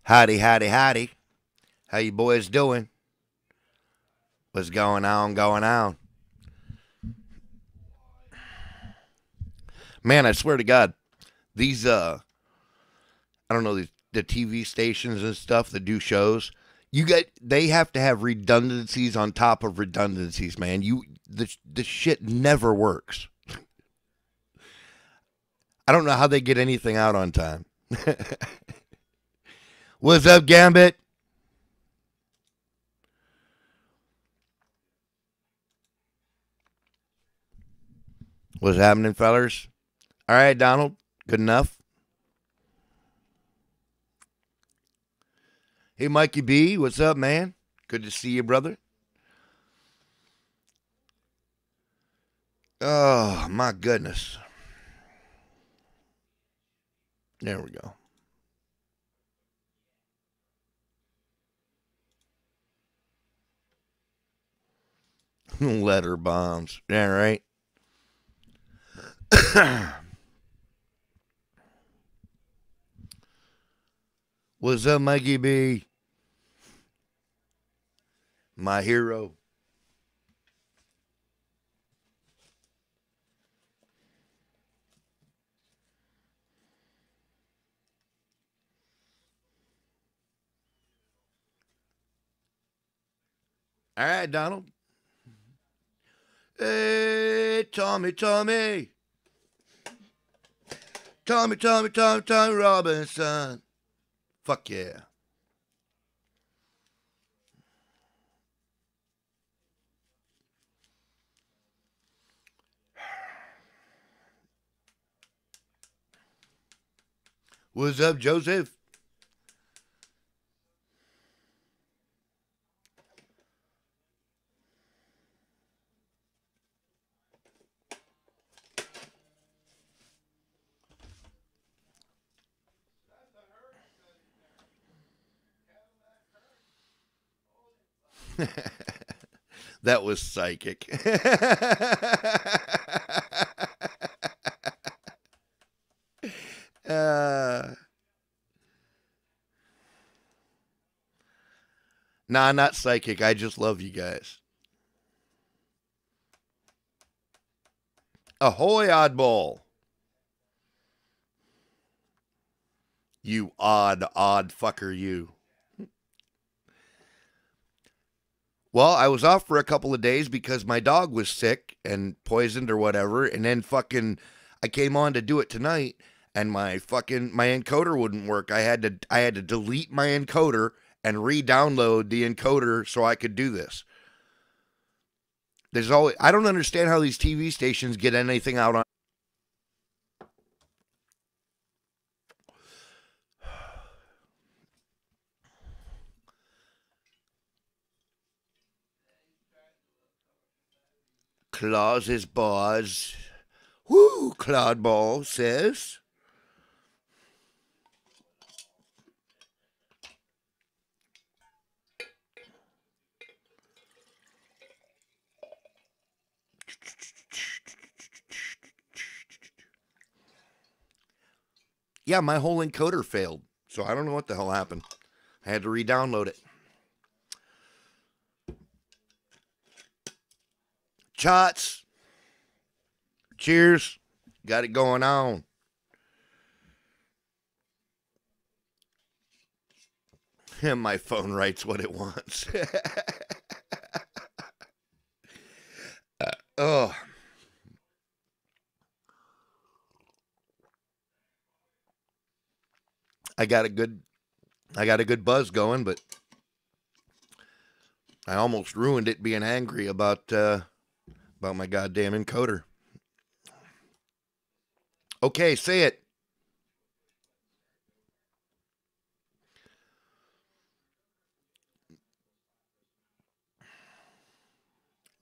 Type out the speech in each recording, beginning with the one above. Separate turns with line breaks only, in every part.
Howdy, howdy, howdy. How you boys doing? What's going on, going on? Man, I swear to God, these, I don't know, the TV stations and stuff that do shows, they have to have redundancies on top of redundancies, man. The shit never works. I don't know how they get anything out on time. What's up, Gambit? What's happening, fellers? All right, Donald. Good enough. Hey, Mikey B. What's up, man? Good to see you, brother. Oh, my goodness. There we go. Letter bombs. Yeah, right. What's up, Mikey B? My hero. All right, Donald. Hey, Tommy, Tommy. Tommy, Tommy, Tommy, Tommy Robinson. Fuck yeah. What's up, Joseph? That was psychic. uh, nah, not psychic. I just love you guys. Ahoy, oddball. You odd fucker, you. Well, I was off for a couple of days because my dog was sick and poisoned or whatever, and then fucking I came on to do it tonight and my encoder wouldn't work. I had to delete my encoder and re-download the encoder so I could do this. There's always I don't understand how these TV stations get anything out on Claus's Bars. Woo, Claude Ball says. Yeah, my whole encoder failed. So I don't know what the hell happened. I had to re-download it. Shots. Cheers. Got it going on. And my phone writes what it wants. Oh, I got a good I got a good buzz going, but I almost ruined it being angry about my goddamn encoder. Okay, say it.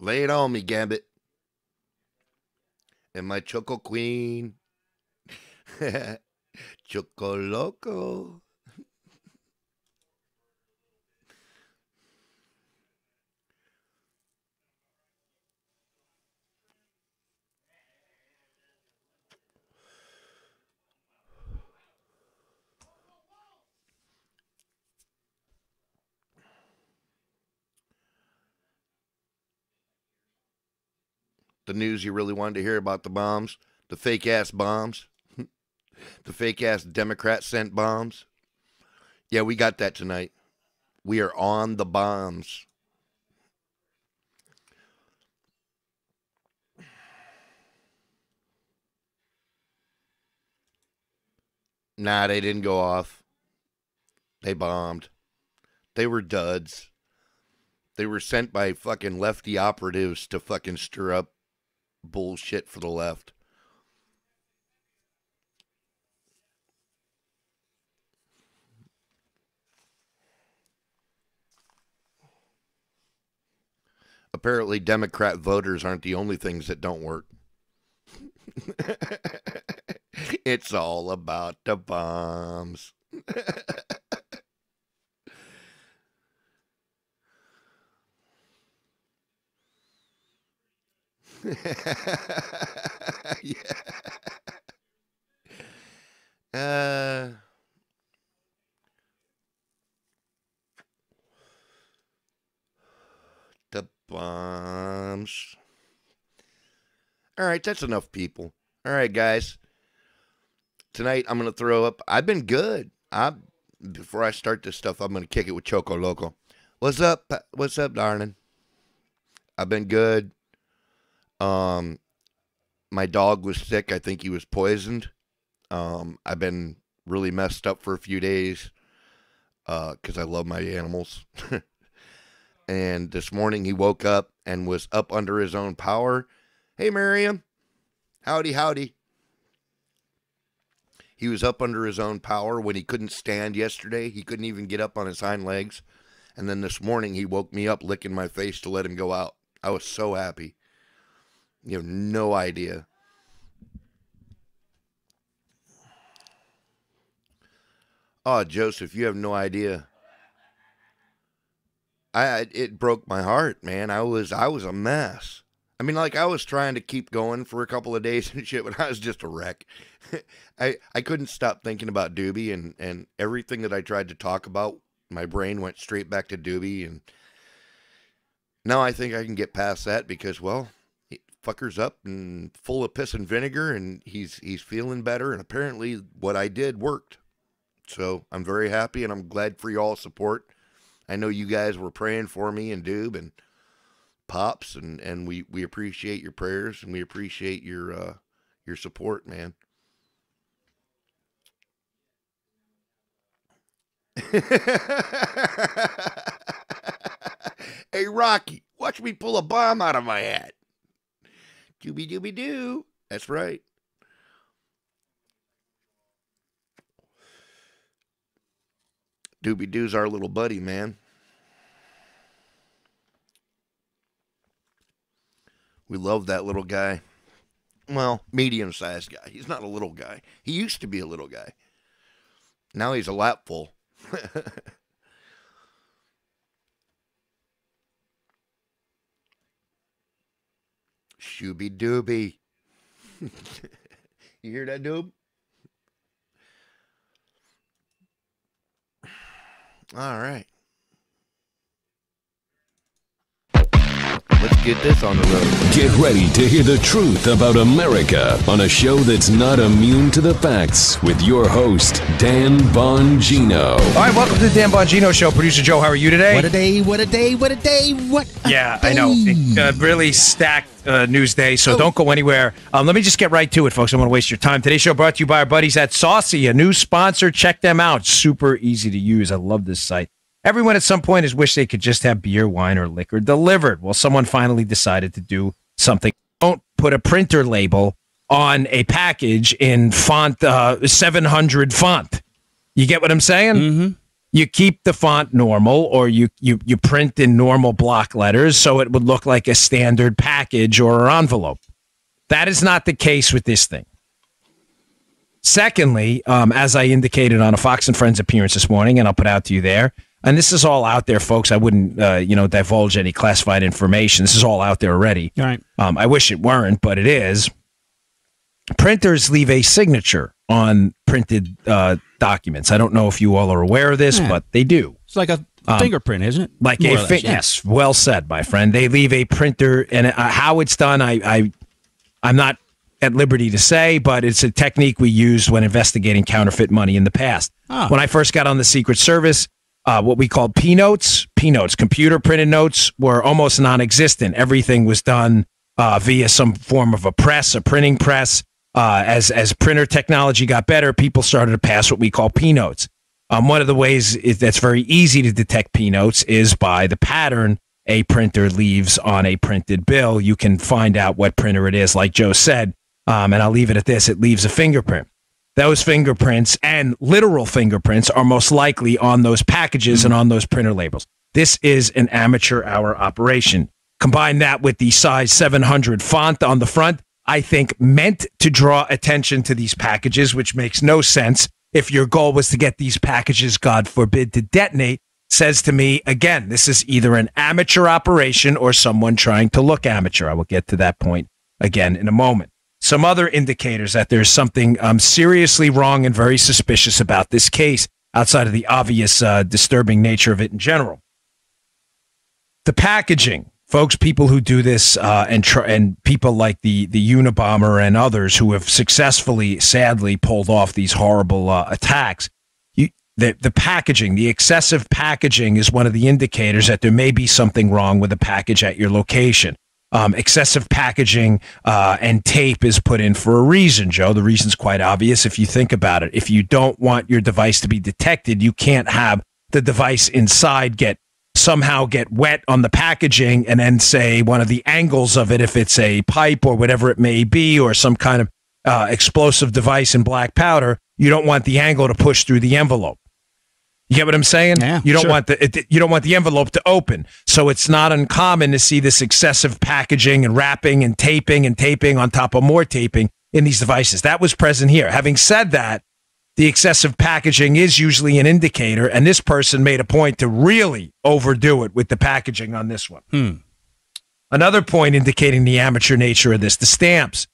Lay it on me, Gambit. And my Choco Queen. Choco Loco. the news you really wanted to hear about the bombs, the fake-ass bombs, the fake-ass Democrat sent bombs. Yeah, we got that tonight. We are on the bombs. Nah, they didn't go off. They bombed. They were duds. They were sent by fucking lefty operatives to fucking stir up bullshit for the left. Apparently, Democrat voters aren't the only things that don't work. It's all about the bombs. Yeah. The bombs. All right, that's enough people. All right, guys. Tonight I'm going to throw up. I've been good. Before I start this stuff, I'm going to kick it with Choco Loco. What's up? What's up, darling? I've been good. My dog was sick. I think he was poisoned. I've been really messed up for a few days because I love my animals. And this morning he woke up and was up under his own power. Hey, Miriam. Howdy, howdy. He was up under his own power when he couldn't stand yesterday. He couldn't even get up on his hind legs. And then this morning he woke me up licking my face to let him go out. I was so happy. You have no idea. Oh, Joseph, you have no idea. It broke my heart, man. I was a mess. I mean, like, I was trying to keep going for a couple of days and shit, but I was just a wreck. I couldn't stop thinking about Doobie, and everything that I tried to talk about, my brain went straight back to Doobie, and now I think I can get past that because, well, fucker's up and full of piss and vinegar, and he's feeling better, and apparently what I did worked. So I'm very happy, and I'm glad for y'all's support. I know you guys were praying for me and Doob and Pops, and we appreciate your prayers, and we appreciate your support, man. Hey, Rocky, watch me pull a bomb out of my hat. Dooby dooby doo. That's right. Doobie Doo's our little buddy, man. We love that little guy. Well, medium-sized guy. He's not a little guy. He used to be a little guy. Now he's a lapful. Shooby Dooby. You hear that, Doob? All right. Let's get this on the road.
Get ready to hear the truth about America on a show that's not immune to the facts with your host, Dan Bongino.
All right, welcome to the Dan Bongino Show. Producer Joe, how are you today?
What a day, what a day, what a day, what a
Yeah,
day.
I know. Really stacked news day, so don't go anywhere. Let me just get right to it, folks. I don't want to waste your time. Today's show brought to you by our buddies at Saucy, a new sponsor. Check them out. Super easy to use. I love this site. Everyone at some point has wished they could just have beer, wine, or liquor delivered. Well, someone finally decided to do something. Don't put a printer label on a package in font 700 font. You get what I'm saying?
Mm-hmm.
You keep the font normal, or you print in normal block letters so it would look like a standard package or envelope. That is not the case with this thing. Secondly, as I indicated on a Fox and Friends appearance this morning, and I'll put out to you there, and this is all out there, folks. I wouldn't, divulge any classified information. This is all out there already.
All right.
I wish it weren't, but it is. Printers leave a signature on printed documents. I don't know if you all are aware of this, but they do.
It's like a fingerprint, isn't it?
Like
More
a
or less, yeah.
yes, well said, my friend. They leave a printer, and how it's done, I I'm not at liberty to say, but it's a technique we used when investigating counterfeit money in the past. When I first got on the Secret Service, what we called P-notes, computer printed notes, were almost non-existent. Everything was done via some form of a printing press. As printer technology got better, people started to pass what we call P-notes. One of the ways that's very easy to detect P-notes is by the pattern a printer leaves on a printed bill. You can find out what printer it is, like Joe said, and I'll leave it at this. It leaves a fingerprint. Those fingerprints and literal fingerprints are most likely on those packages and on those printer labels. This is an amateur hour operation. Combine that with the size 700 font on the front, I think meant to draw attention to these packages, which makes no sense if your goal was to get these packages, God forbid, to detonate. Says to me, again, this is either an amateur operation or someone trying to look amateur. I will get to that point again in a moment. Some other indicators that there's something seriously wrong and very suspicious about this case, outside of the obvious disturbing nature of it in general. The packaging. Folks, people who do this and people like the Unabomber and others who have successfully, sadly, pulled off these horrible attacks, the packaging, the excessive packaging is one of the indicators that there may be something wrong with the package at your location. Excessive packaging and tape is put in for a reason, Joe. The reason's quite obvious if you think about it. If you don't want your device to be detected, you can't have the device inside somehow get wet on the packaging and then say one of the angles of it, if it's a pipe or whatever it may be, or some kind of explosive device in black powder, you don't want the angle to push through the envelope. You get what I'm saying?
Yeah,
you don't
sure.
want the envelope to open. So it's not uncommon to see this excessive packaging and wrapping and taping on top of more taping in these devices. That was present here. Having said that, the excessive packaging is usually an indicator, and this person made a point to really overdo it with the packaging on this one. Another point indicating the amateur nature of this, the stamps.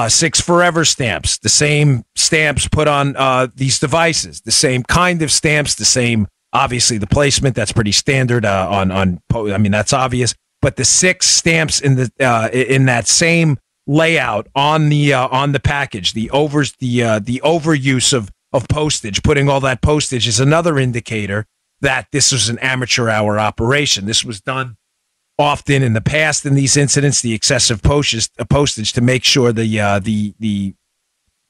6 Forever stamps, the same stamps put on these devices, the same kind of stamps, the same, obviously the placement, that's pretty standard that's obvious, but the 6 stamps in that same layout on the package, the overuse of postage, putting all that postage is another indicator that this was an amateur hour operation. This was done often in the past in these incidents, the excessive postage to make sure the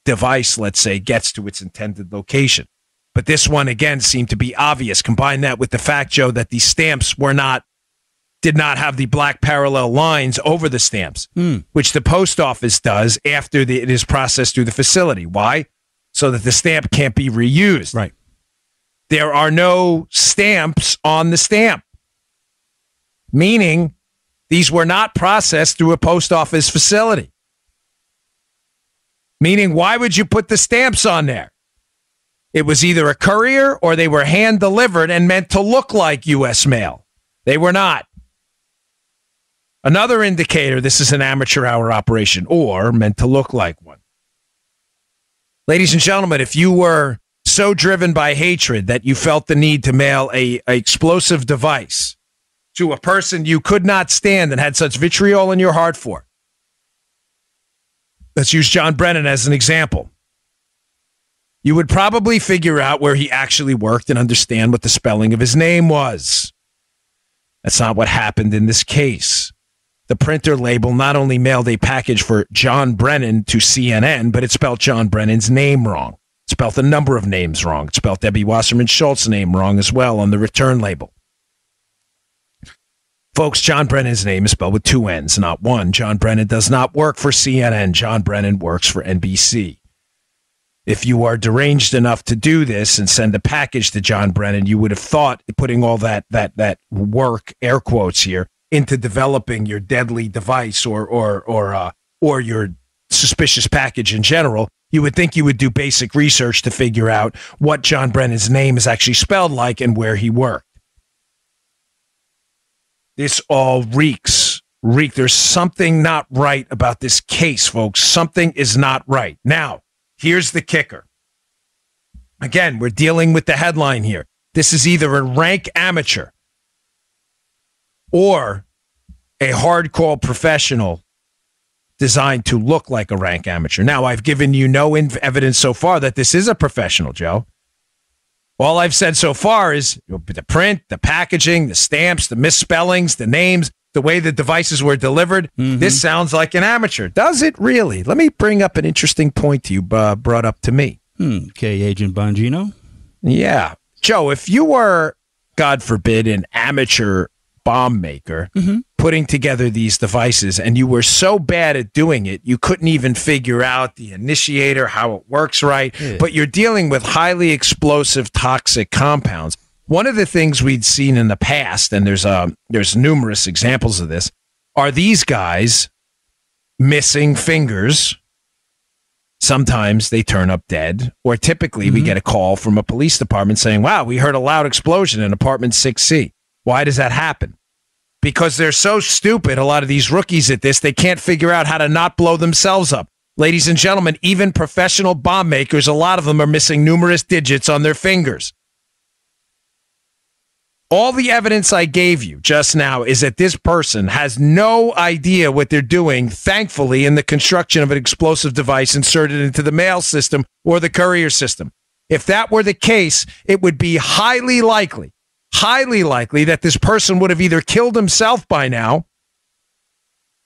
device, let's say, gets to its intended location. But this one, again, seemed to be obvious. Combine that with the fact, Joe, that these stamps did not have the black parallel lines over the stamps, which the post office does after it is processed through the facility. Why? So that the stamp can't be reused.
Right.
There are no stamps on the stamp, meaning these were not processed through a post office facility. Meaning, why would you put the stamps on there? It was either a courier or they were hand-delivered and meant to look like U.S. mail. They were not. Another indicator this is an amateur hour operation or meant to look like one. Ladies and gentlemen, if you were so driven by hatred that you felt the need to mail a explosive device to a person you could not stand and had such vitriol in your heart for, let's use John Brennan as an example. You would probably figure out where he actually worked and understand what the spelling of his name was. That's not what happened in this case. The printer label not only mailed a package for John Brennan to CNN, but it spelled John Brennan's name wrong. It spelled a number of names wrong. It spelled Debbie Wasserman Schultz's name wrong as well on the return label. Folks, John Brennan's name is spelled with 2 N's, not 1. John Brennan does not work for CNN. John Brennan works for NBC. If you are deranged enough to do this and send a package to John Brennan, you would have thought, putting all that work, air quotes here, into developing your deadly device or your suspicious package in general, you would think you would do basic research to figure out what John Brennan's name is actually spelled like and where he worked. This all reeks. There's something not right about this case, folks. Something is not right. Now, here's the kicker. Again, we're dealing with the headline here. This is either a rank amateur or a hardcore professional designed to look like a rank amateur. Now, I've given you no evidence so far that this is a professional, Joe. All I've said so far is the print, the packaging, the stamps, the misspellings, the names, the way the devices were delivered. This sounds like an amateur. Does it really? Let me bring up an interesting point you brought up to me.
Okay, Agent Bongino.
Yeah. Joe, if you were, God forbid, an amateur bomb maker putting together these devices and you were so bad at doing it, you couldn't even figure out the initiator, how it works right, but you're dealing with highly explosive toxic compounds. One of the things we'd seen in the past, and there's numerous examples of this, are these guys missing fingers. Sometimes they turn up dead, or typically we get a call from a police department saying, wow, we heard a loud explosion in apartment 6C. Why does that happen? Because they're so stupid, a lot of these rookies at this, they can't figure out how to not blow themselves up. Ladies and gentlemen, even professional bomb makers, a lot of them are missing numerous digits on their fingers. All the evidence I gave you just now is that this person has no idea what they're doing, thankfully, in the construction of an explosive device inserted into the mail system or the courier system. If that were the case, it would be highly likely that this person would have either killed himself by now,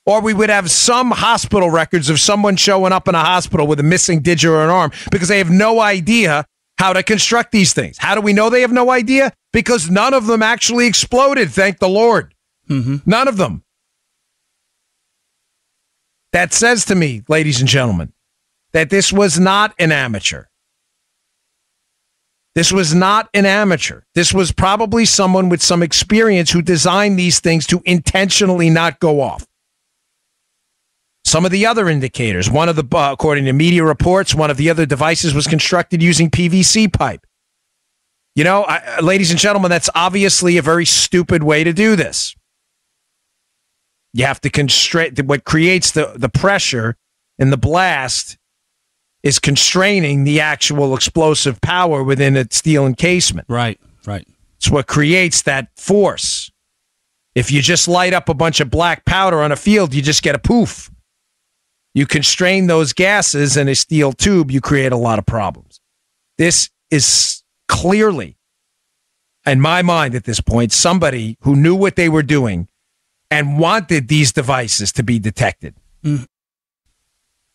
or we would have some hospital records of someone showing up in a hospital with a missing digit or an arm because they have no idea how to construct these things. How do we know they have no idea? Because none of them actually exploded, thank the Lord. None of them. That says to me, ladies and gentlemen, that this was not an amateur. This was not an amateur. This was probably someone with some experience who designed these things to intentionally not go off. Some of the other indicators, according to media reports, one of the other devices was constructed using PVC pipe. You know, ladies and gentlemen, that's obviously a very stupid way to do this. You have to constrain. What creates the pressure in the blast is constraining the actual explosive power within a steel encasement.
Right.
It's what creates that force. If you just light up a bunch of black powder on a field, you just get a poof. You constrain those gases in a steel tube, you create a lot of problems. This is clearly, in my mind at this point, somebody who knew what they were doing and wanted these devices to be detected.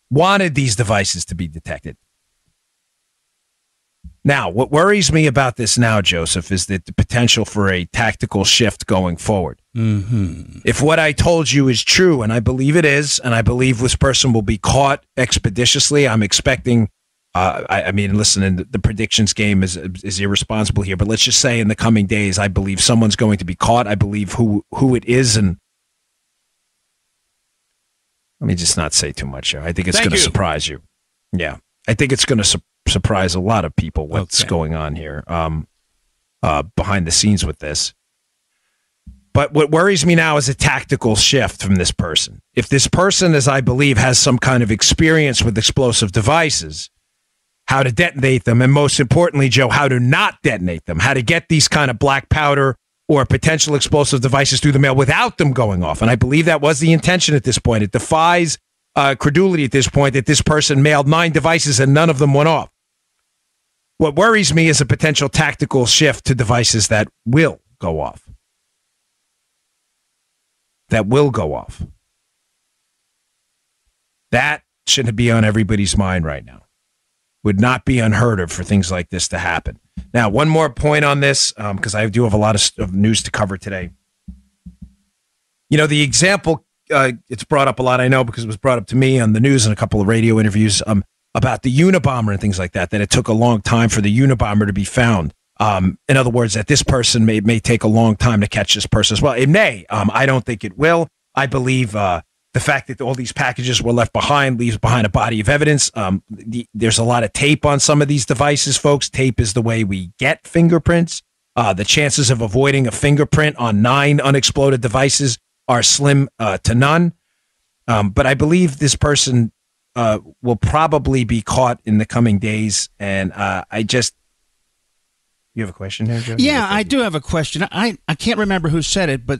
Wanted these devices to be detected. Now, what worries me about this now, Joseph, is that the potential for a tactical shift going forward. If what I told you is true, and I believe it is, and I believe this person will be caught expeditiously, I'm expecting, listen, the predictions game is irresponsible here, but let's just say in the coming days, I believe someone's going to be caught. I believe who it is, and let me just not say too much here. I think it's going to surprise you. Yeah, I think it's going to surprise a lot of people what's going on here behind the scenes with this. But what worries me now is a tactical shift from this person. If this person, as I believe, has some kind of experience with explosive devices, how to detonate them, and most importantly, Joe, how to not detonate them, how to get these kind of black powder or potential explosive devices through the mail without them going off. And I believe that was the intention at this point. It defies credulity at this point that this person mailed 9 devices and none of them went off. What worries me is a potential tactical shift to devices that will go off. That will go off. That shouldn't be on everybody's mind right now. Would not be unheard of for things like this to happen. Now, one more point on this, because I do have a lot of news to cover today. You know, the example, it's brought up a lot, I know, because it was brought up to me on the news and a couple of radio interviews about the Unabomber and things like that it took a long time for the Unabomber to be found. In other words, that this person may take a long time to catch this person as well. It may. I don't think it will. I believe the fact that all these packages were left behind leaves behind a body of evidence. There's a lot of tape on some of these devices, folks. Tape is the way we get fingerprints. The chances of avoiding a fingerprint on 9 unexploded devices are slim to none. But I believe this person will probably be caught in the coming days. And you have a question there, Joe?
Yeah, I do have a question. I can't remember who said it, but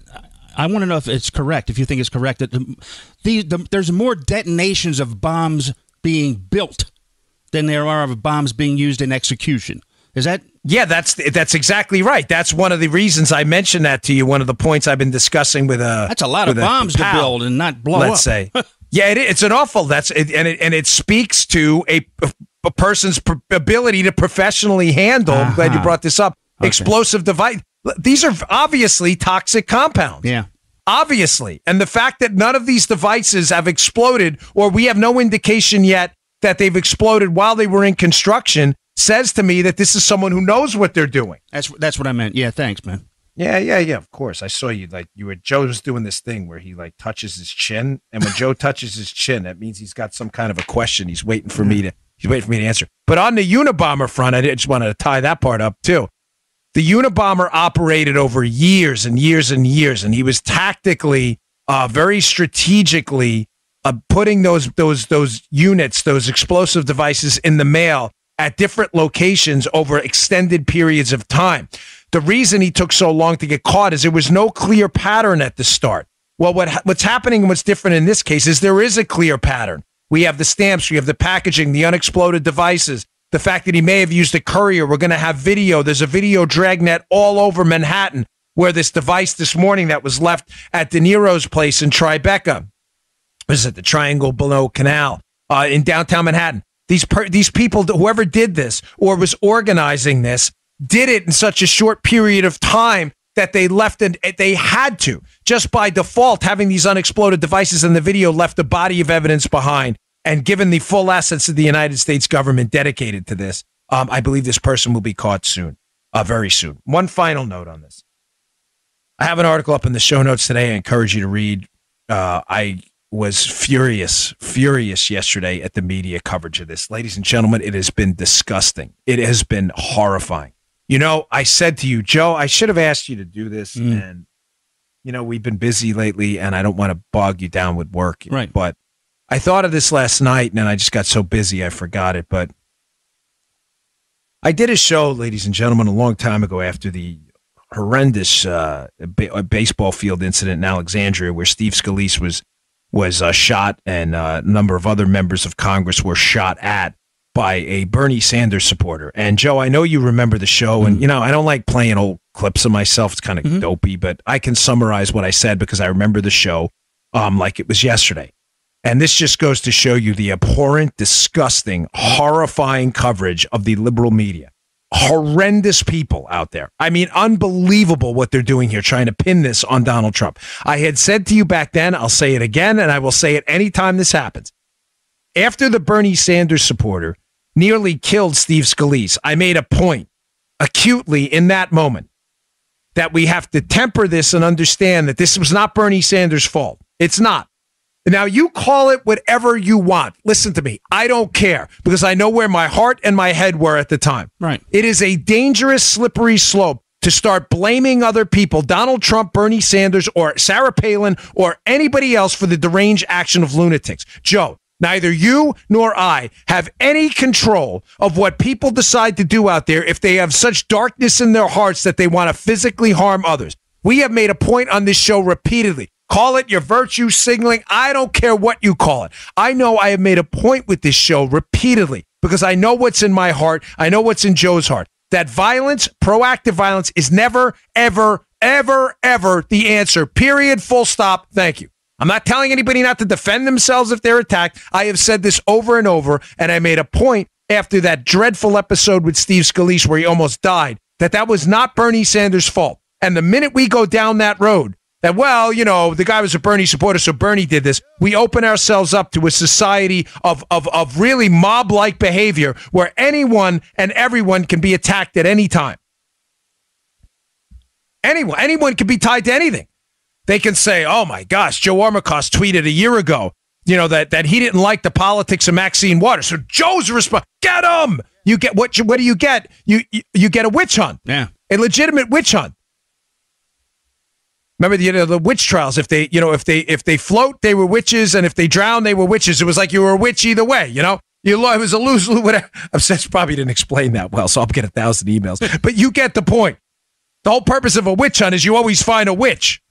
I want to know if it's correct, if you think it's correct, that there's more detonations of bombs being built than there are of bombs being used in execution. Is that?
Yeah, that's exactly right. That's one of the reasons I mentioned that to you. One of the points I've been discussing with
that's a lot of bombs to build and not blow up.
Let's say, yeah, it's an awful. It speaks to a person's ability to professionally handle. I'm glad you brought this up. Okay. Explosive device. These are obviously toxic compounds.
Yeah.
Obviously. And the fact that none of these devices have exploded, or we have no indication yet that they've exploded while they were in construction, says to me that this is someone who knows what they're doing.
That's what I meant. Yeah, thanks, man.
Yeah, of course. I saw you, Joe was doing this thing where he touches his chin, and when Joe touches his chin, that means he's got some kind of a question he's waiting for me to answer. But on the Unabomber front, I just wanted to tie that part up too. The Unabomber operated over years and years and years, and he was tactically, very strategically putting those units, those explosive devices in the mail at different locations over extended periods of time. The reason he took so long to get caught is there was no clear pattern at the start. Well, what's happening and what's different in this case is there is a clear pattern. We have the stamps, we have the packaging, the unexploded devices, the fact that he may have used a courier. We're going to have video. There's a video dragnet all over Manhattan where this device this morning that was left at De Niro's place in Tribeca, was it the Triangle Below Canal in downtown Manhattan? These people, whoever did this or was organizing this, did it in such a short period of time that they left and they had to, just by default, having these unexploded devices in the video left a body of evidence behind. And given the full assets of the United States government dedicated to this, I believe this person will be caught soon, very soon. One final note on this. I have an article up in the show notes today I encourage you to read. I was furious yesterday at the media coverage of this. Ladies and gentlemen, it has been disgusting. It has been horrifying. You know, I said to you, Joe, I should have asked you to do this. And, you know, we've been busy lately and I don't want to bog you down with work.
Right.
But I thought of this last night and I just got so busy I forgot it. But I did a show, ladies and gentlemen, a long time ago after the horrendous baseball field incident in Alexandria where Steve Scalise was shot and a number of other members of Congress were shot at by a Bernie Sanders supporter. And Joe, I know you remember the show, and you know I don't like playing old clips of myself. It's kind of dopey, but I can summarize what I said because I remember the show like it was yesterday. And this just goes to show you the abhorrent, disgusting, horrifying coverage of the liberal media. Horrendous people out there. I mean, unbelievable what they're doing here, trying to pin this on Donald Trump. I had said to you back then, I'll say it again, and I will say it anytime this happens. After the Bernie Sanders supporter nearly killed Steve Scalise, I made a point acutely in that moment that we have to temper this and understand that this was not Bernie Sanders' fault. It's not. Now, you call it whatever you want. Listen to me. I don't care because I know where my heart and my head were at the time.
Right.
It is a dangerous, slippery slope to start blaming other people, Donald Trump, Bernie Sanders, or Sarah Palin, or anybody else for the deranged action of lunatics. Joe, neither you nor I have any control of what people decide to do out there if they have such darkness in their hearts that they want to physically harm others. We have made a point on this show repeatedly. Call it your virtue signaling. I don't care what you call it. I know I have made a point with this show repeatedly because I know what's in my heart. I know what's in Joe's heart. That violence, proactive violence, is never, ever, ever, ever the answer. Period. Full stop. Thank you. I'm not telling anybody not to defend themselves if they're attacked. I have said this over and over, and I made a point after that dreadful episode with Steve Scalise where he almost died, that was not Bernie Sanders' fault. And the minute we go down that road, that, well, you know, the guy was a Bernie supporter, so Bernie did this, we open ourselves up to a society of really mob-like behavior where anyone and everyone can be attacked at any time. Anyone can be tied to anything. They can say, oh my gosh, Joe Armacost tweeted a year ago, you know, that he didn't like the politics of Maxine Waters. So Joe's response, get him! You get what do you get? You get a witch hunt.
Yeah.
A legitimate witch hunt. Remember the witch trials? If they float, they were witches, and if they drown, they were witches. It was like you were a witch either way, you know? It was a lose-lose, whatever. I probably didn't explain that well, so I'll get 1,000 emails. But you get the point. The whole purpose of a witch hunt is you always find a witch.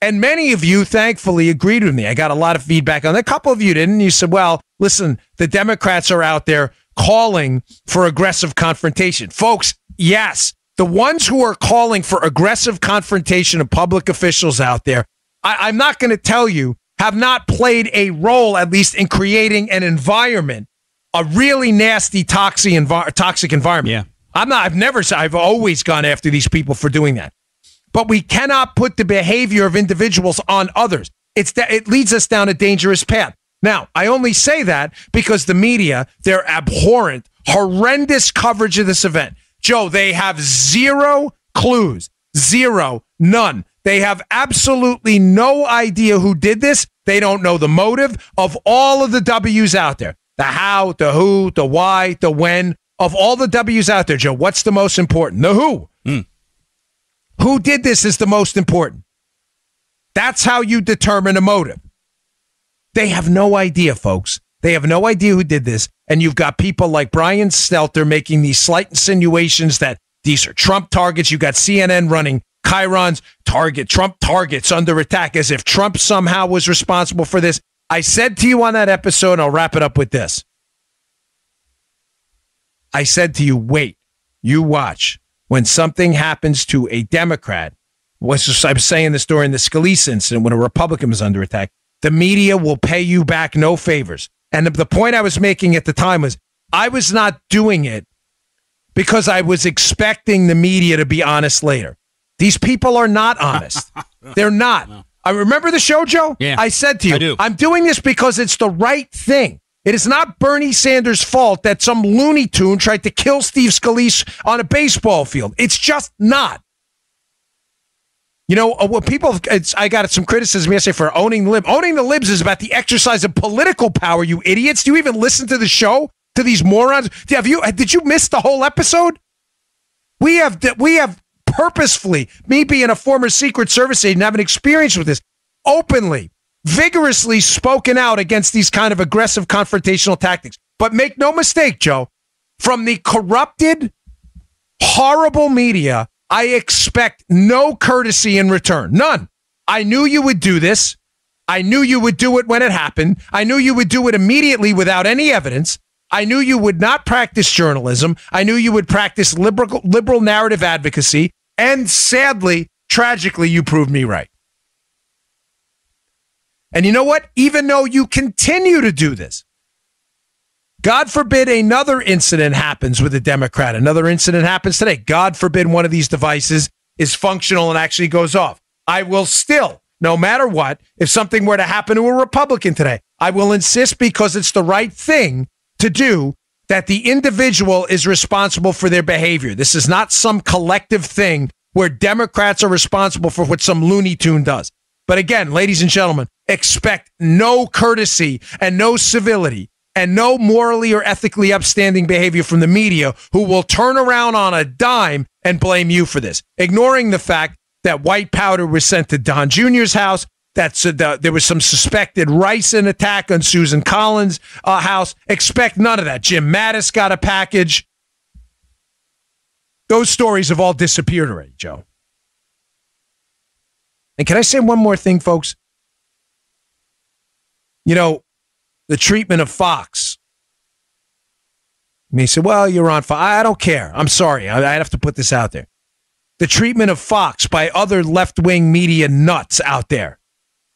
And many of you, thankfully, agreed with me. I got a lot of feedback on that. A couple of you didn't. You said, well, listen, the Democrats are out there calling for aggressive confrontation. Folks, yes, the ones who are calling for aggressive confrontation of public officials out there, I'm not going to tell you, have not played a role, at least in creating an environment, a really nasty, toxic environment.
Yeah.
I've always gone after these people for doing that. But we cannot put the behavior of individuals on others. It leads us down a dangerous path. Now, I only say that because the media, their abhorrent, horrendous coverage of this event. Joe, they have zero clues. Zero. None. They have absolutely no idea who did this. They don't know the motive of all of the W's out there. The how, the who, the why, the when. Of all the W's out there, Joe, what's the most important? The who. Who did this is the most important. That's how you determine a motive. They have no idea, folks. They have no idea who did this. And you've got people like Brian Stelter making these slight insinuations that these are Trump targets. You got CNN running Chiron's Trump targets under attack as if Trump somehow was responsible for this. I said to you on that episode, and I'll wrap it up with this. I said to you, wait, you watch. When something happens to a Democrat, I was saying this during the Scalise incident when a Republican was under attack, the media will pay you back no favors. And the point I was making at the time was I was not doing it because I was expecting the media to be honest later. These people are not honest. They're not. No. I remember the show, Joe?
Yeah,
I said to you,
I do.
I'm doing this because it's the right thing. It is not Bernie Sanders' fault that some Looney Tune tried to kill Steve Scalise on a baseball field. It's just not. You know, what people, I got some criticism yesterday for owning the libs. Owning the libs is about the exercise of political power, you idiots. Do you even listen to the show? To these morons? Did you miss the whole episode? We have purposefully, me being a former Secret Service agent, having experience with this, openly, vigorously spoken out against these kind of aggressive confrontational tactics. But make no mistake, Joe, from the corrupted, horrible media, I expect no courtesy in return. None. I knew you would do this. I knew you would do it when it happened. I knew you would do it immediately without any evidence. I knew you would not practice journalism. I knew you would practice liberal narrative advocacy. And sadly, tragically, you proved me right. And you know what? Even though you continue to do this, God forbid another incident happens with a Democrat. Another incident happens today. God forbid one of these devices is functional and actually goes off. I will still, no matter what, if something were to happen to a Republican today, I will insist because it's the right thing to do that the individual is responsible for their behavior. This is not some collective thing where Democrats are responsible for what some Looney Tune does. But again, ladies and gentlemen, expect no courtesy and no civility and no morally or ethically upstanding behavior from the media who will turn around on a dime and blame you for this, ignoring the fact that white powder was sent to Don Jr.'s house, that there was some suspected ricin attack on Susan Collins' house. Expect none of that. Jim Mattis got a package. Those stories have all disappeared already, Joe. And can I say one more thing, folks? You know, the treatment of Fox. You may say, well, you're on Fox. I don't care. I'm sorry. I have to put this out there. The treatment of Fox by other left-wing media nuts out there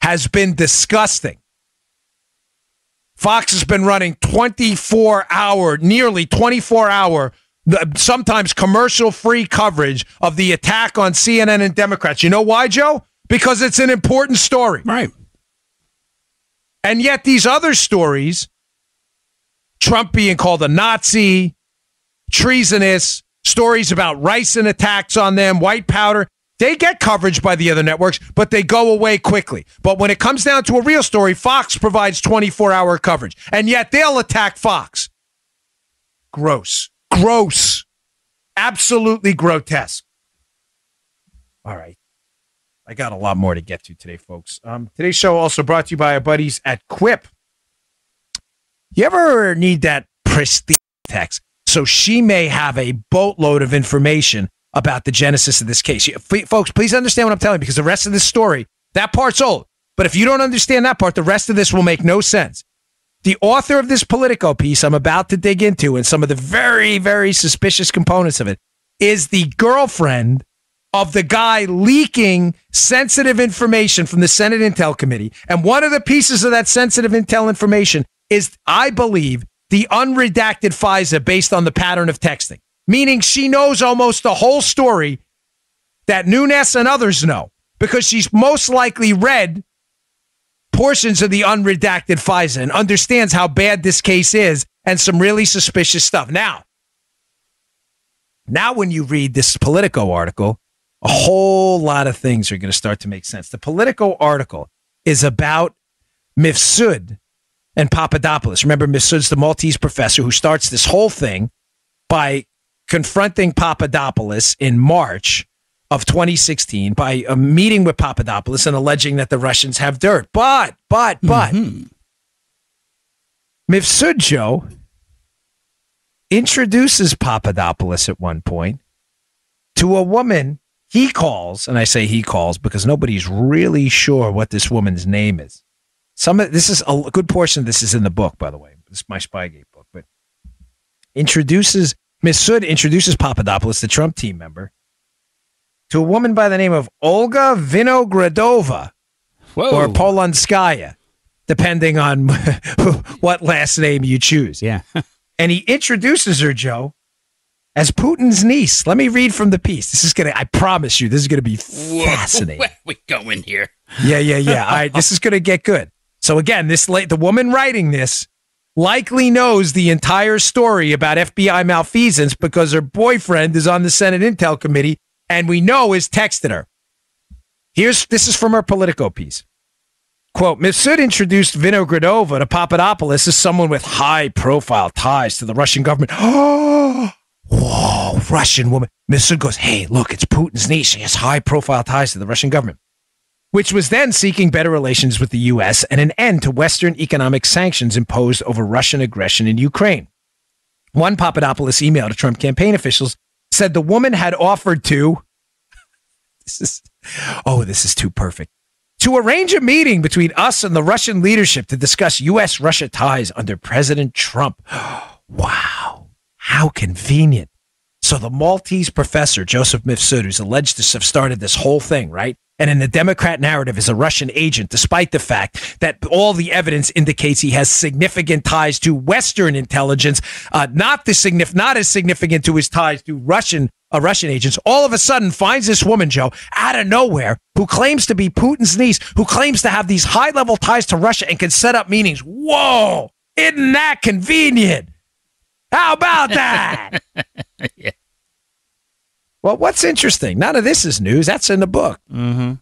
has been disgusting. Fox has been running 24-hour, nearly 24-hour, sometimes commercial-free coverage of the attack on CNN and Democrats. You know why, Joe? Because it's an important story.
Right.
And yet these other stories, Trump being called a Nazi, treasonous, stories about ricin attacks on them, white powder, they get coverage by the other networks, but they go away quickly. But when it comes down to a real story, Fox provides 24-hour coverage. And yet they'll attack Fox. Gross. Gross. Absolutely grotesque. All right. I got a lot more to get to today, folks. Today's show also brought to you by our buddies at Quip. You ever need that pristine text? So she may have a boatload of information about the genesis of this case. Folks, please understand what I'm telling you, because the rest of this story That part's old. But if you don't understand that part, the rest of this will make no sense. The author of this Politico piece I'm about to dig into and some of the very, very suspicious components of it is the girlfriend of the guy leaking sensitive information from the Senate Intel Committee. And one of the pieces of that sensitive intel information is, I believe, the unredacted FISA based on the pattern of texting, meaning she knows almost the whole story that Nunes and others know because she's most likely read portions of the unredacted FISA and understands how bad this case is and some really suspicious stuff. Now when you read this Politico article, a whole lot of things are going to start to make sense. The Politico article is about Mifsud and Papadopoulos. Remember, Mifsud's the Maltese professor who starts this whole thing by confronting Papadopoulos in March of 2016 by a meeting with Papadopoulos and alleging that the Russians have dirt. But, Mifsud, Joe, introduces Papadopoulos at one point to a woman he calls, and I say he calls because nobody's really sure what this woman's name is. This is a good portion of this is in the book, by the way. This is my Spygate book, but Mifsud introduces Papadopoulos, the Trump team member, to a woman by the name of Olga Vinogradova or Polanskaya, depending on what last name you choose.
Yeah.
And he introduces her, Joe, as Putin's niece. Let me read from the piece. I promise you, this is going to be fascinating.
Where are we going here?
Yeah. All right, this is going to get good. So again, the woman writing this likely knows the entire story about FBI malfeasance because her boyfriend is on the Senate Intel Committee, and we know has texted her. This is from her Politico piece. Quote, Mifsud introduced Vinogradova to Papadopoulos as someone with high-profile ties to the Russian government. Oh, whoa, Russian woman. Mifsud goes, hey, look, it's Putin's niece. She has high-profile ties to the Russian government, which was then seeking better relations with the U.S. and an end to Western economic sanctions imposed over Russian aggression in Ukraine. One Papadopoulos email to Trump campaign officials said the woman had offered to, this is too perfect, to arrange a meeting between us and the Russian leadership to discuss U.S.-Russia ties under President Trump. Wow, how convenient. So the Maltese professor, Joseph Mifsud, who's alleged to have started this whole thing, right? And in the Democrat narrative is a Russian agent, despite the fact that all the evidence indicates he has significant ties to Western intelligence, not as significant to his ties to Russian agents. All of a sudden finds this woman, Joe, out of nowhere, who claims to be Putin's niece, who claims to have these high-level ties to Russia and can set up meetings. Whoa, isn't that convenient? How about that?
Yeah.
Well, what's interesting, none of this is news. That's in the book.
Mm-hmm.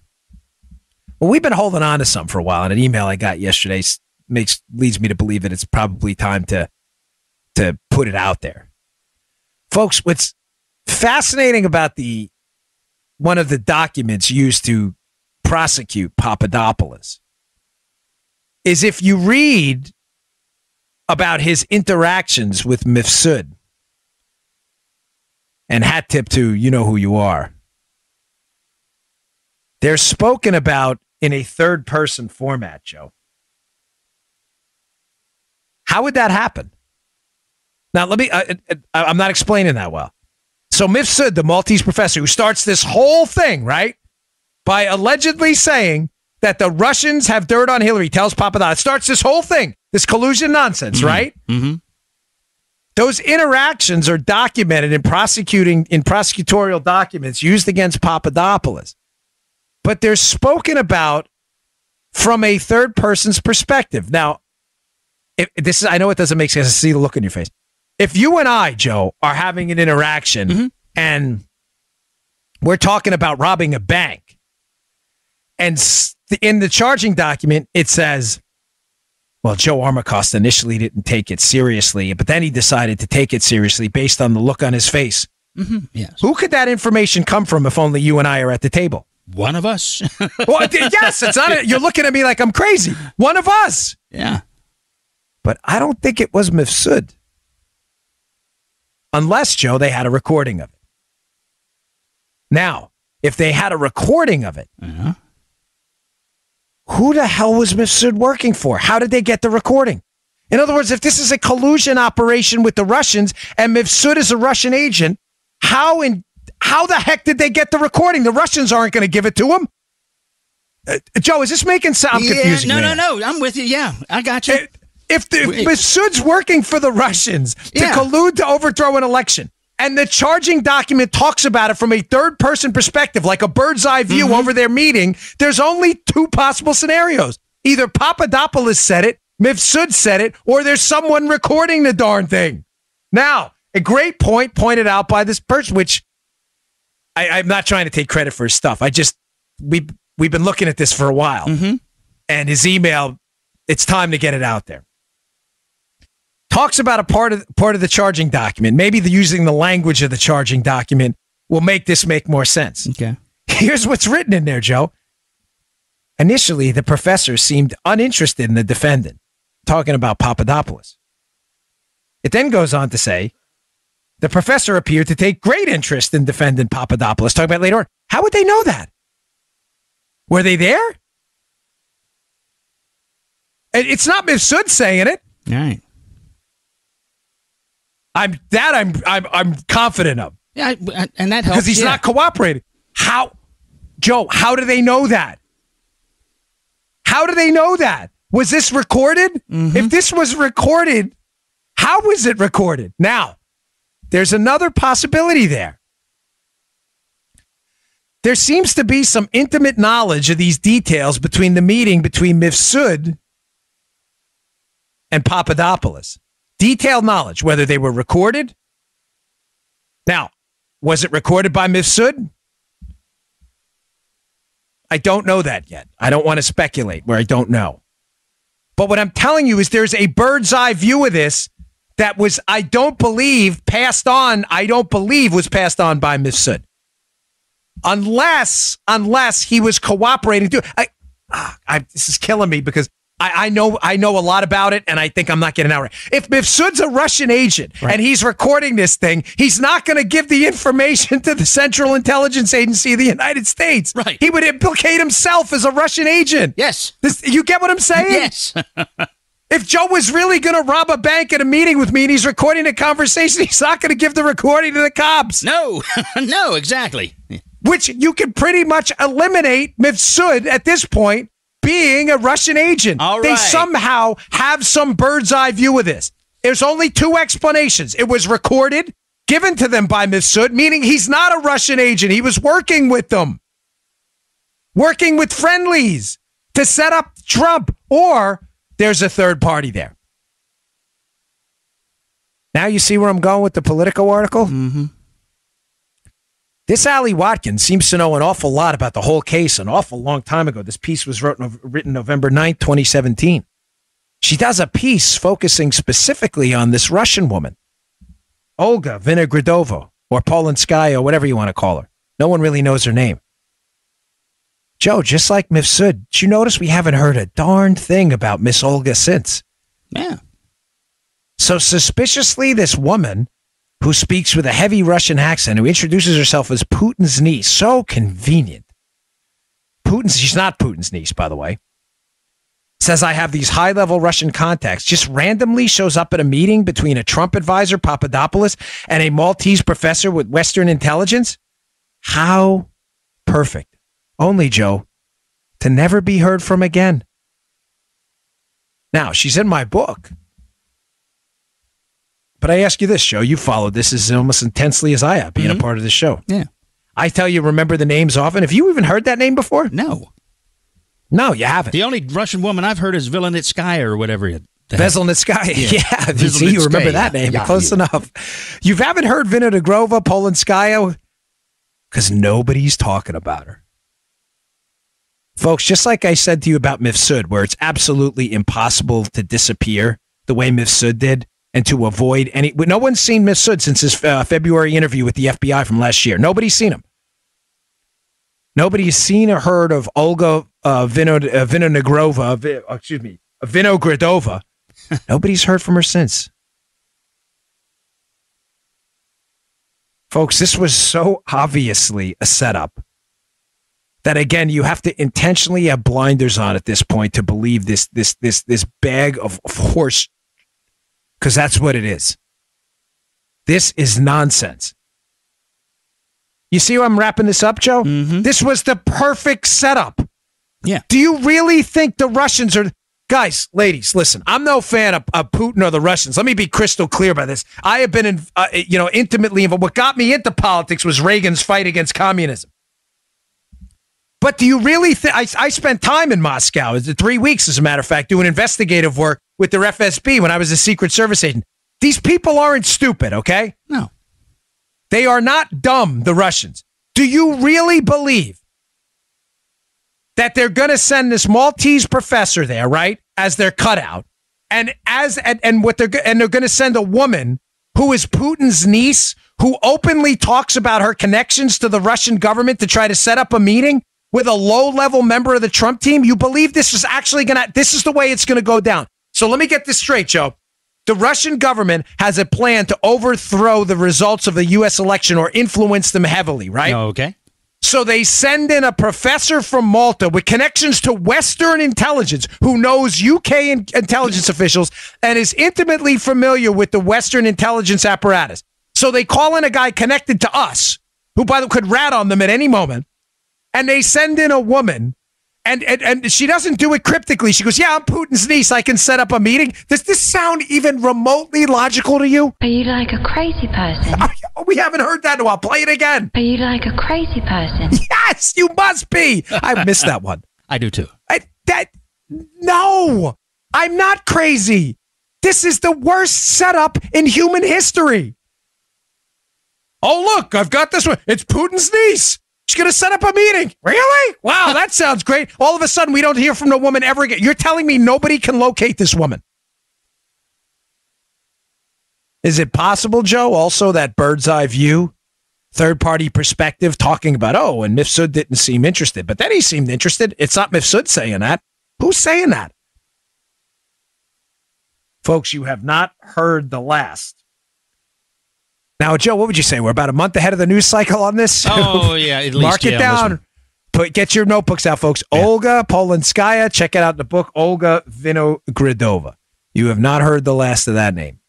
Well, we've been holding on to some for a while, and an email I got yesterday leads me to believe that it's probably time to put it out there. Folks, what's fascinating about one of the documents used to prosecute Papadopoulos is if you read about his interactions with Mifsud, and hat tip to you know who you are, they're spoken about in a third person format, Joe. How would that happen? Now, I'm not explaining that well. So Mifsud, the Maltese professor who starts this whole thing, right, by allegedly saying that the Russians have dirt on Hillary, tells Papadopoulos, starts this whole thing, this collusion nonsense, right?
Mm-hmm.
Those interactions are documented in prosecutorial documents used against Papadopoulos. But they're spoken about from a third person's perspective. Now, I know it doesn't make sense to see the look on your face. If you and I, Joe, are having an interaction and we're talking about robbing a bank, and in the charging document, it says, well, Joe Armacost initially didn't take it seriously, but then he decided to take it seriously based on the look on his face.
Mm-hmm. Yes.
Who could that information come from if only you and I are at the table?
One of us.
Well, yes, it's not. You're looking at me like I'm crazy. One of us.
Yeah.
But I don't think it was Mifsud. Unless, Joe, they had a recording of it. Now, if they had a recording of it, who the hell was Mifsud working for? How did they get the recording? In other words, if this is a collusion operation with the Russians and Mifsud is a Russian agent, how the heck did they get the recording? The Russians aren't going to give it to him. Joe, is this making sense? I'm confusing you.
No. I'm with you. Yeah, I got you.
If Mifsud's working for the Russians to collude to overthrow an election, and the charging document talks about it from a third-person perspective, like a bird's-eye view over their meeting, there's only two possible scenarios. Either Papadopoulos said it, Mifsud said it, or there's someone recording the darn thing. Now, a great point pointed out by this person, which I'm not trying to take credit for his stuff. We've been looking at this for a while. And his email, it's time to get it out there. Talks about a part of the charging document. Maybe using the language of the charging document will make this make more sense.
Okay.
Here's what's written in there, Joe. Initially, the professor seemed uninterested in the defendant, talking about Papadopoulos. It then goes on to say, the professor appeared to take great interest in defendant Papadopoulos. Talk about it later on. How would they know that? Were they there? It's not Mifsud saying it.
All right.
I'm confident of.
Yeah, and that helps
because he's not cooperating. How, Joe? How do they know that? How do they know that? Was this recorded? If this was recorded, how was it recorded? Now, there's another possibility there. There seems to be some intimate knowledge of these details between the meeting between Mifsud and Papadopoulos. Detailed knowledge, whether they were recorded. Now, was it recorded by Mifsud? I don't know that yet. I don't want to speculate where I don't know. But what I'm telling you is there's a bird's eye view of this that was, I don't believe, passed on by Mifsud. Unless he was cooperating. This is killing me because I know a lot about it, and I think I'm not getting out right. If Mifsud's a Russian agent and he's recording this thing, he's not going to give the information to the Central Intelligence Agency of the United States.
Right.
He would implicate himself as a Russian agent.
Yes.
You get what I'm saying?
Yes.
If Joe was really going to rob a bank at a meeting with me and he's recording a conversation, he's not going to give the recording to the cops.
No. No, exactly.
Which you can pretty much eliminate Mifsud at this point being a Russian agent.
All right.
They somehow have some bird's eye view of this. There's only two explanations. It was recorded, given to them by Mifsud, meaning he's not a Russian agent. He was working with them, working with friendlies to set up Trump, or there's a third party there. Now you see where I'm going with the Politico article?
Mm-hmm.
This Allie Watkins seems to know an awful lot about the whole case an awful long time ago. This piece was written November 9th, 2017. She does a piece focusing specifically on this Russian woman, Olga Vinogradova, or Polinskaya, or whatever you want to call her. No one really knows her name. Joe, just like Mifsud, did you notice we haven't heard a darn thing about Miss Olga since?
Yeah. So
suspiciously, this woman who speaks with a heavy Russian accent, who introduces herself as Putin's niece. So convenient. She's not Putin's niece, by the way. Says, I have these high-level Russian contacts. Just randomly shows up at a meeting between a Trump advisor, Papadopoulos, and a Maltese professor with Western intelligence. How perfect. Only, Joe, to never be heard from again. Now, she's in my book. But I ask you this, Joe. You followed this as almost intensely as I have, being a part of the show.
Yeah.
I tell you, remember the names often. Have you even heard that name before?
No.
No, you haven't.
The only Russian woman I've heard is Vilenitskaya or whatever.
Veselnitskaya. Yeah. You see, you remember that name. Yeah, close enough. You haven't heard Vinogradova, Polinskaya? Because nobody's talking about her. Folks, just like I said to you about Mifsud, where it's absolutely impossible to disappear the way Mifsud did, and to avoid any... No one's seen Mifsud since his February interview with the FBI from last year. Nobody's seen him. Nobody's seen or heard of Olga Vinogradova. Nobody's heard from her since. Folks, this was so obviously a setup that again, you have to intentionally have blinders on at this point to believe this bag of horse, because that's what it is. This is nonsense. You see how I'm wrapping this up, Joe?
Mm-hmm.
This was the perfect setup.
Yeah.
Do you really think the Russians are... Guys, ladies, listen, I'm no fan of Putin or the Russians. Let me be crystal clear about this. I have been, intimately involved. What got me into politics was Reagan's fight against communism. But do you really think... I spent time in Moscow, 3 weeks, as a matter of fact, doing investigative work with their FSB when I was a Secret Service agent. These people aren't stupid, okay?
No.
They are not dumb, the Russians. Do you really believe that they're going to send this Maltese professor there, right, as their cutout, and they're going to send a woman who is Putin's niece, who openly talks about her connections to the Russian government to try to set up a meeting with a low-level member of the Trump team? You believe this is actually this is the way it's going to go down? So let me get this straight, Joe. The Russian government has a plan to overthrow the results of the U.S. election or influence them heavily, right?
Okay.
So they send in a professor from Malta with connections to Western intelligence who knows UK intelligence officials and is intimately familiar with the Western intelligence apparatus. So they call in a guy connected to us, who, by the way, could rat on them at any moment, and they send in a woman, and she doesn't do it cryptically. She goes, yeah, I'm Putin's niece. I can set up a meeting. Does this sound even remotely logical to you?
Are you like a crazy person?
We haven't heard that in a while. Play it again.
Are you like a crazy person?
Yes, you must be. I missed that one.
I do too.
No, I'm not crazy. This is the worst setup in human history. Oh, look, I've got this one. It's Putin's niece. She's going to set up a meeting. Really? Wow, that sounds great. All of a sudden, we don't hear from the woman ever again. You're telling me nobody can locate this woman? Is it possible, Joe, also that bird's eye view, third-party perspective, talking about, and Mifsud didn't seem interested, but then he seemed interested. It's not Mifsud saying that. Who's saying that? Folks, you have not heard the last. Now, Joe, what would you say? We're about a month ahead of the news cycle on this?
Oh, yeah, at least.
Mark it down. Get your notebooks out, folks. Yeah. Olga Polanskaya. Check it out in the book, Olga Vinogradova. You have not heard the last of that name.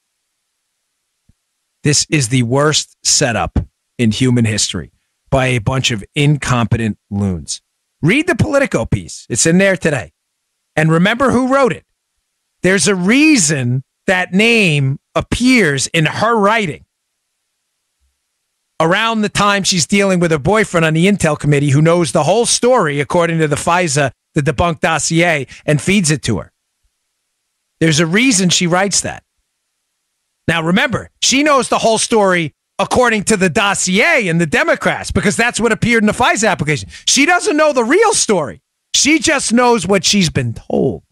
This is the worst setup in human history by a bunch of incompetent loons. Read the Politico piece. It's in there today. And remember who wrote it. There's a reason that name appears in her writing around the time she's dealing with her boyfriend on the Intel committee who knows the whole story, according to the FISA, the debunked dossier, and feeds it to her. There's a reason she writes that. Now, remember, she knows the whole story according to the dossier and the Democrats, because that's what appeared in the FISA application. She doesn't know the real story. She just knows what she's been told.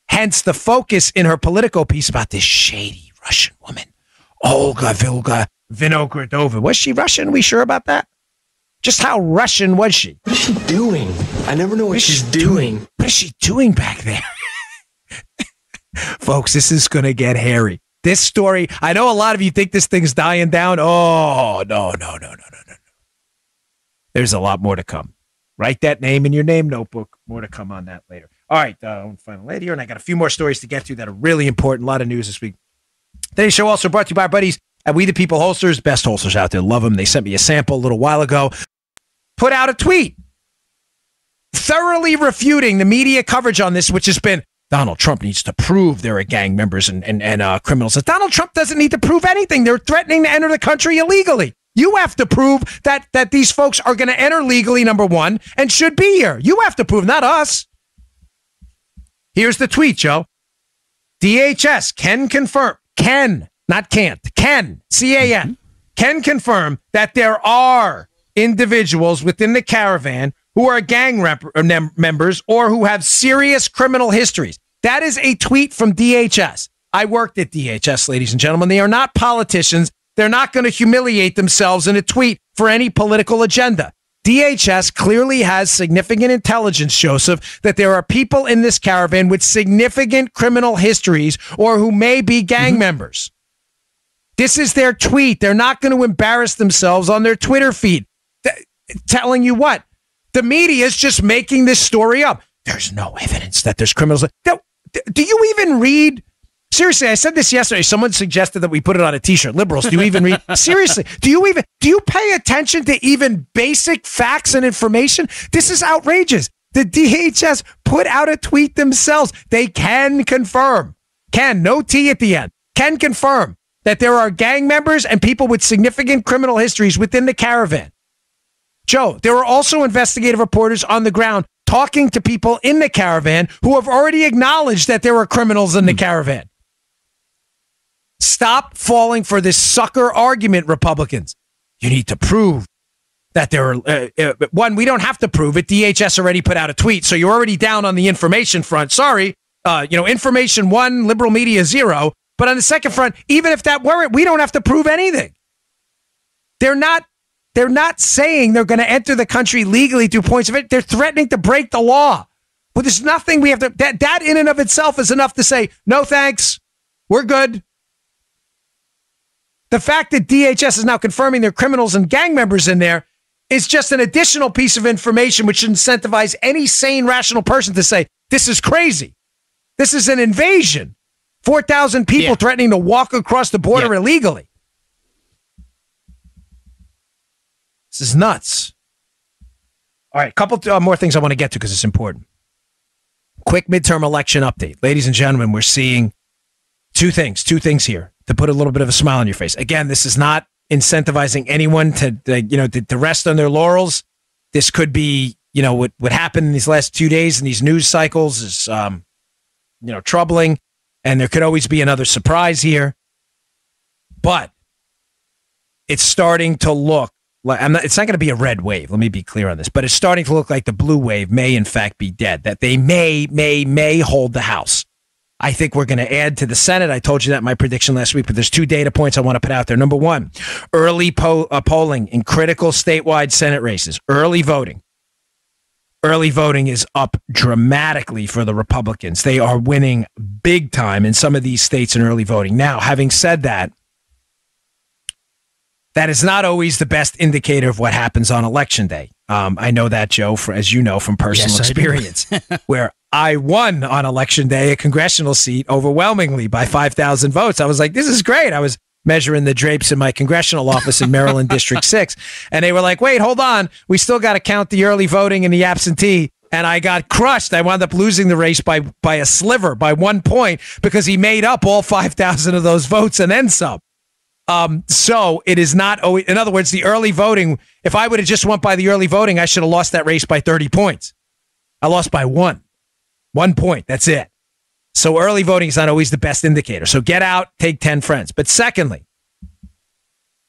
Hence the focus in her Politico piece about this shady Russian woman, Olga Vinogradova. Was she Russian? We sure about that? Just how Russian was she?
What is she doing? I never know what she's doing.
What is she doing back there? Folks, this is going to get hairy. This story, I know a lot of you think this thing's dying down. Oh, no. There's a lot more to come. Write that name in your name notebook. More to come on that later. All right, final lady here, and I got a few more stories to get to that are really important. A lot of news this week. Today's show also brought to you by our buddies at We the People Holsters. Best holsters out there. Love them. They sent me a sample a little while ago. Put out a tweet thoroughly refuting the media coverage on this, which has been Donald Trump needs to prove there are gang members and criminals. Donald Trump doesn't need to prove anything. They're threatening to enter the country illegally. You have to prove that these folks are going to enter legally, number one, and should be here. You have to prove, not us. Here's the tweet, Joe. DHS can confirm, not can't, can, C-A-N, can confirm that there are individuals within the caravan who are gang members or who have serious criminal histories. That is a tweet from DHS. I worked at DHS, ladies and gentlemen. They are not politicians. They're not going to humiliate themselves in a tweet for any political agenda. DHS clearly has significant intelligence, Joseph, that there are people in this caravan with significant criminal histories or who may be gang members. This is their tweet. They're not going to embarrass themselves on their Twitter feed. Telling you what? The media is just making this story up. There's no evidence that there's criminals. Do you even read? Seriously, I said this yesterday. Someone suggested that we put it on a t-shirt. Liberals, do you even read? Seriously, do you pay attention to even basic facts and information? This is outrageous. The DHS put out a tweet themselves. They can confirm, no T at the end, can confirm that there are gang members and people with significant criminal histories within the caravan. Joe, there are also investigative reporters on the ground talking to people in the caravan who have already acknowledged that there are criminals in the caravan. Stop falling for this sucker argument, Republicans. You need to prove that there are, one, we don't have to prove it. DHS already put out a tweet, so you're already down on the information front. Sorry, information 1, liberal media 0. But on the second front, even if that weren't, we don't have to prove anything. They're not saying they're going to enter the country legally through points of it. They're threatening to break the law. But there's nothing we have to, that in and of itself is enough to say, no thanks, we're good. The fact that DHS is now confirming there are criminals and gang members in there is just an additional piece of information which should incentivize any sane, rational person to say, this is crazy. This is an invasion. 4,000 people threatening to walk across the border illegally. This is nuts. All right, a couple more things I want to get to because it's important. Quick midterm election update. Ladies and gentlemen, we're seeing two things here to put a little bit of a smile on your face. Again, this is not incentivizing anyone to rest on their laurels. This could be, what happened in these last 2 days in these news cycles is, troubling, and there could always be another surprise here. But it's starting to look like it's not going to be a red wave. Let me be clear on this, but it's starting to look like the blue wave may in fact be dead. That they may hold the House. I think we're going to add to the Senate. I told you that in my prediction last week, but there's 2 data points I want to put out there. Number one, early polling in critical statewide Senate races. Early voting. Early voting is up dramatically for the Republicans. They are winning big time in some of these states in early voting. Now, having said that, that is not always the best indicator of what happens on Election Day. I know that, Joe, as you know from personal experience, where I won on Election Day a congressional seat overwhelmingly by 5,000 votes. I was like, this is great. I was measuring the drapes in my congressional office in Maryland District 6. And they were like, wait, hold on. We still got to count the early voting and the absentee. And I got crushed. I wound up losing the race by a sliver, by 1 point, because he made up all 5,000 of those votes and then some. So it is not always, in other words, the early voting, if I would have just went by the early voting, I should have lost that race by 30 points. I lost by 1 point. That's it. So early voting is not always the best indicator. So get out, take 10 friends. But secondly,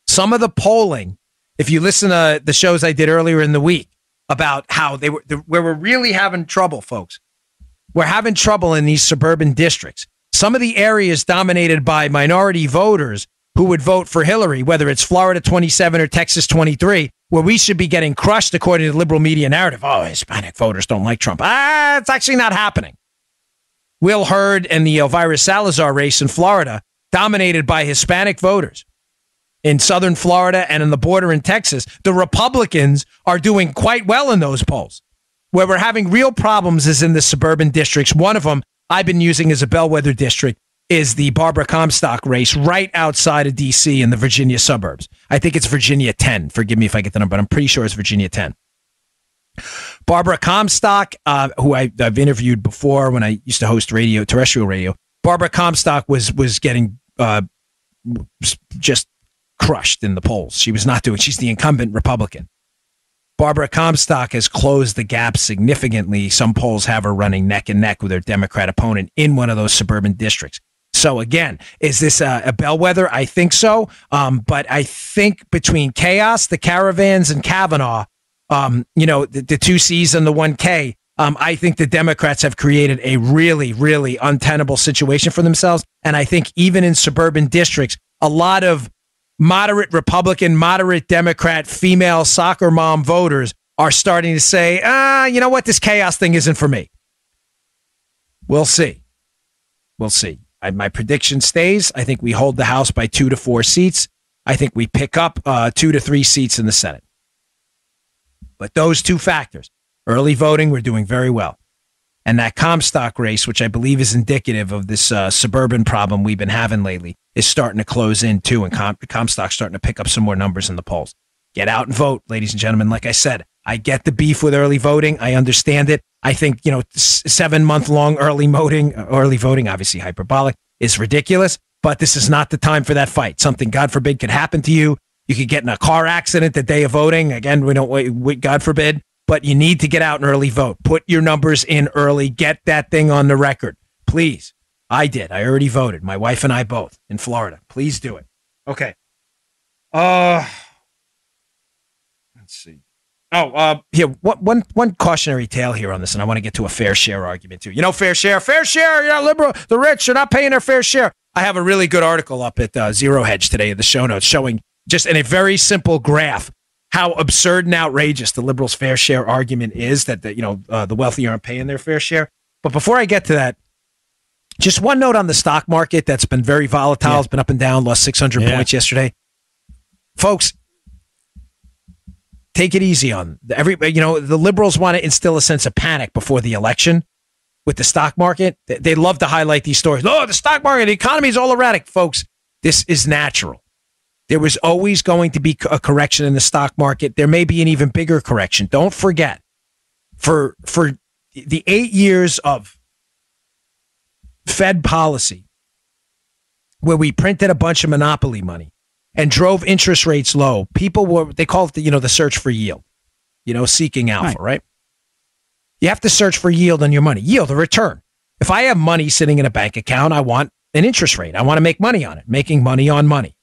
some of the polling, if you listen to the shows I did earlier in the week about how where we're really having trouble, folks, we're having trouble in these suburban districts. Some of the areas dominated by minority voters who would vote for Hillary, whether it's Florida 27 or Texas 23, where we should be getting crushed according to the liberal media narrative. Oh, Hispanic voters don't like Trump. It's actually not happening. Will Hurd and the Elvira Salazar race in Florida dominated by Hispanic voters. In southern Florida and in the border in Texas, the Republicans are doing quite well in those polls. Where we're having real problems is in the suburban districts. One of them I've been using as a bellwether district is the Barbara Comstock race right outside of D.C. in the Virginia suburbs. I think it's Virginia 10. Forgive me if I get the number, but I'm pretty sure it's Virginia 10. Barbara Comstock, who I've interviewed before when I used to host radio, terrestrial radio. Barbara Comstock was getting just crushed in the polls. She was not doing. She's the incumbent Republican. Barbara Comstock has closed the gap significantly. Some polls have her running neck and neck with her Democrat opponent in one of those suburban districts. So again, is this a bellwether? I think so. But I think between chaos, the caravans, and Kavanaugh, the 2 C's and the 1K, I think the Democrats have created a really, really untenable situation for themselves. And I think even in suburban districts, a lot of moderate Republican, moderate Democrat, female soccer mom voters are starting to say, you know what? This chaos thing isn't for me. We'll see. We'll see. My prediction stays. I think we hold the House by 2 to 4 seats. I think we pick up 2 to 3 seats in the Senate. But those 2 factors, Early voting, we're doing very well. And that Comstock race, which I believe is indicative of this suburban problem we've been having lately, is starting to close in too, and Comstock's starting to pick up some more numbers in the polls. Get out and vote, ladies and gentlemen. Like I said, I get the beef with early voting. I understand it. I think, 7-month-long early voting, obviously hyperbolic, is ridiculous, but this is not the time for that fight. Something, God forbid, could happen to you. You could get in a car accident the day of voting. Again, we don't wait, God forbid. But you need to get out and early vote. Put your numbers in early. Get that thing on the record. Please. I did. I already voted. My wife and I both in Florida. Please do it. Okay. Let's see. Here, one cautionary tale here on this, and I want to get to a fair share argument too. Fair share, liberal, the rich are not paying their fair share. I have a really good article up at Zero Hedge today in the show notes showing just in a very simple graph how absurd and outrageous the liberals' fair share argument is that the wealthy aren't paying their fair share. But before I get to that, just one note on the stock market that's been very volatile. Yeah. It's been up and down, lost 600 points yesterday. Folks, take it easy on everybody. The liberals want to instill a sense of panic before the election with the stock market. They love to highlight these stories. Oh, the stock market, the economy is all erratic. Folks, this is natural. There was always going to be a correction in the stock market. There may be an even bigger correction. Don't forget, for the 8 years of Fed policy where we printed a bunch of monopoly money and drove interest rates low, they call it the search for yield, seeking alpha, right? You have to search for yield on your money, yield, a return. If I have money sitting in a bank account, I want an interest rate. I want to make money on it, making money on money.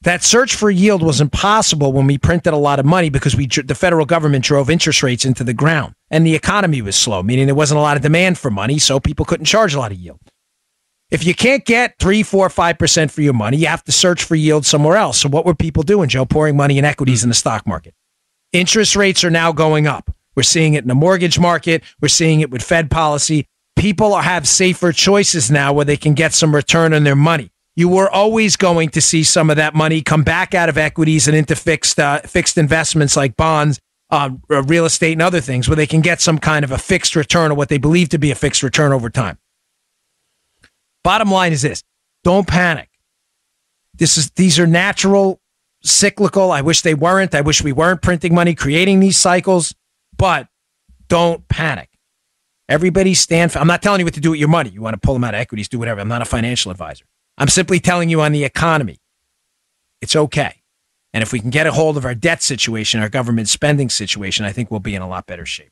That search for yield was impossible when we printed a lot of money because the federal government drove interest rates into the ground and the economy was slow, meaning there wasn't a lot of demand for money, so people couldn't charge a lot of yield. If you can't get 3%, 4%, 5% for your money, you have to search for yield somewhere else. So what were people doing, Joe? Pouring money in equities in the stock market. Interest rates are now going up. We're seeing it in the mortgage market. We're seeing it with Fed policy. People have safer choices now where they can get some return on their money. You were always going to see some of that money come back out of equities and into fixed investments like bonds, real estate, and other things where they can get some kind of a fixed return or what they believe to be a fixed return over time. Bottom line is this: don't panic. These are natural, cyclical. I wish they weren't. I wish we weren't printing money, creating these cycles, but don't panic. Everybody I'm not telling you what to do with your money. You want to pull them out of equities, do whatever. I'm not a financial advisor. I'm simply telling you on the economy, it's okay. And if we can get a hold of our debt situation, our government spending situation, I think we'll be in a lot better shape.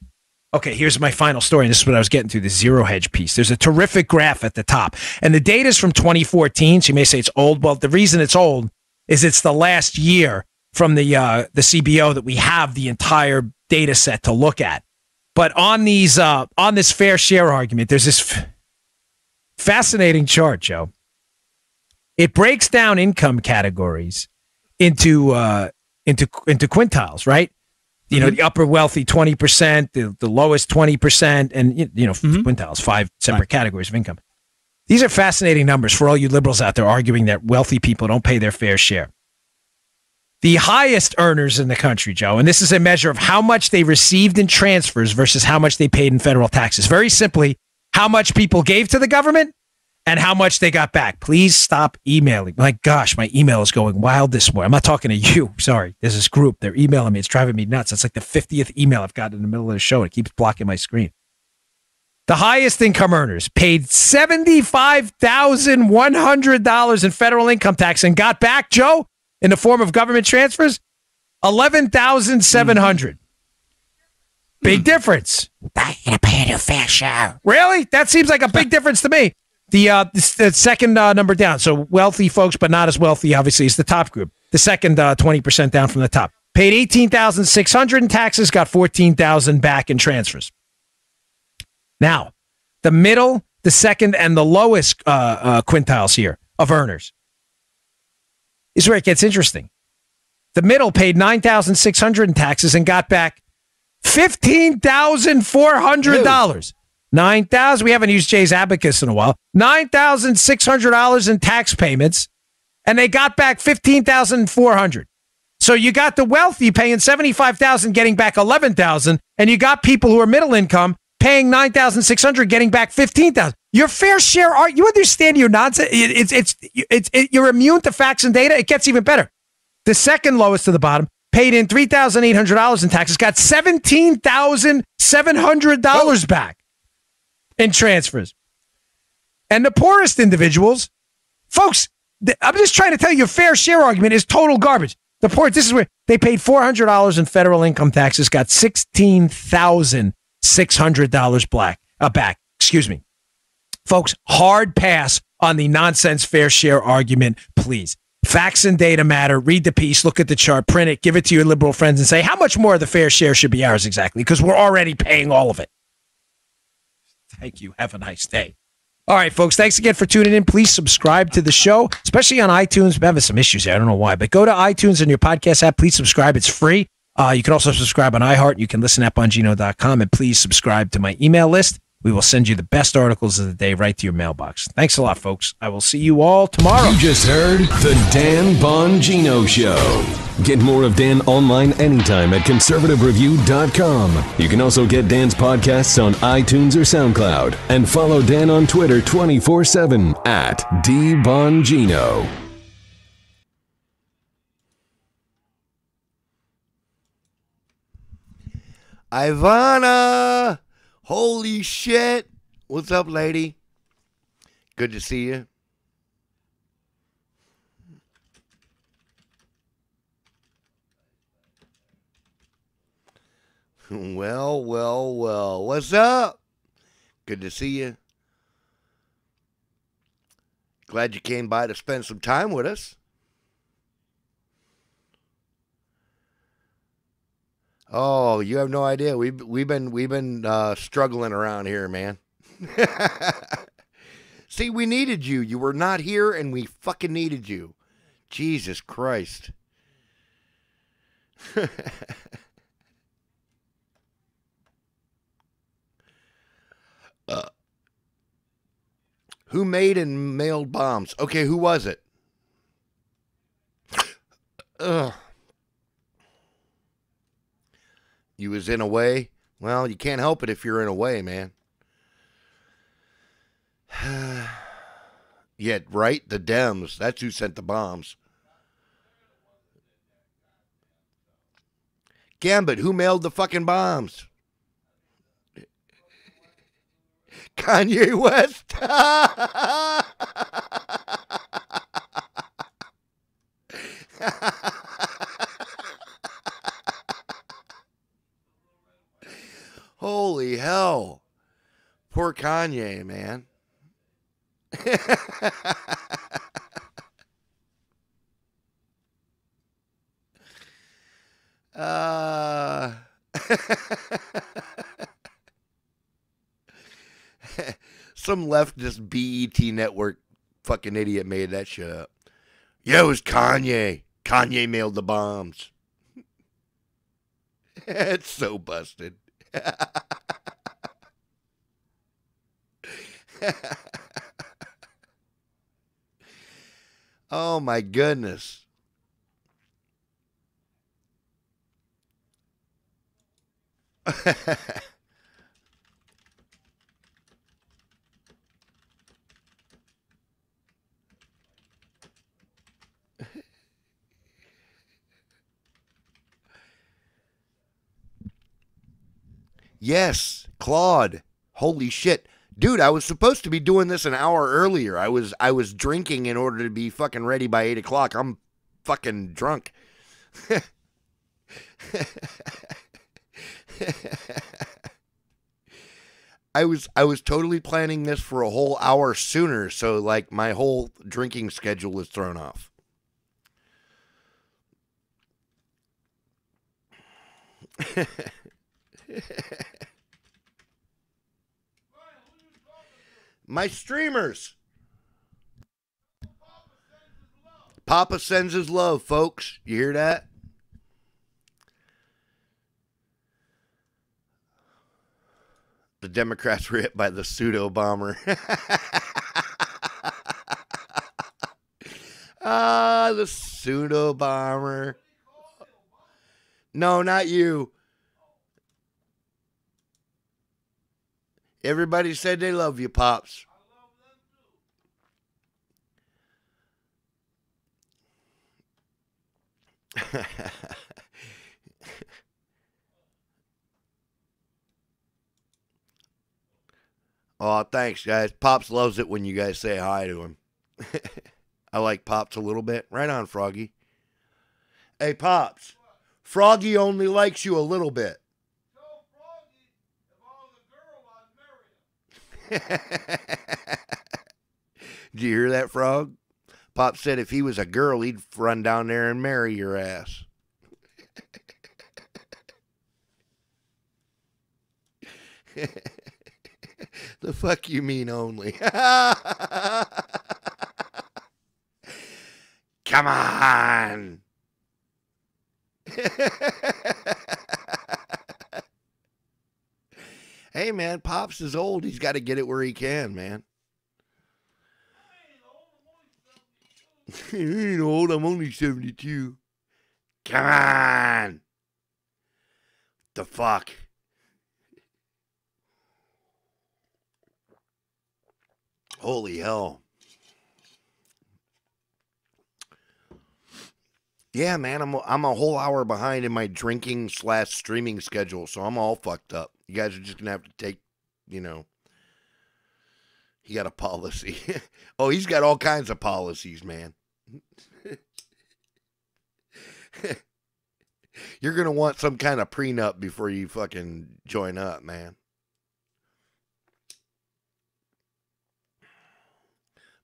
Okay, here's my final story, and this is what I was getting to, the Zero Hedge piece. There's a terrific graph at the top, and the data's from 2014, so you may say it's old. Well, the reason it's old is it's the last year from the CBO that we have the entire data set to look at. But on this fair share argument, there's this fascinating chart, Joe. It breaks down income categories into quintiles, right? The upper wealthy 20%, the lowest 20%, and quintiles, 5 separate categories of income. These are fascinating numbers for all you liberals out there arguing that wealthy people don't pay their fair share. The highest earners in the country, Joe, and this is a measure of how much they received in transfers versus how much they paid in federal taxes. Very simply, how much people gave to the government and how much they got back. Please stop emailing. My gosh, my email is going wild this morning. I'm not talking to you. Sorry. There's this group. They're emailing me. It's driving me nuts. It's like the 50th email I've gotten in the middle of the show. It keeps blocking my screen. The highest income earners paid $75,100 in federal income tax and got back, Joe, in the form of government transfers, $11,700. Big difference. I gotta pay a fair share. Really? That seems like a big difference to me. The second number down, so wealthy folks, but not as wealthy, obviously, is the top group. The second 20% down from the top. Paid $18,600 in taxes, got $14,000 back in transfers. Now, the middle, the second, and the lowest quintiles here of earners is where it gets interesting. The middle paid $9,600 in taxes and got back $15,400. $9,000. We haven't used Jay's Abacus in a while. $9,600 in tax payments, and they got back $15,400. So you got the wealthy paying $75,000, getting back $11,000, and you got people who are middle income paying $9,600, getting back $15,000. Your fair share. You understand your nonsense? You're immune to facts and data. It gets even better. The second lowest to the bottom paid in $3,800 in taxes, got $17,700 back in transfers. And the poorest individuals, folks, I'm just trying to tell you, your fair share argument is total garbage. The poor, this is where they paid $400 in federal income taxes, got $16,600 back. Excuse me. Folks, hard pass on the nonsense fair share argument, please. Facts and data matter. Read the piece, look at the chart, print it, give it to your liberal friends and say, how much more of the fair share should be ours exactly? Because we're already paying all of it. Thank you. Have a nice day. All right, folks, thanks again for tuning in. Please subscribe to the show, especially on iTunes. We're having some issues here. I don't know why, but go to iTunes and your podcast app. Please subscribe. It's free. You can also subscribe on iHeart. You can listen at Bongino.com, and please subscribe to my email list. We will send you the best articles of the day right to your mailbox. Thanks a lot, folks. I will see you all tomorrow.
You just heard The Dan Bongino Show. Get more of Dan online anytime at conservativereview.com. You can also get Dan's podcasts on iTunes or SoundCloud. And follow Dan on Twitter 24/7 at DBongino.
Ivana! Holy shit. What's up, lady? Good to see you. Well. What's up? Good to see you. Glad you came by to spend some time with us. Oh, you have no idea. We've been struggling around here, man. See, we needed you. You were not here, and we fucking needed you. Jesus Christ. Who made and mailed bombs? Okay, who was it? You was in a way? Well, you can't help it if you're in a way, man. Yeah, right? The Dems. That's who sent the bombs. Gambit, who mailed the fucking bombs? Kanye West. Holy hell. Poor Kanye, man. Some leftist BET network fucking idiot made that shit up. Yeah, it was Kanye. Kanye mailed the bombs. It's so busted. Oh my goodness. Yes, Claude. Holy shit. Dude, I was supposed to be doing this an hour earlier. I was drinking in order to be fucking ready by 8 o'clock. I'm fucking drunk. I was totally planning this for a whole hour sooner, so like my whole drinking schedule was thrown off. My streamers. Papa sends his love, folks. You hear that? The Democrats were hit by the pseudo bomber. The pseudo bomber. No, not you. Everybody said they love you, Pops. Oh, thanks, guys. Pops loves it when you guys say hi to him. I like Pops a little bit. Right on, Froggy. Hey, Pops. Froggy only likes you a little bit. Did you hear that, Frog? Pop said if he was a girl, he'd run down there and marry your ass. The fuck you mean only? Come on. Hey, man, Pops is old. He's got to get it where he can, man. I ain't old. I'm only 72. Come on. The fuck? Holy hell. Yeah, man, I'm a whole hour behind in my drinking/streaming schedule, so I'm all fucked up. You guys are just going to have to take, you know, he got a policy. Oh, he's got all kinds of policies, man. You're going to want some kind of prenup before you fucking join up, man.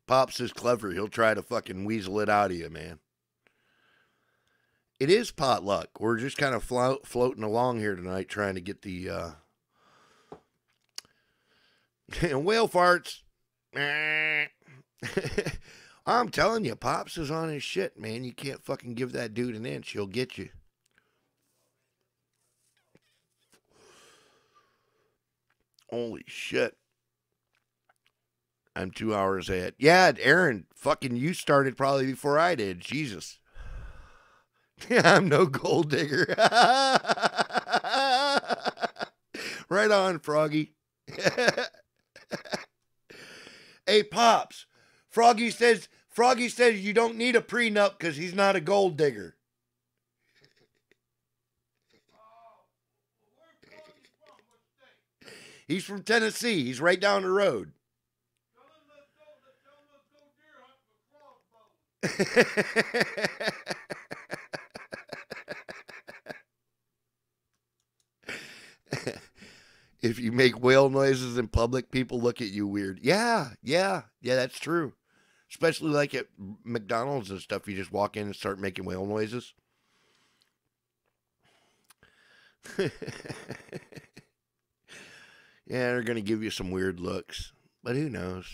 Pops is clever. He'll try to fucking weasel it out of you, man. It is potluck. We're just kind of floating along here tonight trying to get the whale farts. I'm telling you, Pops is on his shit, man. You can't fucking give that dude an inch. He'll get you. Holy shit. I'm 2 hours ahead. Yeah, Aaron, fucking you started probably before I did. Jesus. I'm no gold digger. Right on, Froggy. Hey, Pops. Froggy says you don't need a prenup because he's not a gold digger. He's from Tennessee. He's right down the road. If you make whale noises in public, people look at you weird. Yeah, that's true. Especially like at McDonald's and stuff. You just walk in and start making whale noises. Yeah, they're going to give you some weird looks. But who knows?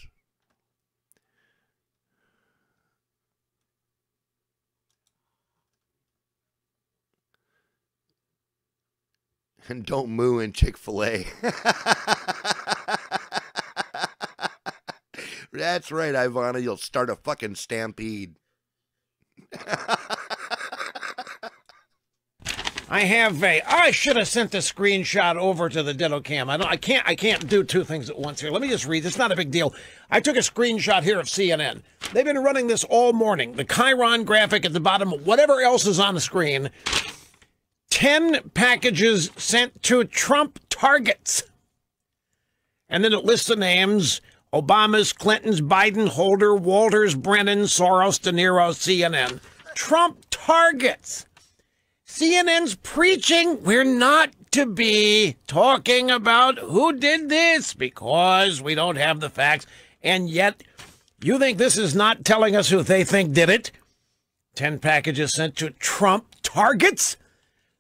And don't moo in Chick-fil-A. That's right, Ivana. You'll start a fucking stampede.
I should have sent the screenshot over to the Ditto Cam. I can't do two things at once here. Let me just read. It's not a big deal. I took a screenshot here of CNN. They've been running this all morning. The Chiron graphic at the bottom, whatever else is on the screen. 10 packages sent to Trump targets. And then it lists the names: Obama's, Clinton's, Biden, Holder, Walters, Brennan, Soros, De Niro, CNN. Trump targets. CNN's preaching we're not to be talking about who did this because we don't have the facts. And yet, you think this is not telling us who they think did it? 10 packages sent to Trump targets?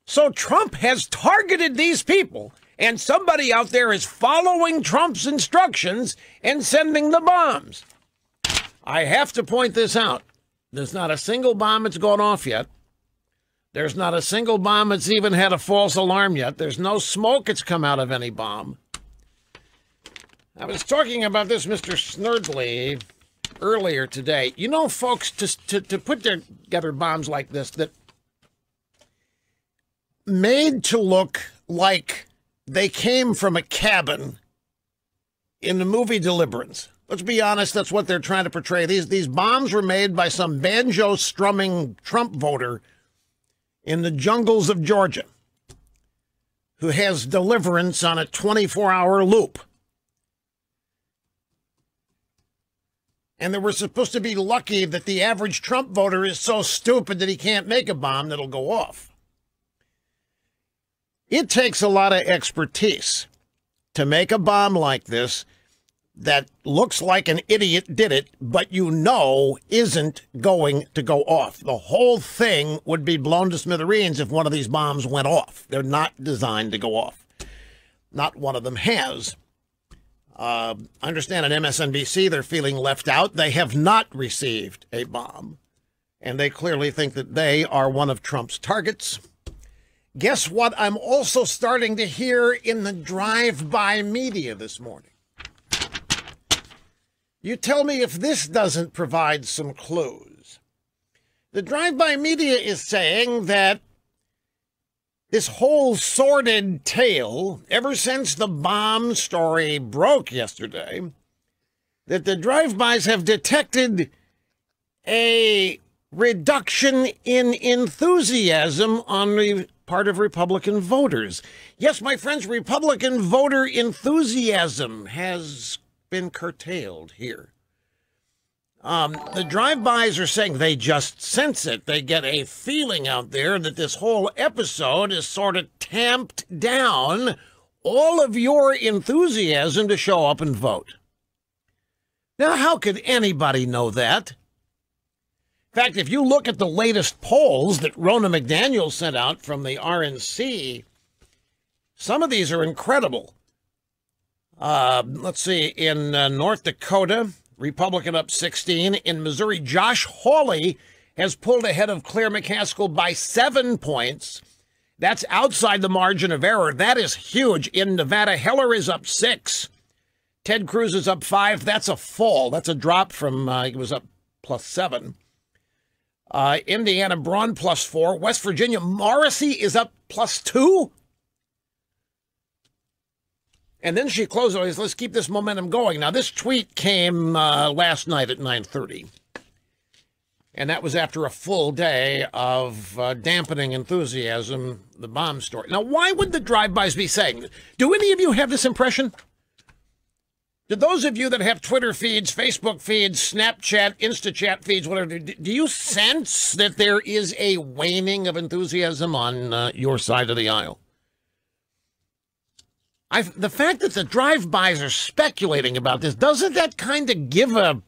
So Trump has targeted these people, and somebody out there is following Trump's instructions and sending the bombs. I have to point this out. There's not a single bomb that's gone off yet. There's not a single bomb that's even had a false alarm yet. There's no smoke that's come out of any bomb. I was talking about this, Mr. Snerdley, earlier today. You know, folks, to put together bombs like this, that made to look like they came from a cabin in the movie Deliverance. Let's be honest, that's what they're trying to portray. These bombs were made by some banjo-strumming Trump voter in the jungles of Georgia who has Deliverance on a 24-hour loop. And they were supposed to be lucky that the average Trump voter is so stupid that he can't make a bomb that'll go off. It takes a lot of expertise to make a bomb like this that looks like an idiot did it, but you know isn't going to go off. The whole thing would be blown to smithereens if one of these bombs went off. They're not designed to go off. Not one of them has. I understand at MSNBC they're feeling left out. They have not received a bomb, and they clearly think that they are one of Trump's targets. Guess what I'm also starting to hear in the drive-by media this morning? You tell me if this doesn't provide some clues. The drive-by media is saying that this whole sordid tale, ever since the bomb story broke yesterday, that the drive-bys have detected a reduction in enthusiasm on the part of Republican voters. Yes, my friends, Republican voter enthusiasm has been curtailed here. The drive-bys are saying they just sense it. They get a feeling out there that this whole episode is sort of tamped down all of your enthusiasm to show up and vote. Now, how could anybody know that? In fact, if you look at the latest polls that Ronna McDaniel sent out from the RNC, some of these are incredible. Let's see, in North Dakota, Republican up 16. In Missouri, Josh Hawley has pulled ahead of Claire McCaskill by 7 points. That's outside the margin of error. That is huge. In Nevada, Heller is up 6. Ted Cruz is up 5. That's a fall. That's a drop from, he was up +7. Indiana, Braun +4. West Virginia, Morrissey is up +2. And then she closed it. Let's keep this momentum going. Now, this tweet came last night at 9:30. And that was after a full day of dampening enthusiasm, the bomb story. Now, why would the drive-bys be saying this? Do any of you have this impression? Do those of you that have Twitter feeds, Facebook feeds, Snapchat, InstaChat feeds, whatever, do you sense that there is a waning of enthusiasm on your side of the aisle? The fact that the drive-bys are speculating about this, doesn't that kind of give a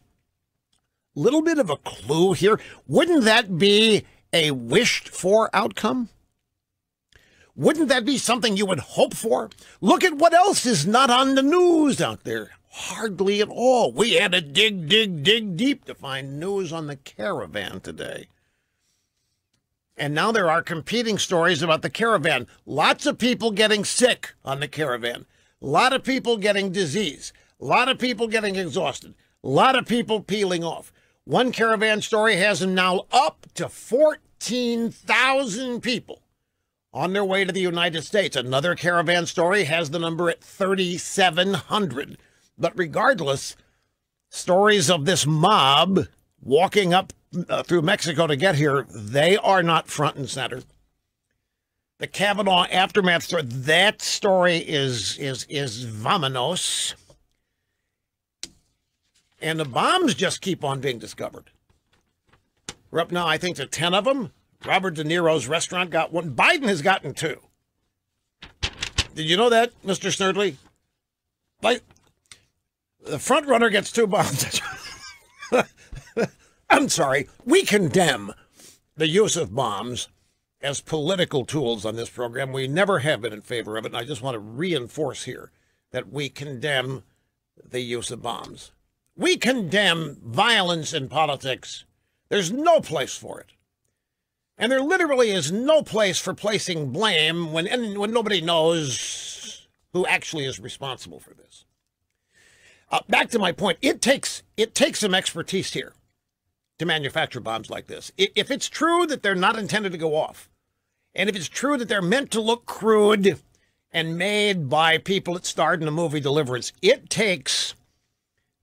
little bit of a clue here? Wouldn't that be a wished-for outcome? Wouldn't that be something you would hope for? Look at what else is not on the news out there. Hardly at all. We had to dig deep to find news on the caravan today. And now there are competing stories about the caravan. Lots of people getting sick on the caravan. A lot of people getting disease. A lot of people getting exhausted. A lot of people peeling off. One caravan story has them now up to 14,000 people on their way to the United States. Another caravan story has the number at 3,700. But regardless, stories of this mob walking up through Mexico to get here, they are not front and center. The Kavanaugh aftermath story, that story is vamonos. And the bombs just keep on being discovered. We're up now, I think, to 10 of them. Robert De Niro's restaurant got one. Biden has gotten 2. Did you know that, Mr. Snerdley? Like, the front runner gets 2 bombs. I'm sorry, we condemn the use of bombs as political tools on this program. We never have been in favor of it, and I just want to reinforce here that we condemn the use of bombs. We condemn violence in politics. There's no place for it. And there literally is no place for placing blame when nobody knows who actually is responsible for this. Back to my point, it takes some expertise here to manufacture bombs like this. If it's true that they're not intended to go off, And if it's true that they're meant to look crude and made by people that starred in the movie Deliverance, it takes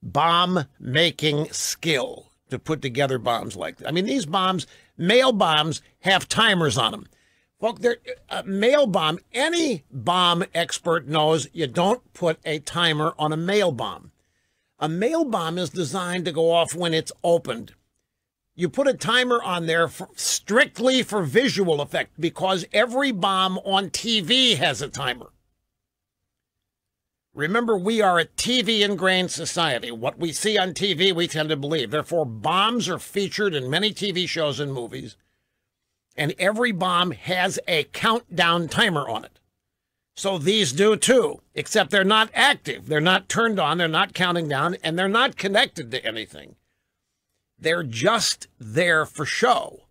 bomb-making skill to put together bombs like that. I mean, these bombs, mail bombs, have timers on them. Folks, a mail bomb, any bomb expert knows you don't put a timer on a mail bomb. A mail bomb is designed to go off when it's opened. You put a timer on there strictly for visual effect because every bomb on TV has a timer. Remember, we are a TV-ingrained society. What we see on TV, we tend to believe. Therefore, bombs are featured in many TV shows and movies, and every bomb has a countdown timer on it. So these do too, except they're not active. They're not turned on, they're not counting down, and they're not connected to anything. They're just there for show.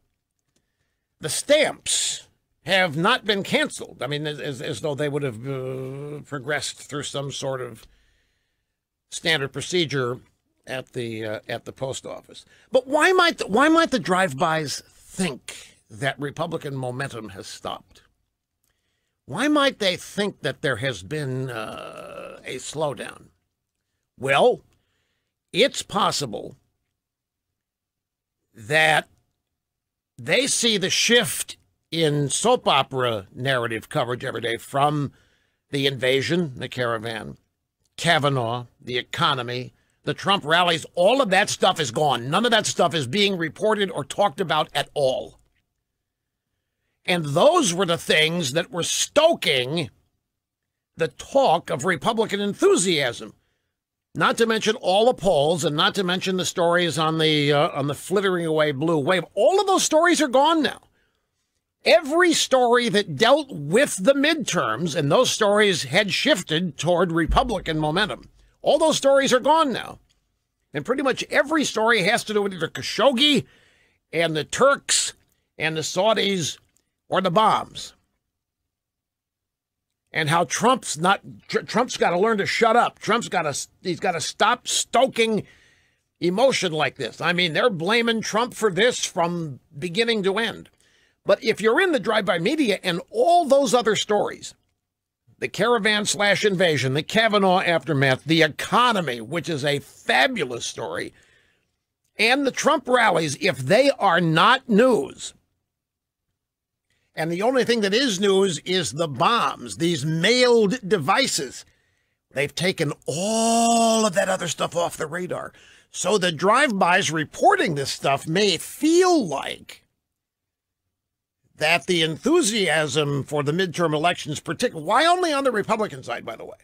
The stamps have not been canceled. I mean, as though they would have progressed through some sort of standard procedure at the post office. But why might the drive-bys think that Republican momentum has stopped? Why might they think that there has been a slowdown? Well, it's possible that they see the shift in soap opera narrative coverage every day from the invasion, the caravan, Kavanaugh, the economy, the Trump rallies. All of that stuff is gone. None of that stuff is being reported or talked about at all. And those were the things that were stoking the talk of Republican enthusiasm. Not to mention all the polls, and not to mention the stories on the flittering away blue wave. All of those stories are gone now. Every story that dealt with the midterms, and those stories had shifted toward Republican momentum. All those stories are gone now. And pretty much every story has to do with either Khashoggi and the Turks and the Saudis or the bombs. And how Trump's got to learn to shut up. He's got to stop stoking emotion like this. I mean, they're blaming Trump for this from beginning to end. But if you're in the drive-by media and all those other stories, the caravan/invasion, the Kavanaugh aftermath, the economy, which is a fabulous story, and the Trump rallies, if they are not news, and the only thing that is news is the bombs, these mailed devices, they've taken all of that other stuff off the radar. So the drive-bys reporting this stuff may feel like that the enthusiasm for the midterm elections, particularly, why only on the Republican side, by the way?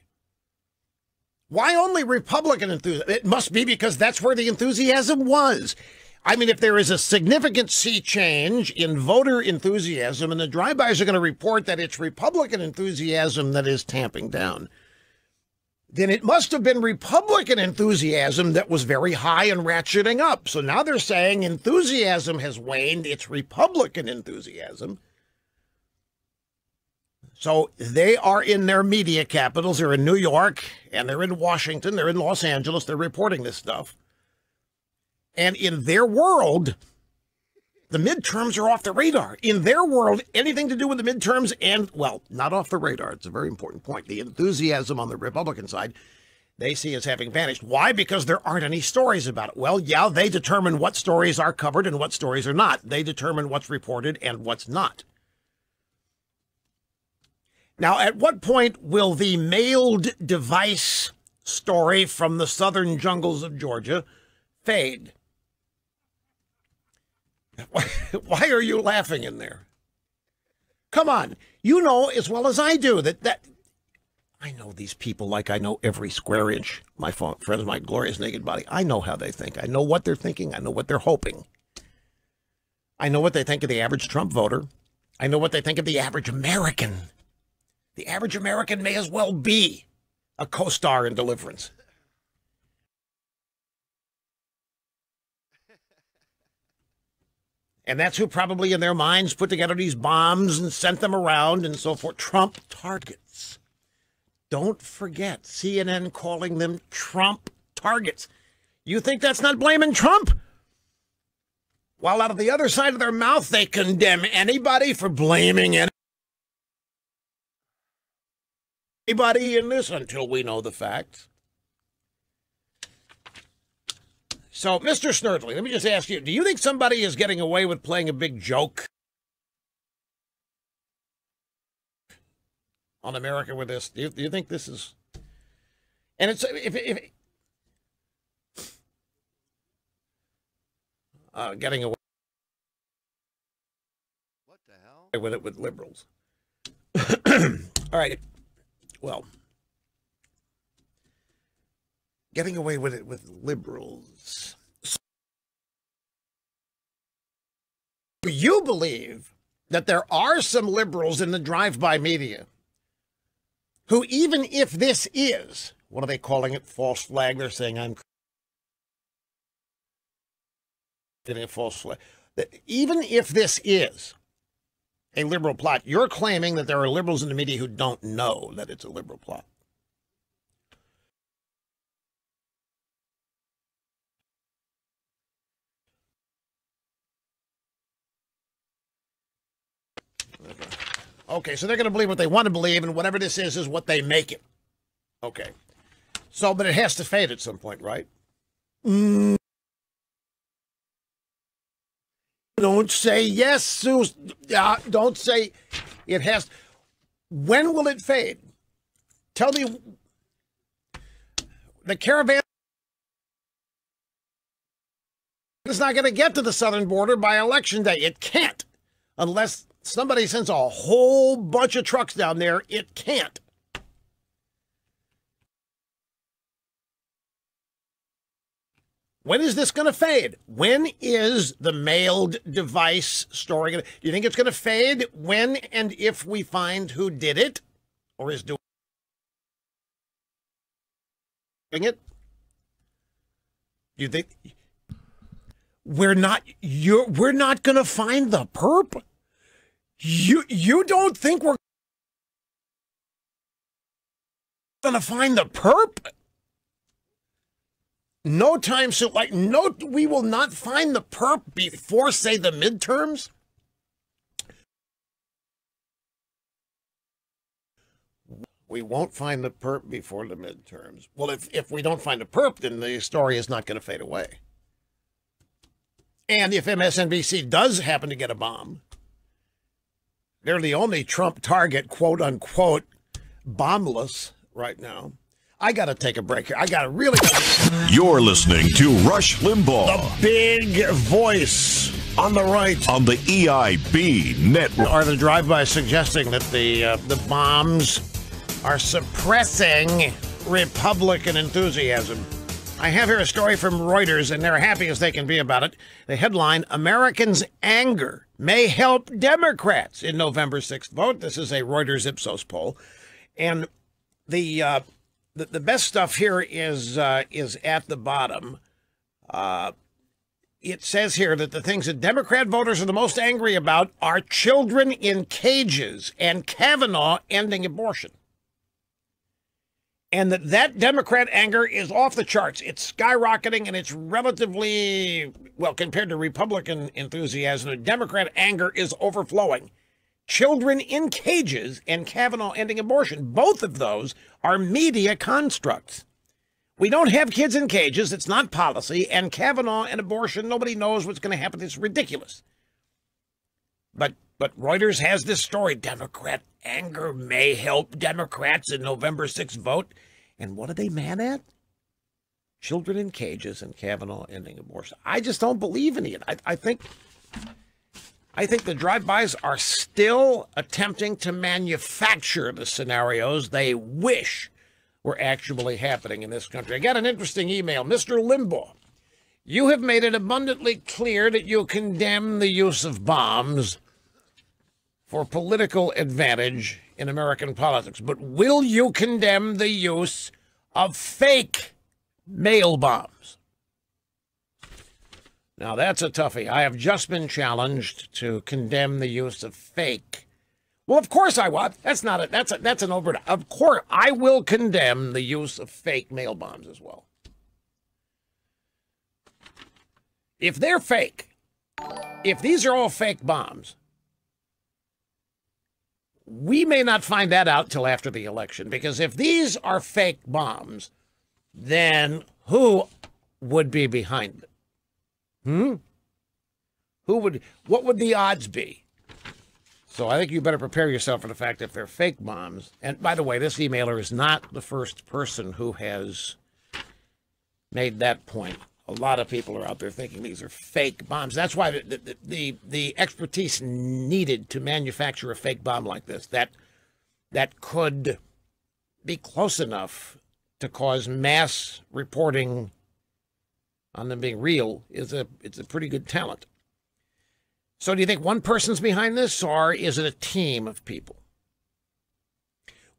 Why only Republican enthusiasm? It must be because that's where the enthusiasm was. I mean, if there is a significant sea change in voter enthusiasm, and the drive-bys are going to report that it's Republican enthusiasm that is tamping down, then it must have been Republican enthusiasm that was very high and ratcheting up. So now they're saying enthusiasm has waned. It's Republican enthusiasm. So they are in their media capitals. They're in New York, and they're in Washington. They're in Los Angeles. They're reporting this stuff. And in their world, the midterms are off the radar. In their world, anything to do with the midterms and, well, not off the radar. It's a very important point. The enthusiasm on the Republican side, they see as having vanished. Why? Because there aren't any stories about it. Well, yeah, they determine what stories are covered and what stories are not. They determine what's reported and what's not. Now, at what point will the mailed device story from the southern jungles of Georgia fade? Why are you laughing in there? Come on. You know as well as I do that I know these people like I know every square inch. My friends, my glorious naked body. I know how they think. I know what they're thinking. I know what they're hoping. I know what they think of the average Trump voter. I know what they think of the average American. The average American may as well be a co-star in Deliverance. And that's who probably in their minds put together these bombs and sent them around and so forth. Trump targets. Don't forget, CNN calling them Trump targets. You think that's not blaming Trump? while out of the other side of their mouth, they condemn anybody for blaming anybody in this until we know the facts. So, Mr. Snerdley, let me just ask you, do you think somebody is getting away with playing a big joke on America with this? Do you think this is... And it's... getting away...
What the hell?
With it with liberals. All right. Well, getting away with it with liberals. You believe that there are some liberals in the drive-by media who, even if this is, what are they calling it? False flag. They're saying I'm getting a false flag. That even if this is a liberal plot, you're claiming that there are liberals in the media who don't know that it's a liberal plot. Okay, so they're going to believe what they want to believe, and whatever this is what they make it. Okay. So, but it has to fade at some point, right? Don't say yes, Sue. Don't say it has. When will it fade? Tell me. The caravan is not going to get to the southern border by election day. It can't. Unless somebody sends a whole bunch of trucks down there, it can't. When is this going to fade? When is the mailed device story going to... Do you think it's going to fade when and if we find who did it? Or is doing it? Do you think... We're not going to find the perp? You don't think we're going to find the perp? No time soon. Like, no, we will not find the perp before, say, the midterms. We won't find the perp before the midterms. Well, if we don't find the perp, then the story is not going to fade away. And if MSNBC does happen to get a bomb, they're the only Trump target, quote unquote, bombless right now. I got to take a break here. I got to really...
You're listening to Rush Limbaugh.
The big voice on the right.
On the EIB network.
Are the drive-bys suggesting that the bombs are suppressing Republican enthusiasm? I have here a story from Reuters, and they're happy as they can be about it. The headline, Americans' anger may help Democrats in November 6th vote. This is a Reuters Ipsos poll. And the best stuff here is at the bottom. It says here that the things that Democrat voters are the most angry about are children in cages and Kavanaugh ending abortion. And that Democrat anger is off the charts. It's skyrocketing, and it's relatively, well, compared to Republican enthusiasm, Democrat anger is overflowing. Children in cages and Kavanaugh ending abortion, both of those are media constructs. We don't have kids in cages. It's not policy. And Kavanaugh and abortion, nobody knows what's going to happen. It's ridiculous. But Reuters has this story. Democrat anger may help Democrats in November 6th vote. And what are they mad at? Children in cages and Kavanaugh ending abortion. I just don't believe any of it. I think the drive-bys are still attempting to manufacture the scenarios they wish were actually happening in this country. I got an interesting email. Mr. Limbaugh, you have made it abundantly clear that you condemn the use of bombs for political advantage in American politics. But will you condemn the use of fake mail bombs? Now, that's a toughie. I have just been challenged to condemn the use of fake. Well, of course I will. That's an overt. Of course, I will condemn the use of fake mail bombs as well. If they're fake, If these are all fake bombs, we may not find that out till after the election, because if these are fake bombs, then who would be behind them? What would the odds be? So I think you better prepare yourself for the fact that if they're fake bombs, and by the way, this emailer is not the first person who has made that point. A lot of people are out there thinking these are fake bombs. That's why the expertise needed to manufacture a fake bomb like this, that could be close enough to cause mass reporting on them being real, it's a pretty good talent. So do you think one person's behind this, or is it a team of people?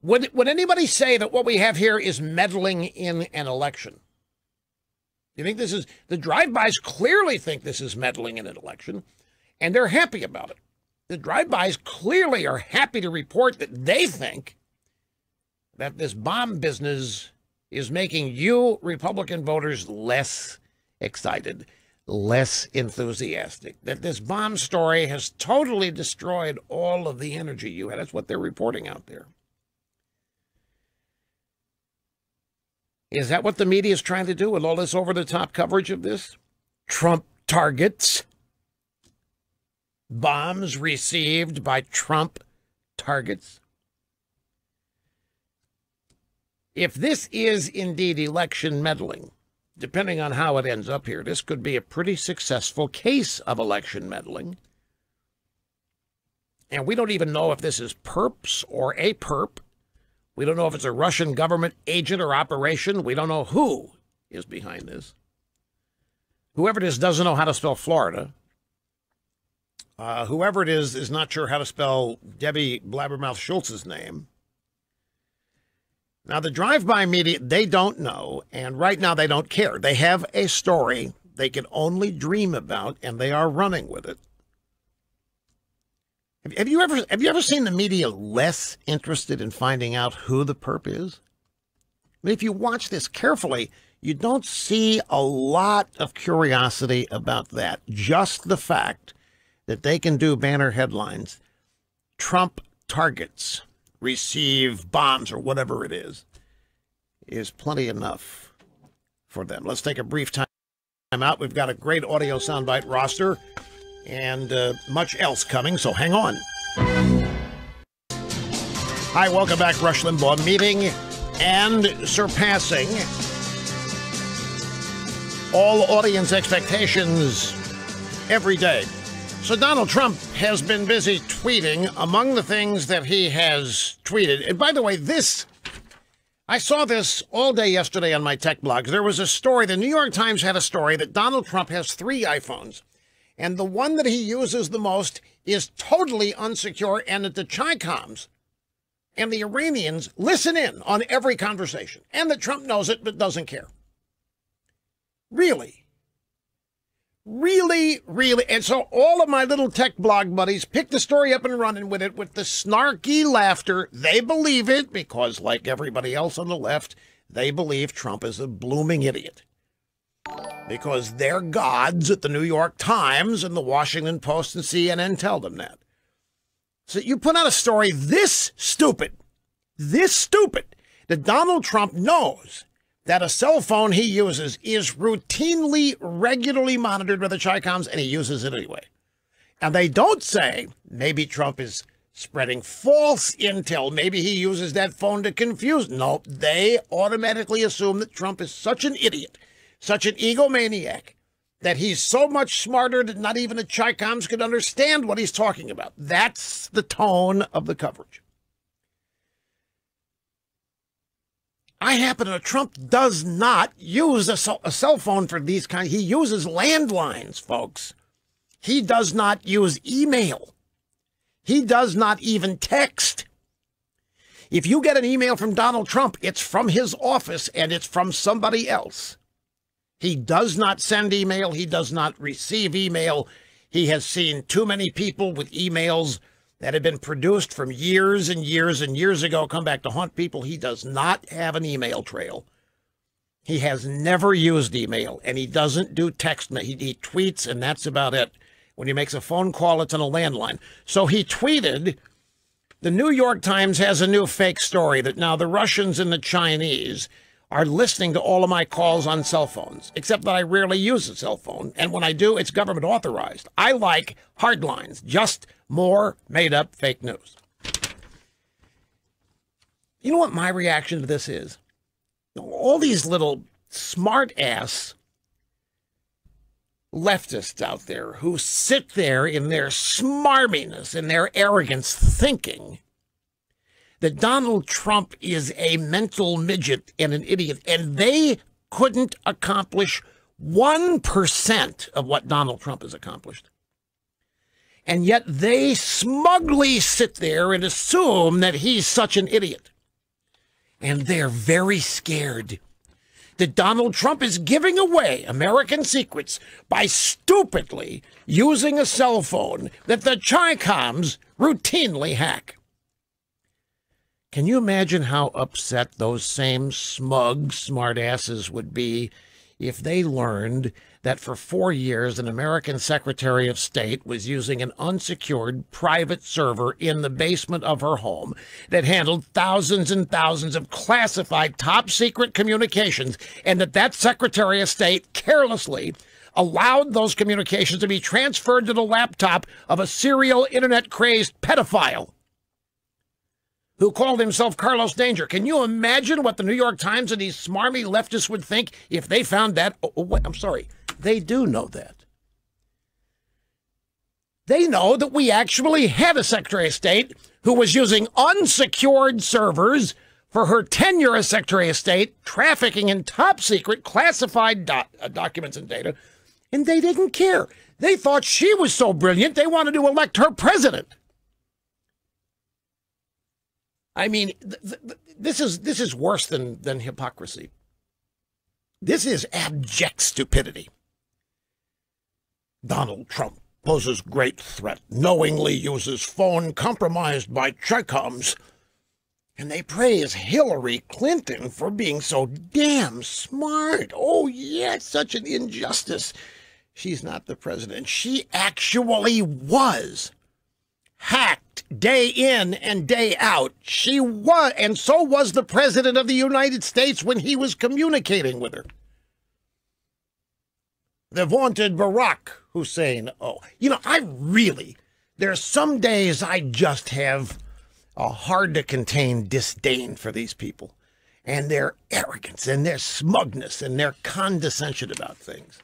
Would anybody say that what we have here is meddling in an election? You think this is, the drive-bys clearly think this is meddling in an election, and they're happy about it. The drive-bys clearly are happy to report that they think that this bomb business is making you Republican voters less excited, less enthusiastic, that this bomb story has totally destroyed all of the energy you had. That's what they're reporting out there. Is that what the media is trying to do with all this over-the-top coverage of this? Trump targets. Bombs received by Trump targets. If this is indeed election meddling, depending on how it ends up here, this could be a pretty successful case of election meddling. And we don't even know if this is perps or a perp. We don't know if it's a Russian government agent or operation. We don't know who is behind this. Whoever it is doesn't know how to spell Florida. Whoever it is not sure how to spell Debbie Blabbermouth Schultz's name. Now, the drive-by media, they don't know, and right now they don't care. They have a story they can only dream about, and they are running with it. Have you ever seen the media less interested in finding out who the perp is? I mean, if you watch this carefully, you don't see a lot of curiosity about that. Just the fact that they can do banner headlines, Trump targets, receive bombs, or whatever it is plenty enough for them. Let's take a brief time out. We've got a great audio soundbite roster and much else coming, so hang on. Hi, welcome back. Rush Limbaugh meeting and surpassing all audience expectations every day. So Donald Trump has been busy tweeting. Among the things that he has tweeted, and by the way, I saw this all day yesterday on my tech blogs. There was a story, the New York Times had a story that Donald Trump has 3 iPhones. And the one that he uses the most is totally unsecure, and that the Chi-Coms and the Iranians listen in on every conversation. And that Trump knows it, but doesn't care. Really? Really, really. And so all of my little tech blog buddies pick the story up and running with it with the snarky laughter. They believe it because, like everybody else on the left, they believe Trump is a blooming idiot. Because their gods at the New York Times and the Washington Post and CNN tell them that. So you put out a story this stupid, that Donald Trump knows that a cell phone he uses is routinely, regularly monitored by the Chi-Coms, and he uses it anyway. And they don't say, maybe Trump is spreading false intel. Maybe he uses that phone to confuse. No, they automatically assume that Trump is such an idiot, such an egomaniac, that he's so much smarter that not even the Chi-Coms could understand what he's talking about. That's the tone of the coverage. I happen to know Trump does not use a cell phone for these kinds. He uses landlines, folks. He does not use email. He does not even text. If you get an email from Donald Trump, it's from his office and it's from somebody else. He does not send email. He does not receive email. He has seen too many people with emails that have been produced from years and years and years ago come back to haunt people. He does not have an email trail. He has never used email, and he doesn't do text. He tweets, and that's about it. When he makes a phone call, it's on a landline. So he tweeted, the New York Times has a new fake story that now the Russians and the Chinese are listening to all of my calls on cell phones, except that I rarely use a cell phone. And when I do, it's government authorized. I like hard lines, just more made up fake news. You know what my reaction to this is? All these little smart ass leftists out there who sit there in their smarminess and their arrogance thinking that Donald Trump is a mental midget and an idiot, and they couldn't accomplish 1% of what Donald Trump has accomplished. And yet they smugly sit there and assume that he's such an idiot. And they're very scared that Donald Trump is giving away American secrets by stupidly using a cell phone that the Chi-Coms routinely hack. Can you imagine how upset those same smug smartasses would be if they learned that for 4 years an American Secretary of State was using an unsecured private server in the basement of her home that handled thousands and thousands of classified top-secret communications, and that Secretary of State carelessly allowed those communications to be transferred to the laptop of a serial internet-crazed pedophile who called himself Carlos Danger? Can you imagine what the New York Times and these smarmy leftists would think if they found that? I'm sorry. They do know that. They know that we actually had a Secretary of State who was using unsecured servers for her tenure as Secretary of State, trafficking in top secret classified documents and data, and they didn't care. They thought she was so brilliant they wanted to elect her president. I mean, this is worse than hypocrisy. This is abject stupidity. Donald Trump poses great threat, knowingly uses phone compromised by Chi-Coms. And they praise Hillary Clinton for being so damn smart. Oh, yeah, it's such an injustice. She's not the president. She actually was hacked day in and day out. She was, and so was the president of the United States when he was communicating with her. The vaunted Barack Hussein. Oh, you know, there's some days I just have a hard to contain disdain for these people and their arrogance and their smugness and their condescension about things.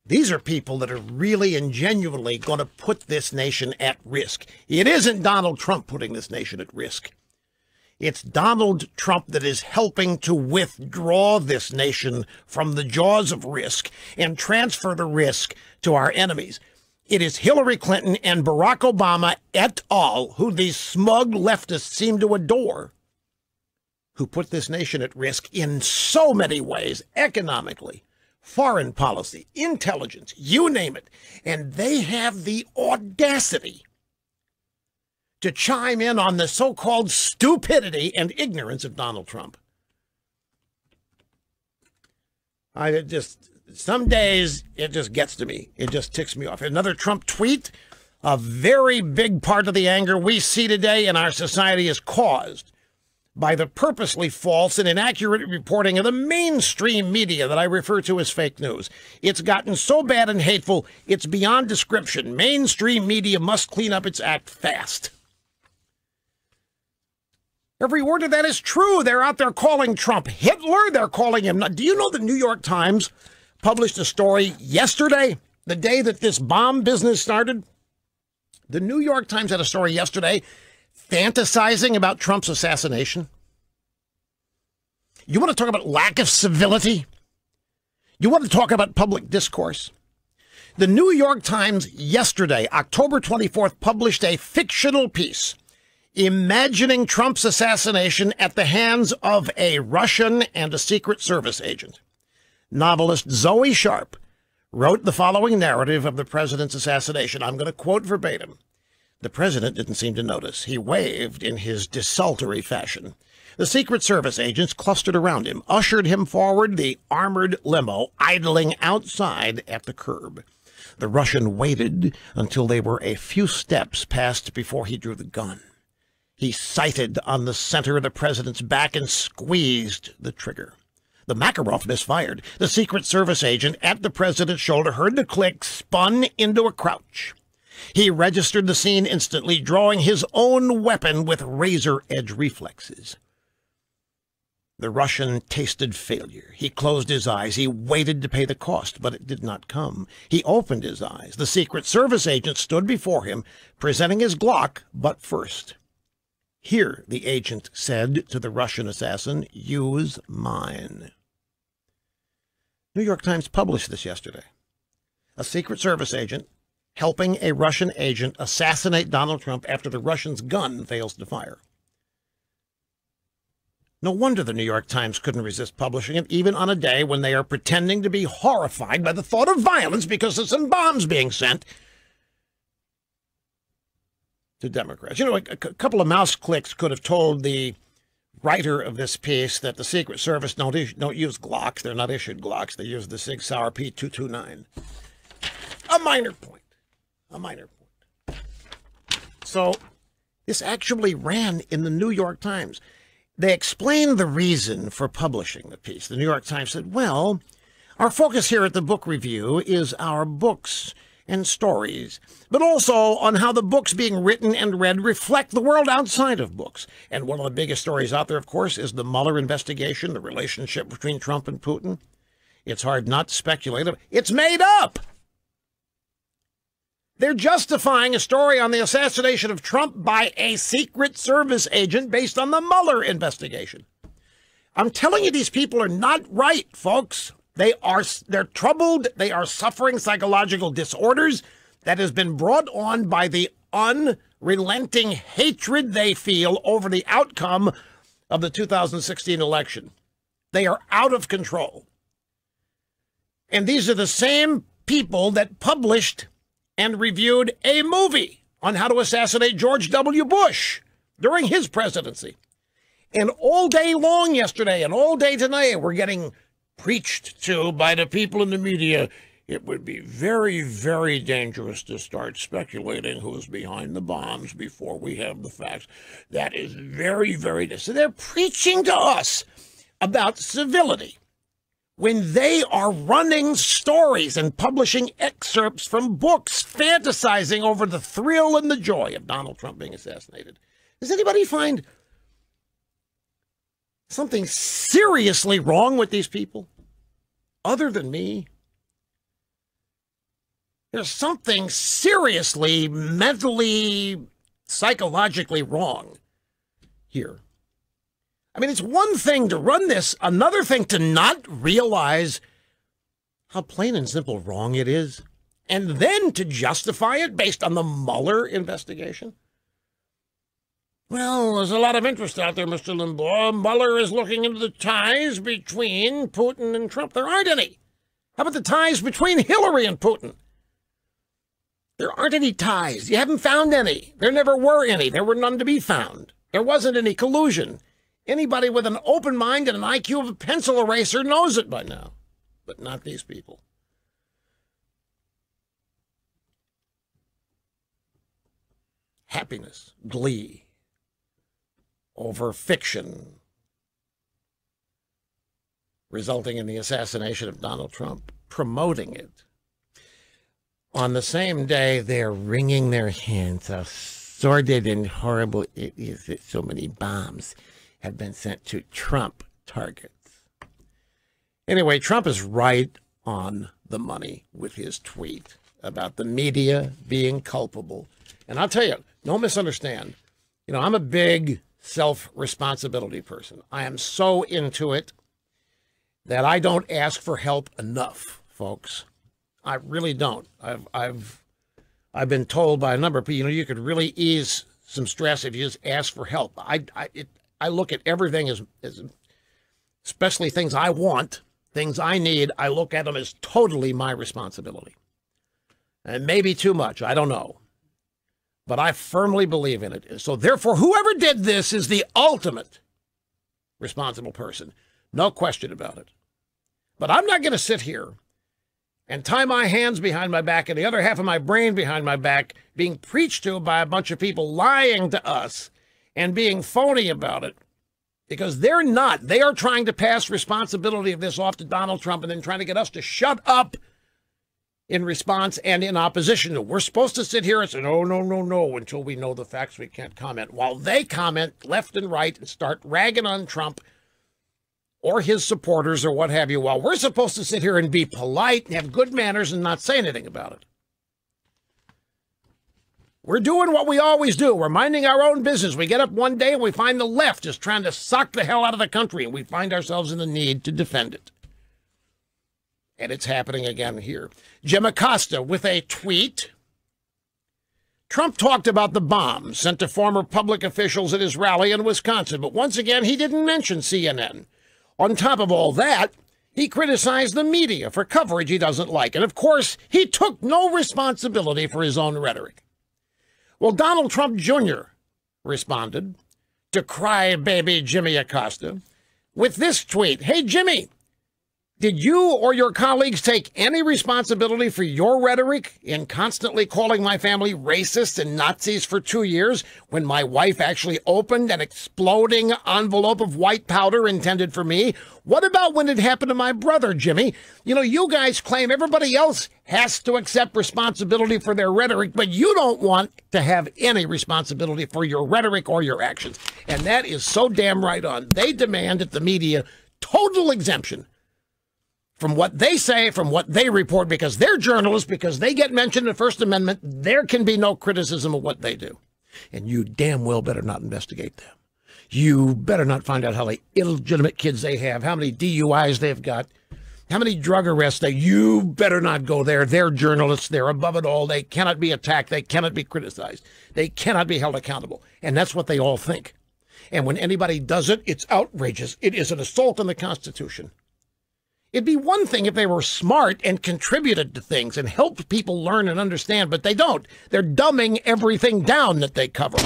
These are people that are really and genuinely going to put this nation at risk. It isn't Donald Trump putting this nation at risk. It's Donald Trump that is helping to withdraw this nation from the jaws of risk and transfer the risk to our enemies. It is Hillary Clinton and Barack Obama et al., who these smug leftists seem to adore, who put this nation at risk in so many ways, economically, foreign policy, intelligence, you name it. And they have the audacity to chime in on the so-called stupidity and ignorance of Donald Trump. Some days it just gets to me. It just ticks me off. Another Trump tweet. A very big part of the anger we see today in our society is caused by the purposely false and inaccurate reporting of the mainstream media that I refer to as fake news. It's gotten so bad and hateful, it's beyond description. Mainstream media must clean up its act fast. Every word of that is true. They're out there calling Trump Hitler. They're calling him. Do you know the New York Times published a story yesterday, the day that this bomb business started? The New York Times had a story yesterday fantasizing about Trump's assassination. You want to talk about lack of civility? You want to talk about public discourse? The New York Times yesterday, October 24th, published a fictional piece imagining Trump's assassination at the hands of a Russian and a Secret Service agent. Novelist Zoe Sharp wrote the following narrative of the president's assassination. I'm going to quote verbatim. The president didn't seem to notice. He waved in his desultory fashion. The Secret Service agents clustered around him, ushered him forward, the armored limo idling outside at the curb. The Russian waited until they were a few steps past before he drew the gun. He sighted on the center of the president's back and squeezed the trigger. The Makarov misfired. The Secret Service agent at the president's shoulder heard the click, spun into a crouch. He registered the scene instantly, drawing his own weapon with razor-edge reflexes. The Russian tasted failure. He closed his eyes. He waited to pay the cost, but it did not come. He opened his eyes. The Secret Service agent stood before him, presenting his Glock, but first. "Here," the agent said to the Russian assassin, "use mine." New York Times published this yesterday. A Secret Service agent helping a Russian agent assassinate Donald Trump after the Russian's gun fails to fire. No wonder the New York Times couldn't resist publishing it, even on a day when they are pretending to be horrified by the thought of violence because of some bombs being sent to Democrats. You know, a couple of mouse clicks could have told the writer of this piece that the Secret Service don't use Glocks. They're not issued Glocks. They use the Sig Sauer P229. A minor point. A minor point. So this actually ran in the New York Times. They explained the reason for publishing the piece. The New York Times said, well, our focus here at the book review is our books and stories, but also on how the books being written and read reflect the world outside of books. And one of the biggest stories out there, of course, is the Mueller investigation, the relationship between Trump and Putin. It's hard not to speculate. It's made up. They're justifying a story on the assassination of Trump by a Secret Service agent based on the Mueller investigation. I'm telling you, these people are not right, folks. They're troubled. They are suffering psychological disorders that has been brought on by the unrelenting hatred they feel over the outcome of the 2016 election. They are out of control. And these are the same people that published and reviewed a movie on how to assassinate George W. Bush during his presidency. And all day long yesterday and all day tonight, we're getting preached to by the people in the media. It would be very, very dangerous to start speculating who's behind the bombs before we have the facts. That is very, very... So they're preaching to us about civility when they are running stories and publishing excerpts from books fantasizing over the thrill and the joy of Donald Trump being assassinated. Does anybody find something seriously wrong with these people other than me? There's something seriously, mentally, psychologically wrong here. I mean, it's one thing to run this, another thing to not realize how plain and simple wrong it is, and then to justify it based on the Mueller investigation. Well, there's a lot of interest out there, Mr. Limbaugh. Mueller is looking into the ties between Putin and Trump. There aren't any. How about the ties between Hillary and Putin? There aren't any ties. You haven't found any. There never were any. There were none to be found. There wasn't any collusion. Anybody with an open mind and an IQ of a pencil eraser knows it by now, but not these people. Happiness, glee over fiction, resulting in the assassination of Donald Trump, promoting it. On the same day, they're wringing their hands. How sordid and horrible it is that so many bombs have been sent to Trump targets. Anyway, Trump is right on the money with his tweet about the media being culpable. And I'll tell you, don't misunderstand. You know, I'm a big self-responsibility person. I am so into it that I don't ask for help enough, folks. I really don't. I've been told by a number of people, you know, you could really ease some stress if you just ask for help. I look at everything as especially things I want, things I need, I look at them as totally my responsibility. And maybe too much, I don't know. But I firmly believe in it. So therefore, whoever did this is the ultimate responsible person. No question about it. But I'm not going to sit here and tie my hands behind my back and the other half of my brain behind my back, being preached to by a bunch of people lying to us and being phony about it. Because they're not. They are trying to pass responsibility of this off to Donald Trump and then trying to get us to shut up in response and in opposition to. We're supposed to sit here and say, no, no, no, no, until we know the facts, we can't comment. While they comment left and right and start ragging on Trump or his supporters or what have you, while we're supposed to sit here and be polite and have good manners and not say anything about it. We're doing what we always do. We're minding our own business. We get up one day and we find the left is trying to suck the hell out of the country, and we find ourselves in the need to defend it. And it's happening again here. Jim Acosta with a tweet. Trump talked about the bomb sent to former public officials at his rally in Wisconsin, but once again, he didn't mention CNN. On top of all that, he criticized the media for coverage he doesn't like. And of course, he took no responsibility for his own rhetoric. Well, Donald Trump Jr. responded to crybaby Jimmy Acosta with this tweet. Hey, Jimmy, did you or your colleagues take any responsibility for your rhetoric in constantly calling my family racist and Nazis for 2 years when my wife actually opened an exploding envelope of white powder intended for me? What about when it happened to my brother, Jimmy? You know, you guys claim everybody else has to accept responsibility for their rhetoric, but you don't want to have any responsibility for your rhetoric or your actions. And that is so damn right on. They demand at the media total exemption from what they say, from what they report, because they're journalists, because they get mentioned in the First Amendment. There can be no criticism of what they do. And you damn well better not investigate them. You better not find out how many illegitimate kids they have, how many DUIs they've got, how many drug arrests you better not go there. They're journalists. They're above it all. They cannot be attacked. They cannot be criticized. They cannot be held accountable. And that's what they all think. And when anybody does it, it's outrageous. It is an assault on the Constitution. It'd be one thing if they were smart and contributed to things and helped people learn and understand, but they don't. They're dumbing everything down that they cover.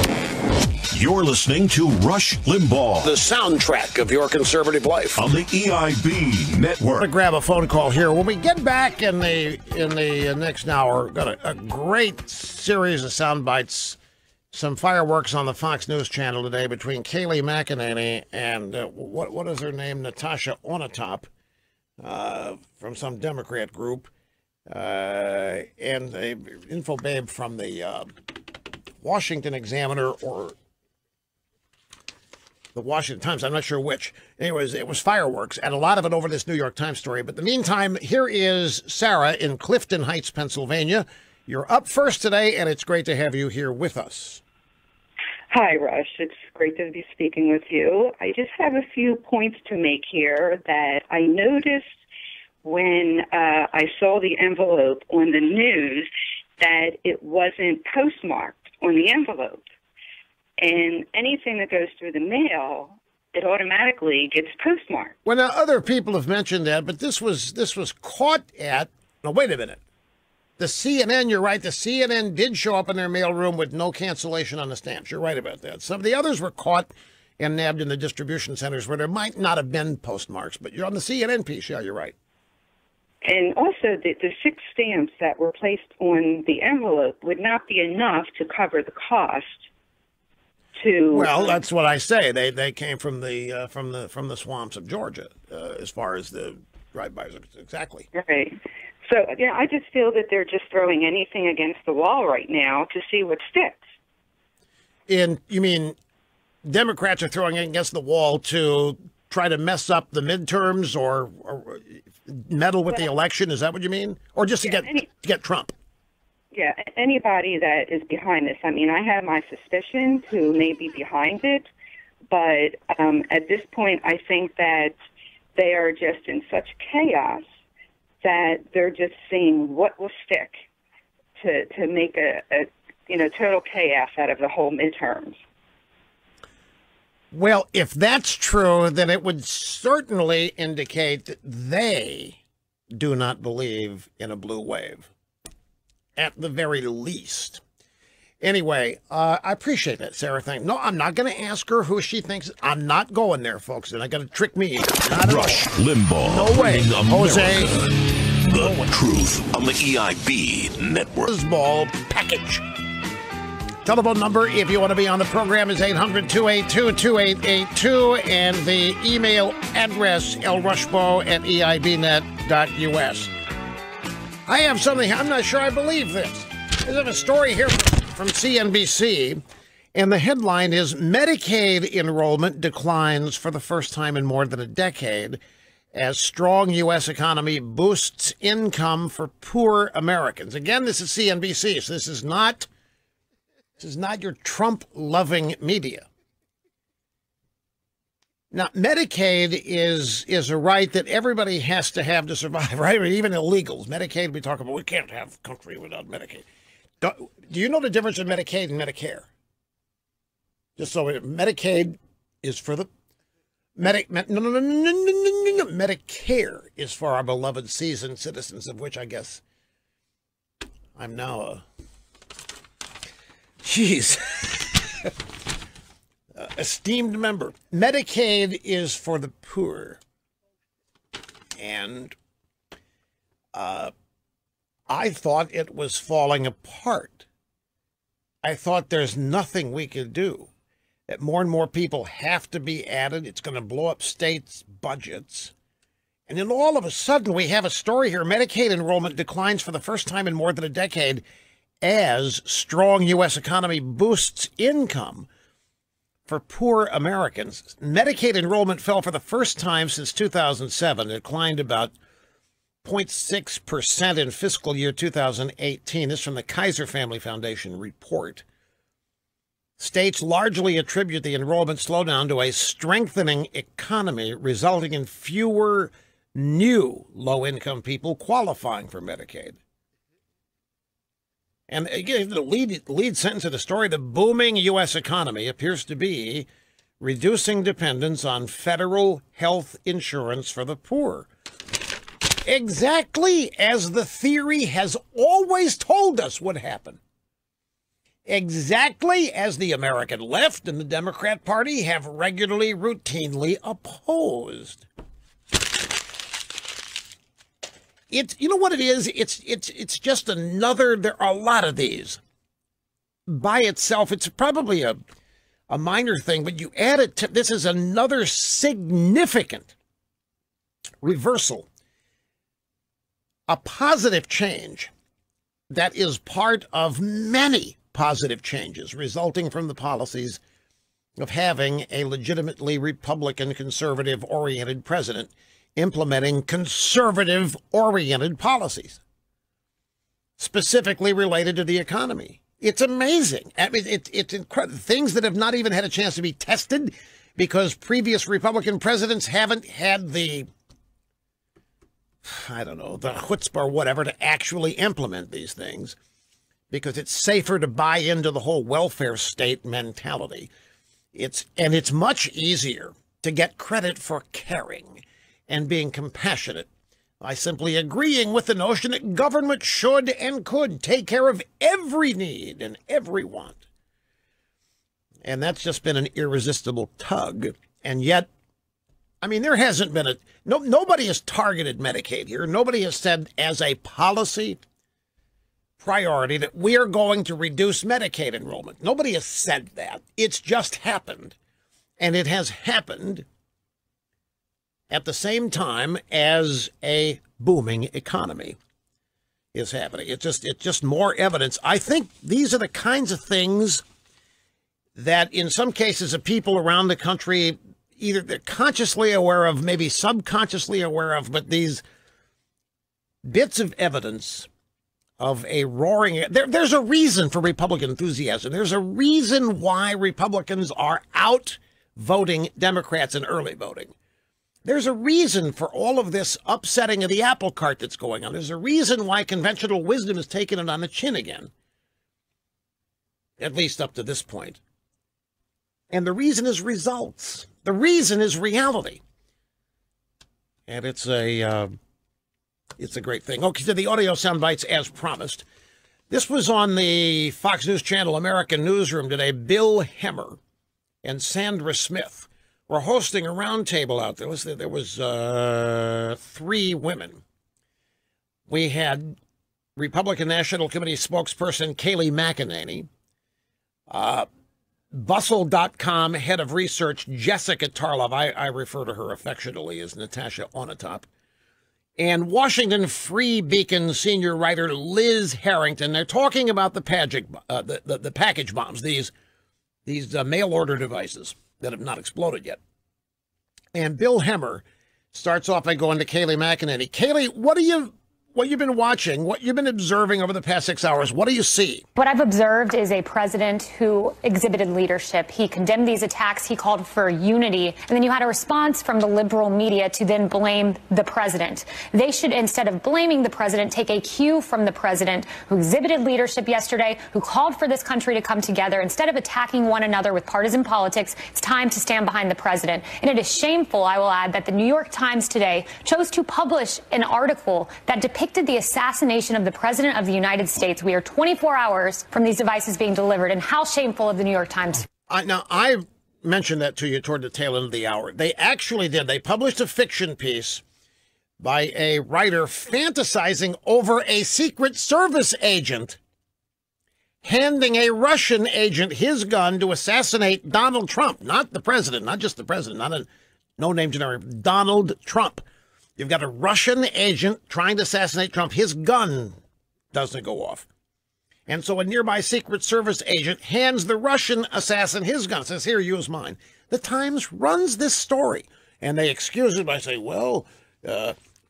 You're listening to Rush Limbaugh,
The soundtrack of your conservative life.
on the EIB network.
I'm going to grab a phone call here. When we get back in the next hour, got a great series of sound bites. Some fireworks on the Fox News channel today between Kayleigh McEnany and what is her name? Natasha Onatop. From some Democrat group, and the info babe from the Washington Examiner or the Washington Times. I'm not sure which. Anyways, it was fireworks, and a lot of it over this New York Times story. But in the meantime, here is Sarah in Clifton Heights, Pennsylvania. You're up first today, and it's great to have you here with us.
Hi, Rush. It's great to be speaking with you. I just have a few points to make here that I noticed when I saw the envelope on the news that it wasn't postmarked on the envelope. And anything that goes through the mail, it automatically gets postmarked.
Well, now, other people have mentioned that, but this was caught at... Now, wait a minute. The CNN, you're right, the CNN did show up in their mailroom with no cancellation on the stamps. You're right about that. Some of the others were caught and nabbed in the distribution centers where there might not have been postmarks, but you're on the CNN piece. Yeah, you're right.
And also, the 6 stamps that were placed on the envelope would not be enough to cover the cost.
Well, that's what I say. They came from the swamps of Georgia, as far as the drive-bys. Exactly.
Right. So, yeah, I just feel that they're just throwing anything against the wall right now to see what sticks.
And you mean Democrats are throwing it against the wall to try to mess up the midterms or meddle with the election? Is that what you mean? Or just to get Trump?
Yeah, anybody that is behind this. I mean, I have my suspicions who may be behind it, but at this point, I think that they are just in such chaos that they're just seeing what will stick to make a total chaos out of the whole midterms.
Well, if that's true, then it would certainly indicate that they do not believe in a blue wave, at the very least. Anyway, I appreciate that, Sarah. No, I'm not going to ask her who she thinks. I'm not going there, folks. They're not going to trick me. Not
Rush Limbaugh.
No way.
Jose. The Truth on the EIB Network.
Ball package. Telephone number, if you want to be on the program, is 800-282-2882, and the email address, lrushbo@eibnet.us. I have something, I'm not sure I believe this. There's a story here from CNBC, and the headline is Medicaid enrollment declines for the first time in more than a decade as strong U.S. economy boosts income for poor Americans. Again, this is CNBC, so this is not your Trump-loving media. Now, Medicaid is a right that everybody has to have to survive, right? Even illegals. Medicaid, we talk about, we can't have a country without Medicaid. Do you know the difference in Medicaid and Medicare? Just so Medicaid is for the... Medicare is for our beloved seasoned citizens, of which I guess I'm now a... esteemed member. Medicaid is for the poor. And I thought it was falling apart. I thought there's nothing we could do. That more and more people have to be added. It's going to blow up states' budgets. And then all of a sudden we have a story here. Medicaid enrollment declines for the first time in more than a decade as strong U.S. economy boosts income for poor Americans. Medicaid enrollment fell for the first time since 2007. It declined about 0.6% in fiscal year 2018. This is from the Kaiser Family Foundation report. States largely attribute the enrollment slowdown to a strengthening economy, resulting in fewer new low-income people qualifying for Medicaid. And again, the lead sentence of the story, the booming U.S. economy appears to be reducing dependence on federal health insurance for the poor. Exactly as the theory has always told us would happen. Exactly as the American left and the Democrat Party have regularly, routinely opposed. It's, you know what it is? It's just another, there are a lot of these. By itself, it's probably a minor thing, but you add it to, this is another significant reversal. A positive change that is part of many positive changes resulting from the policies of having a legitimately Republican, conservative-oriented president implementing conservative-oriented policies, specifically related to the economy. It's amazing. I mean, it's incredible. Things that have not even had a chance to be tested because previous Republican presidents haven't had the, I don't know, the chutzpah or whatever to actually implement these things, because it's safer to buy into the whole welfare state mentality. It's much easier to get credit for caring and being compassionate by simply agreeing with the notion that government should and could take care of every need and every want. And that's just been an irresistible tug. And yet, I mean, there hasn't been nobody has targeted Medicaid here. Nobody has said as a policy priority that we are going to reduce Medicaid enrollment. Nobody has said that. It's just happened. And it has happened at the same time as a booming economy is happening. It's just more evidence. I think these are the kinds of things that in some cases of people around the country, either they're consciously aware of, maybe subconsciously aware of, but these bits of evidence of a roaring... There's a reason for Republican enthusiasm. There's a reason why Republicans are out voting Democrats in early voting. There's a reason for all of this upsetting of the apple cart that's going on. There's a reason why conventional wisdom has taken it on the chin again, at least up to this point. And the reason is results. The reason is reality. And it's a great thing. Okay, so the audio sound bites as promised. This was on the Fox News Channel American Newsroom today. Bill Hemmer and Sandra Smith were hosting a roundtable out there. There was 3 women. we had Republican National Committee spokesperson Kayleigh McEnany, Bustle.com head of research Jessica Tarlov, I refer to her affectionately as Natasha Onatop, and Washington Free Beacon senior writer Liz Harrington. They're talking about the package bombs, these mail order devices that have not exploded yet. And Bill Hemmer starts off by going to Kayleigh McEnany. Kayleigh, what you've been watching, what you've been observing over the past 6 hours, what do you see?
What I've observed is a president who exhibited leadership. He condemned these attacks. He called for unity. And then you had a response from the liberal media to then blame the president. They should, instead of blaming the president, take a cue from the president who exhibited leadership yesterday, who called for this country to come together. Instead of attacking one another with partisan politics, it's time to stand behind the president. And it is shameful, I will add, that the New York Times today chose to publish an article that depicted the assassination of the President of the United States. We are 24 hours from these devices being delivered, and how shameful of the New York Times.
Now, I mentioned that to you toward the tail end of the hour. They actually did. They published a fiction piece by a writer fantasizing over a Secret Service agent handing a Russian agent his gun to assassinate Donald Trump, not the president, not just the president, not a no-name generic, Donald Trump. You've got a Russian agent trying to assassinate Trump. His gun doesn't go off. And so a nearby Secret Service agent hands the Russian assassin his gun, says, here, use mine. The Times runs this story, and they excuse it by saying, well,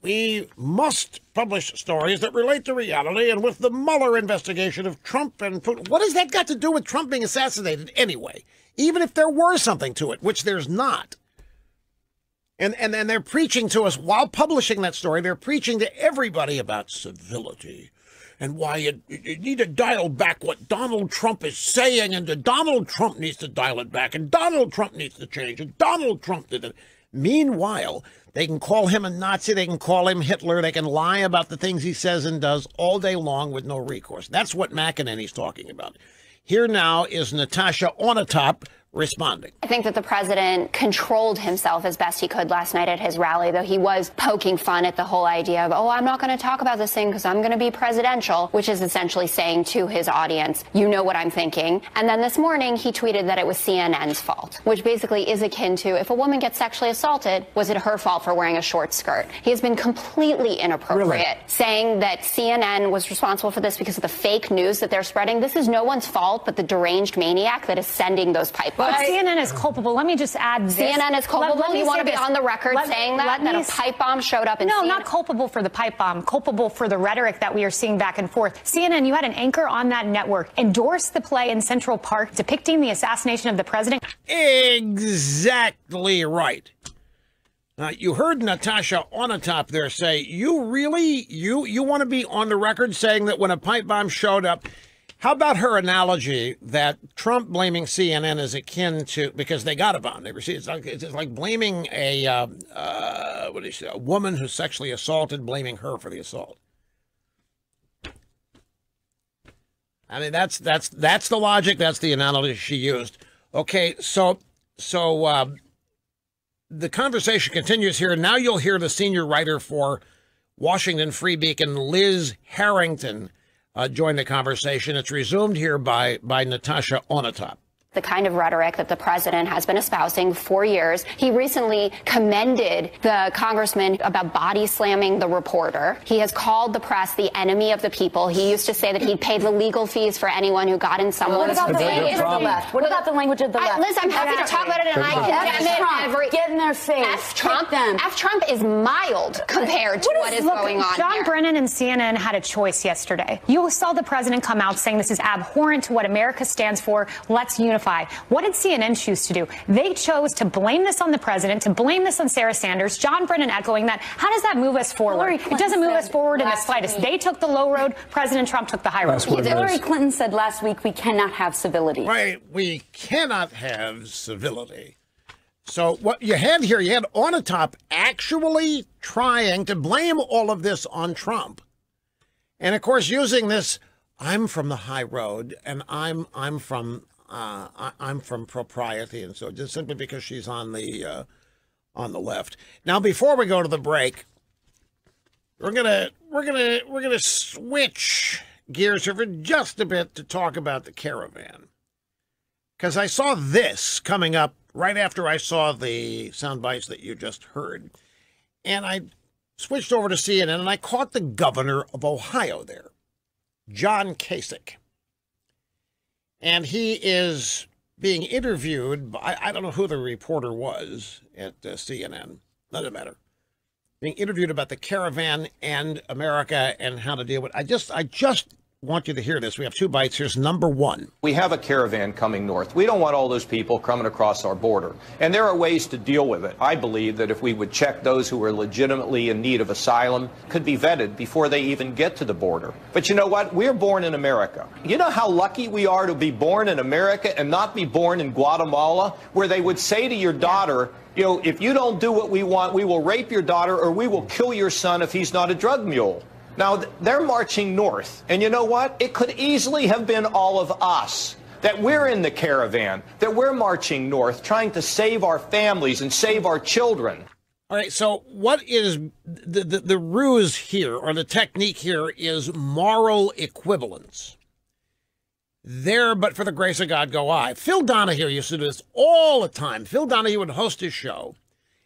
we must publish stories that relate to reality, and with the Mueller investigation of Trump and Putin. What has that got to do with Trump being assassinated anyway? Even if there were something to it, which there's not. And they're preaching to us while publishing that story. They're preaching to everybody about civility and why you need to dial back what Donald Trump is saying, and Donald Trump needs to dial it back, and Donald Trump needs to change, and Donald Trump did it. Meanwhile, they can call him a Nazi, they can call him Hitler, they can lie about the things he says and does all day long with no recourse. That's what McEnany's talking about. Here now is Natasha Onatop responding.
I think that the president controlled himself as best he could last night at his rally, though he was poking fun at the whole idea of, oh, I'm not going to talk about this thing because I'm going to be presidential, which is essentially saying to his audience, you know what I'm thinking. And then this morning he tweeted that it was CNN's fault, which basically is akin to, if a woman gets sexually assaulted, was it her fault for wearing a short skirt? He has been completely inappropriate, saying that CNN was responsible for this because of the fake news that they're spreading. This is no one's fault but the deranged maniac that is sending those pipe bombs.
But CNN is culpable. Let me just add this.
CNN is culpable.
Let me
you want to be
this.
on the record saying that a pipe bomb showed up in
No,
CNN?
not culpable for the pipe bomb. Culpable for the rhetoric that we are seeing back and forth. CNN, you had an anchor on that network endorse the play in Central Park depicting the assassination of the president.
Exactly right. You heard Natasha Onatop there say, you really, you want to be on the record saying that when a pipe bomb showed up. How about her analogy that Trump blaming CNN is akin to, because they got a bomb, they received, it's like blaming a woman who's sexually assaulted, blaming her for the assault. I mean, that's the logic. That's the analogy she used. Okay, so the conversation continues here. Now you'll hear the senior writer for Washington Free Beacon, Liz Harrington, join the conversation. It's resumed here by Natasha Onatop.
The kind of rhetoric that the president has been espousing for years. He recently commended the congressman about body slamming the reporter. He has called the press the enemy of the people. He used to say that he'd pay the legal fees for anyone who got in someone's
What about the language of the left? What about the language of the left?
Liz, I'm happy to talk about it, and I condemn it.
Get in their face.
F Trump is mild compared to what is going on
John
here.
Brennan and CNN had a choice yesterday. You saw the president come out saying this is abhorrent to what America stands for. Let's unify. What did CNN choose to do? They chose to blame this on the president, to blame this on Sarah Sanders. John Brennan echoing that. How does that move us forward? It doesn't move us forward in the slightest. They took the low road. President Trump took the high road.
Hillary Clinton said last week we cannot have civility.
Right. We cannot have civility. So what you had here, you had Onatop actually trying to blame all of this on Trump. And, of course, using this, I'm from the high road, and I'm from propriety, and so just simply because she's on the left. Now, before we go to the break, we're we're gonna switch gears here for just a bit to talk about the caravan, because I saw this coming up right after I saw the sound bites that you just heard, and I switched over to CNN and I caught the governor of Ohio there, John Kasich, and he is being interviewed by, I don't know who the reporter was at CNN, doesn't matter. Being interviewed about the caravan and America and how to deal with it. I just want you to hear this. We have 2 bites. Here's number 1.
We have a caravan coming north. We don't want all those people coming across our border. And there are ways to deal with it. I believe that if we would check those who are legitimately in need of asylum, could be vetted before they even get to the border. But you know what? We're born in America. You know how lucky we are to be born in America and not be born in Guatemala, where they would say to your daughter, you know, if you don't do what we want, we will rape your daughter or we will kill your son if he's not a drug mule. Now, they're marching north. And you know what? It could easily have been all of us, that we're in the caravan, that we're marching north, trying to save our families and save our children.
All right, so what is the ruse here, or the technique here, is moral equivalence. There, but for the grace of God, go I. Phil Donahue used to do this all the time. Phil Donahue would host his show,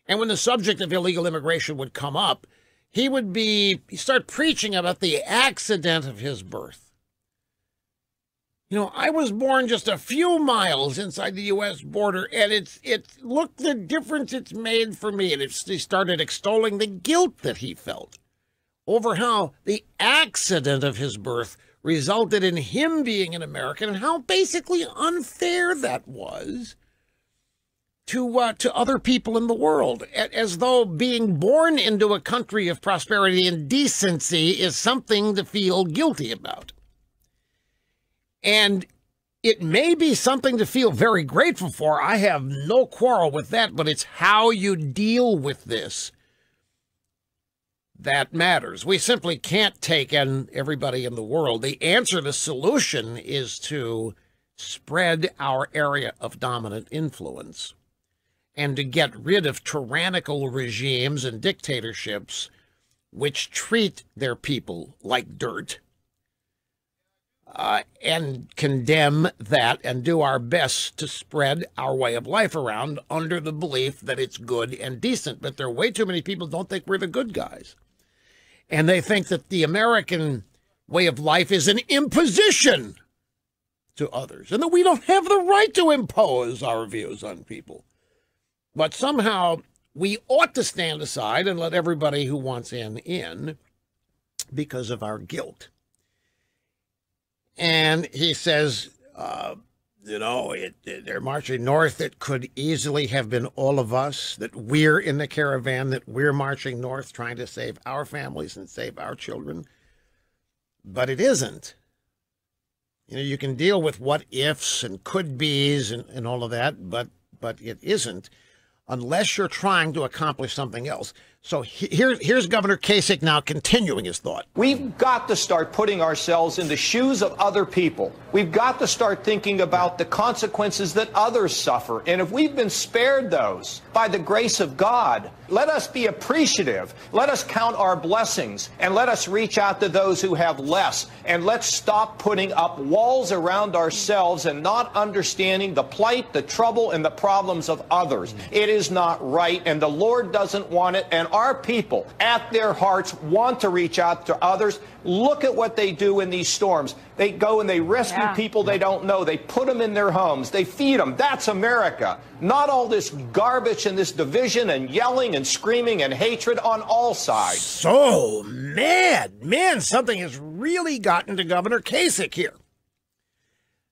and when the subject of illegal immigration would come up, he'd start preaching about the accident of his birth. You know, I was born just a few miles inside the U.S. border, and look the difference it's made for me. And he started extolling the guilt that he felt over how the accident of his birth resulted in him being an American, and how basically unfair that was to other people in the world, as though being born into a country of prosperity and decency is something to feel guilty about. And it may be something to feel very grateful for. I have no quarrel with that, but it's how you deal with this that matters. We simply can't take in everybody in the world. The answer, the solution, is to spread our area of dominant influence and to get rid of tyrannical regimes and dictatorships which treat their people like dirt, and condemn that and do our best to spread our way of life around under the belief that it's good and decent. But there are way too many people who don't think we're the good guys. And they think that the American way of life is an imposition to others, and that we don't have the right to impose our views on people. But somehow we ought to stand aside and let everybody who wants in because of our guilt. And he says, they're marching north. It could easily have been all of us, that we're in the caravan, that we're marching north trying to save our families and save our children. But it isn't. You know, you can deal with what ifs and could be's and all of that, but it isn't, unless you're trying to accomplish something else. So here's Governor Kasich now continuing his thought.
We've got to start putting ourselves in the shoes of other people. We've got to start thinking about the consequences that others suffer. And if we've been spared those by the grace of God, let us be appreciative. Let us count our blessings, and let us reach out to those who have less. And let's stop putting up walls around ourselves and not understanding the plight, the trouble, and the problems of others. It is not right, and the Lord doesn't want it. And our people, at their hearts, want to reach out to others. Look at what they do in these storms. They go and they rescue people they don't know. They put them in their homes. They feed them. That's America. Not all this garbage and this division and yelling and screaming and hatred on all sides.
So mad. Man, something has really gotten to Governor Kasich here.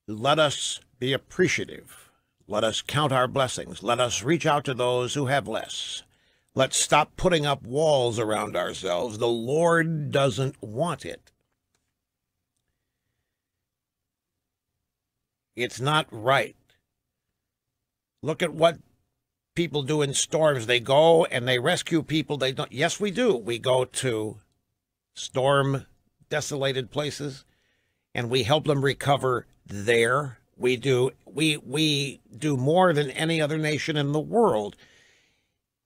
Let us be appreciative. Let us count our blessings. Let us reach out to those who have less. Let's stop putting up walls around ourselves. The Lord doesn't want it. It's not right. Look at what people do in storms. They go and they rescue people they don't. Yes, we do. We go to storm-desolated places and we help them recover there. We do more than any other nation in the world.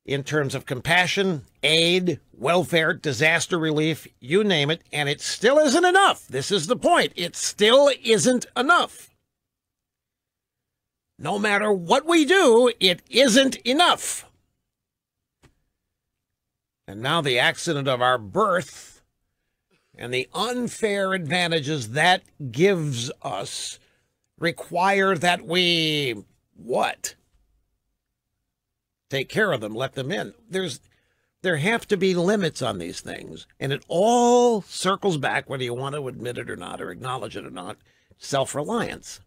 in terms of compassion, aid, welfare, disaster relief, you name it, and it still isn't enough. This is the point. It still isn't enough. No matter what we do, it isn't enough. And now the accident of our birth and the unfair advantages that gives us require that we, what? Take care of them, let them in. There have to be limits on these things. And it all circles back, whether you want to admit it or not, or acknowledge it or not, self-reliance.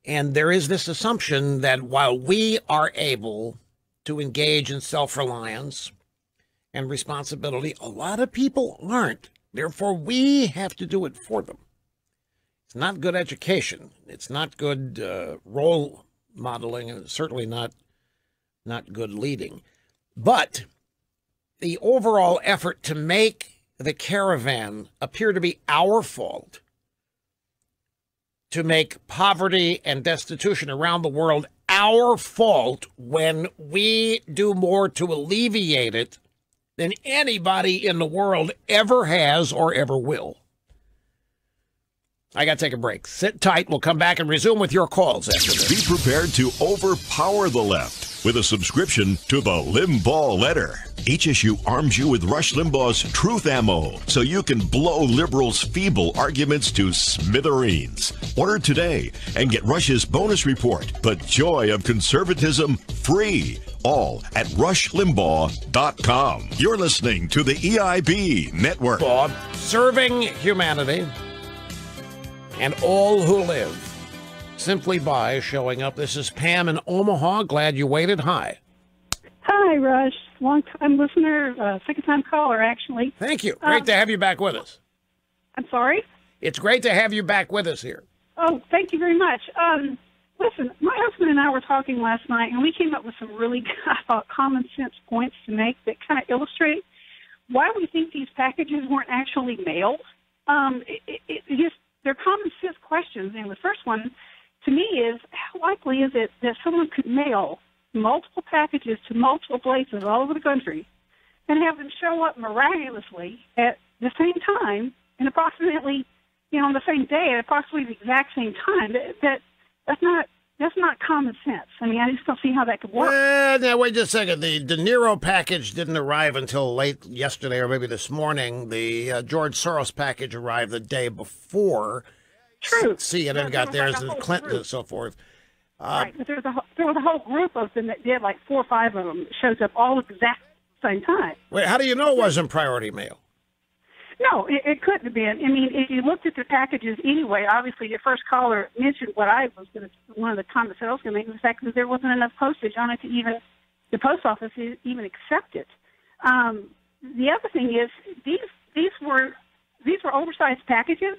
And there is this assumption that while we are able to engage in self-reliance and responsibility, a lot of people aren't. Therefore, we have to do it for them. It's not good education. It's not good role modeling, and certainly not good leading. But the overall effort to make the caravan appear to be our fault, to make poverty and destitution around the world our fault when we do more to alleviate it than anybody in the world ever has or ever will. I got to take a break. Sit tight. We'll come back and resume with your calls after this.
Be prepared to overpower the left with a subscription to the Limbaugh Letter. Each issue arms you with Rush Limbaugh's truth ammo so you can blow liberals' feeble arguments to smithereens. Order today and get Rush's bonus report, The Joy of Conservatism, free. All at RushLimbaugh.com. You're listening to the EIB Network.
Bob, serving humanity and all who live simply by showing up. This is Pam in Omaha. Glad you waited. Hi.
Hi, Rush. Long-time listener, second-time caller, actually.
Thank you. Great to have you back with us.
I'm sorry?
It's great to have you back with us here.
Oh, thank you very much. Listen, my husband and I were talking last night, and we came up with some really, I thought, common-sense points to make that kind of illustrate why we think these packages weren't actually mailed. They're common-sense questions, and the first one, to me, is how likely is it that someone could mail multiple packages to multiple places all over the country and have them show up miraculously at the same time and approximately, on the same day at approximately the exact same time? That's not common sense. I mean, I just don't see how that could work.
Now, wait just a second. The De Niro package didn't arrive until late yesterday or maybe this morning. The George Soros package arrived the day before.
True.
CNN got theirs, and Clinton and so forth.
Right, but there was a whole group of them that did, like 4 or 5 of them, shows up all at the exact same time.
Wait, how do you know it wasn't priority mail?
No, it couldn't have been. I mean, if you looked at the packages anyway, obviously your first caller mentioned what I was going to, one of the comments that I was going to make was the fact that there wasn't enough postage on it to even, the post office even accept it. The other thing is, these were oversized packages,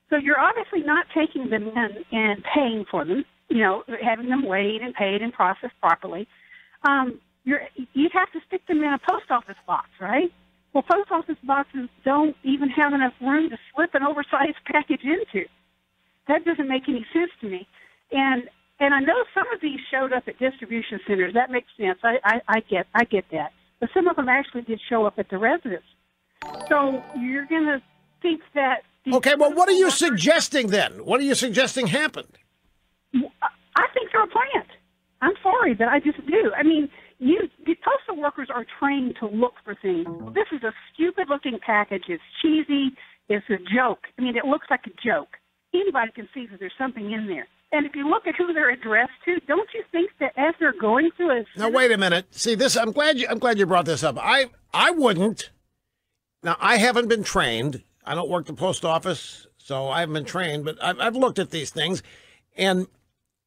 so you're obviously not taking them in and paying for them, having them weighed and paid and processed properly. You'd have to stick them in a post office box, right? Well, post office boxes don't even have enough room to slip an oversized package into. That doesn't make any sense to me. And I know some of these showed up at distribution centers. That makes sense. I get that. But some of them actually did show up at the residence. So you're going to think that...
Okay, well, what are you suggesting then? What are you suggesting happened?
I think they're a plant. I'm sorry, but I just do. I mean, the postal workers are trained to look for things. This is a stupid-looking package. It's cheesy. It's a joke. I mean, it looks like a joke. Anybody can see that there's something in there. And if you look at who they're addressed to, don't you think that as they're going through it?
Now, wait a minute. See, this. I'm glad you brought this up. I wouldn't. Now, I haven't been trained. I don't work the post office, so I haven't been trained. But I've looked at these things, and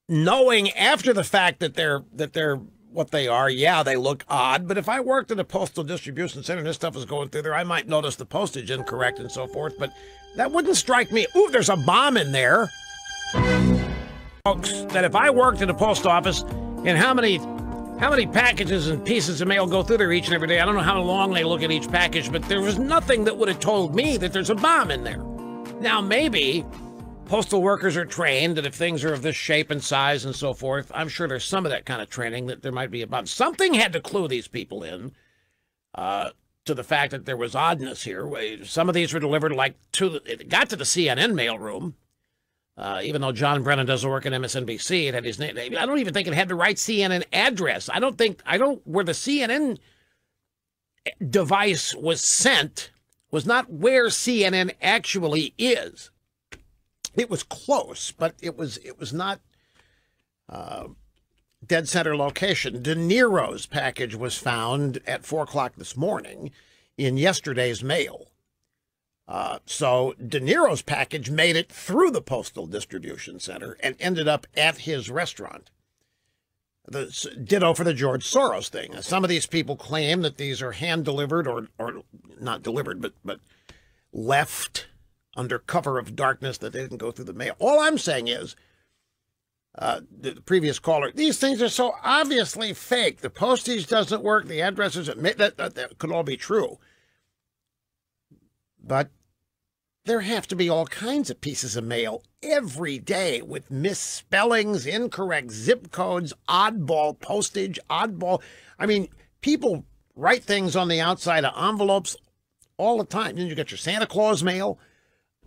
knowing after the fact that they're what they are, yeah, they look odd. But if I worked at a postal distribution center and this stuff was going through there, I might notice the postage incorrect and so forth. But that wouldn't strike me. Ooh, there's a bomb in there. Folks, that if I worked at a post office, and how many packages and pieces of mail go through there each and every day? I don't know how long they look at each package, but there was nothing that would have told me that there's a bomb in there. Now, maybe postal workers are trained that if things are of this shape and size and so forth, I'm sure there's some of that kind of training that there might be about. Something had to clue these people in to the fact that there was oddness here. Some of these were delivered it got to the CNN mailroom. Even though John Brennan doesn't work at MSNBC, it had his name. I don't even think it had the right CNN address. Where the CNN device was sent was not where CNN actually is. It was close, but it was not dead center location. De Niro's package was found at 4 o'clock this morning in yesterday's mail. So De Niro's package made it through the postal distribution center and ended up at his restaurant. Ditto for the George Soros thing. Some of these people claim that these are hand-delivered or not delivered, but left under cover of darkness, that they didn't go through the mail. All I'm saying is, the previous caller, these things are so obviously fake. The postage doesn't work. The addresses, that could all be true. But there have to be all kinds of pieces of mail every day with misspellings, incorrect zip codes, oddball postage, oddball. I mean, people write things on the outside of envelopes all the time. Then you get your Santa Claus mail.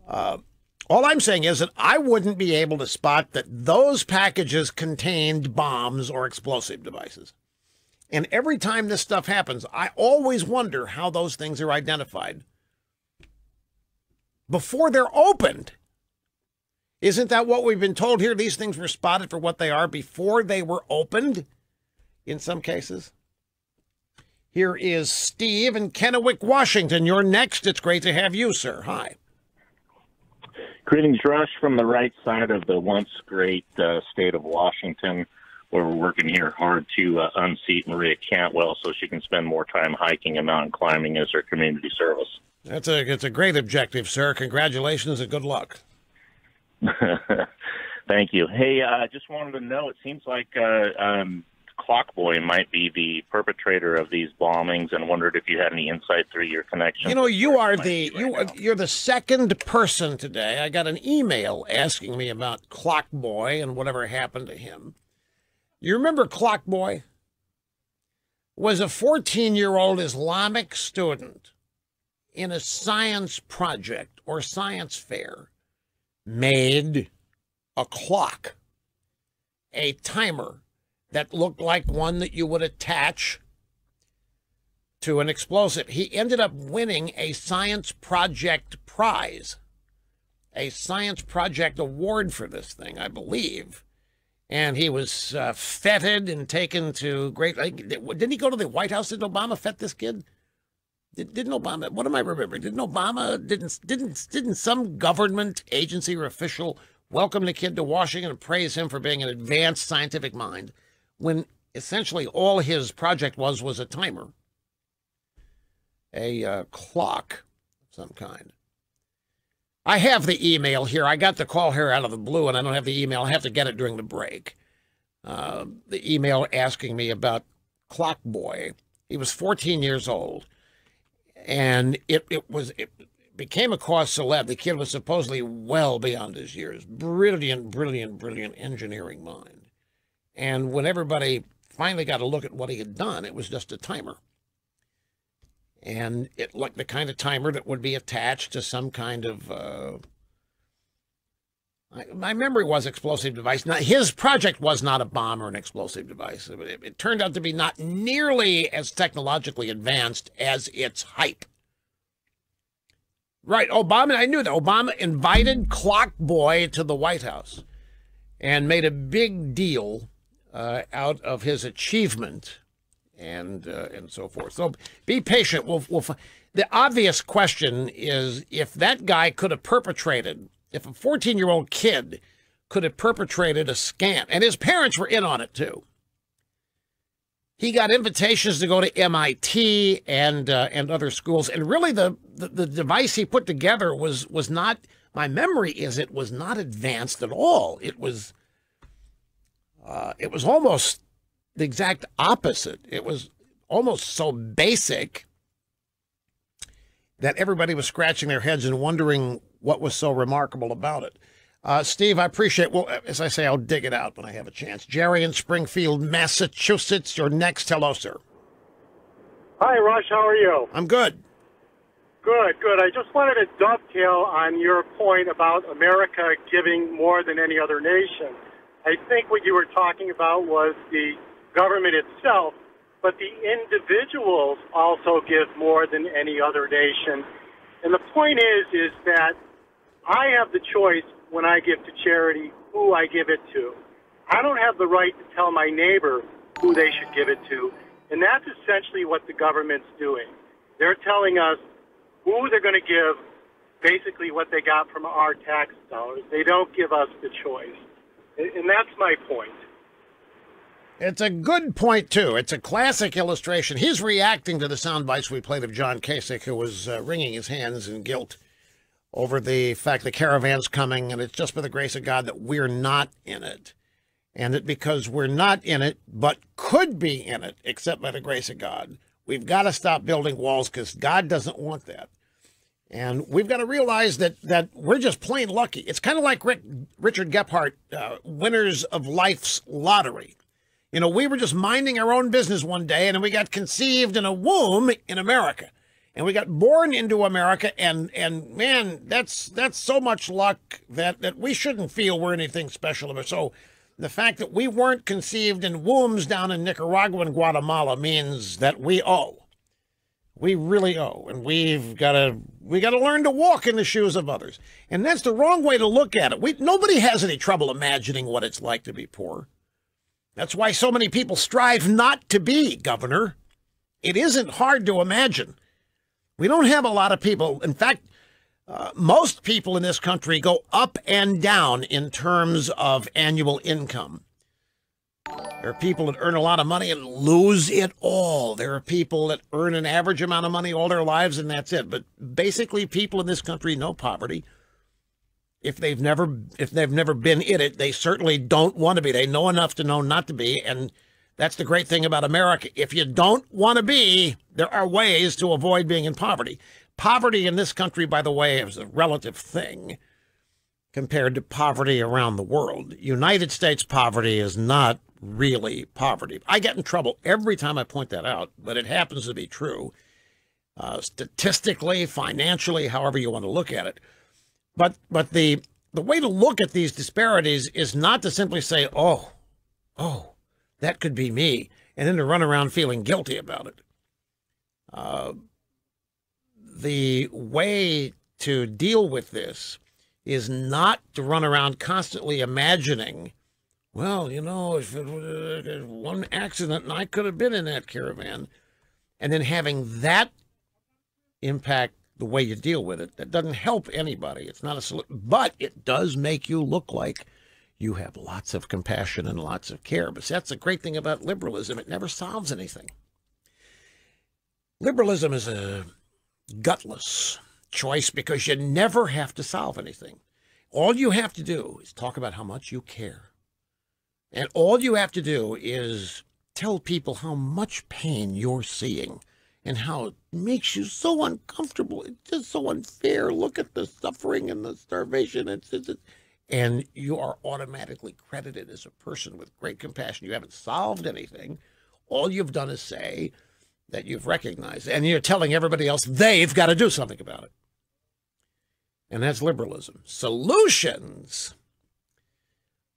All I'm saying is that I wouldn't be able to spot that those packages contained bombs or explosive devices. And every time this stuff happens, I always wonder how those things are identified before they're opened. Isn't that what we've been told here? These things were spotted for what they are before they were opened, in some cases. Here is Steve in Kennewick, Washington. You're next. It's great to have you, sir. Hi.
Greetings, Rush, from the right side of the once great state of Washington, where we're working here hard to unseat Maria Cantwell so she can spend more time hiking and mountain climbing as her community service.
It's a great objective, sir. Congratulations and good luck.
Thank you. Hey, I just wanted to know, it seems like Clockboy might be the perpetrator of these bombings, and wondered if you had any insight through your connection.
You know, you're the second person today. I got an email asking me about Clockboy and whatever happened to him. You remember Clockboy? Was a 14-year-old Islamic student in a science project or science fair, made a clock, a timer that looked like one that you would attach to an explosive. He ended up winning a science project prize, a science project award for this thing, I believe. And he was feted and taken to didn't he go to the White House? Did Obama fet this kid? Didn't Obama? What am I remembering? Didn't some government agency or official welcome the kid to Washington and praise him for being an advanced scientific mind, when essentially all his project was a timer, a clock of some kind? I have the email here. I got the call here out of the blue, and I don't have the email. I have to get it during the break. The email asking me about Clockboy. He was 14 years old. And it became a cause célèbre. The kid was supposedly well beyond his years. Brilliant engineering mind. And when everybody finally got a look at what he had done, it was just a timer. And it looked the kind of timer that would be attached to some kind of, my memory was explosive device. Now, his project was not a bomb or an explosive device. It turned out to be not nearly as technologically advanced as its hype. Right, Obama, I knew that. Obama invited Clockboy to the White House and made a big deal out of his achievement and so forth. So be patient. The obvious question is, if that guy could have perpetrated, if a 14-year-old kid could have perpetrated a scam, and his parents were in on it too. He got invitations to go to MIT and other schools, and really the device he put together was not. My memory is it was not advanced at all. It was almost the exact opposite. It was almost so basic that everybody was scratching their heads and wondering what was so remarkable about it. Steve, I appreciate Well, as I say, I'll dig it out when I have a chance. Jerry in Springfield, Massachusetts, you're next. Hello, sir.
Hi, Rush. How are you?
I'm good.
Good. I just wanted to dovetail on your point about America giving more than any other nation. I think what you were talking about was the government itself, but the individuals also give more than any other nation. And the point is that I have the choice when I give to charity who I give it to. I don't have the right to tell my neighbor who they should give it to. And that's essentially what the government's doing. They're telling us who they're going to give, basically what they got from our tax dollars. They don't give us the choice. And that's my point.
It's a good point, too. It's a classic illustration. He's reacting to the sound bites we played of John Kasich, who was wringing his hands in guilt over the fact the caravan's coming, and it's just by the grace of God that we're not in it. And that because we're not in it, but could be in it, except by the grace of God, we've got to stop building walls because God doesn't want that. And we've got to realize that we're just plain lucky. It's kind of like Richard Gephardt, winners of life's lottery. You know, we were just minding our own business one day, and we got conceived in a womb in America. And we got born into America, and man, that's so much luck that we shouldn't feel we're anything special about. So the fact that we weren't conceived in wombs down in Nicaragua and Guatemala means that we owe. We really owe, and we got to learn to walk in the shoes of others. And that's the wrong way to look at it. Nobody has any trouble imagining what it's like to be poor. That's why so many people strive not to be, Governor. It isn't hard to imagine. We don't have a lot of people. In fact, most people in this country go up and down in terms of annual income. There are people that earn a lot of money and lose it all. There are people that earn an average amount of money all their lives, and that's it. But basically, people in this country know poverty. If they've never been in it, they certainly don't want to be. They know enough to know not to be, and that's the great thing about America. If you don't want to be, there are ways to avoid being in poverty. Poverty in this country, by the way, is a relative thing compared to poverty around the world. United States poverty is not really poverty. I get in trouble every time I point that out, but it happens to be true. Statistically, financially, however you want to look at it. But the way to look at these disparities is not to simply say, oh, that could be me, and then to run around feeling guilty about it. The way to deal with this is not to run around constantly imagining, well, you know, if it was one accident and I could have been in that caravan, and then having that impact the way you deal with it. That doesn't help anybody. It's not a solution, but it does make you look like you have lots of compassion and lots of care. But that's the great thing about liberalism. It never solves anything. Liberalism is a gutless choice because you never have to solve anything. All you have to do is talk about how much you care. And all you have to do is tell people how much pain you're seeing and how it makes you so uncomfortable. It's just so unfair. Look at the suffering and the starvation. And you are automatically credited as a person with great compassion. You haven't solved anything. All you've done is say that you've recognized, and you're telling everybody else they've got to do something about it. And that's liberalism. Solutions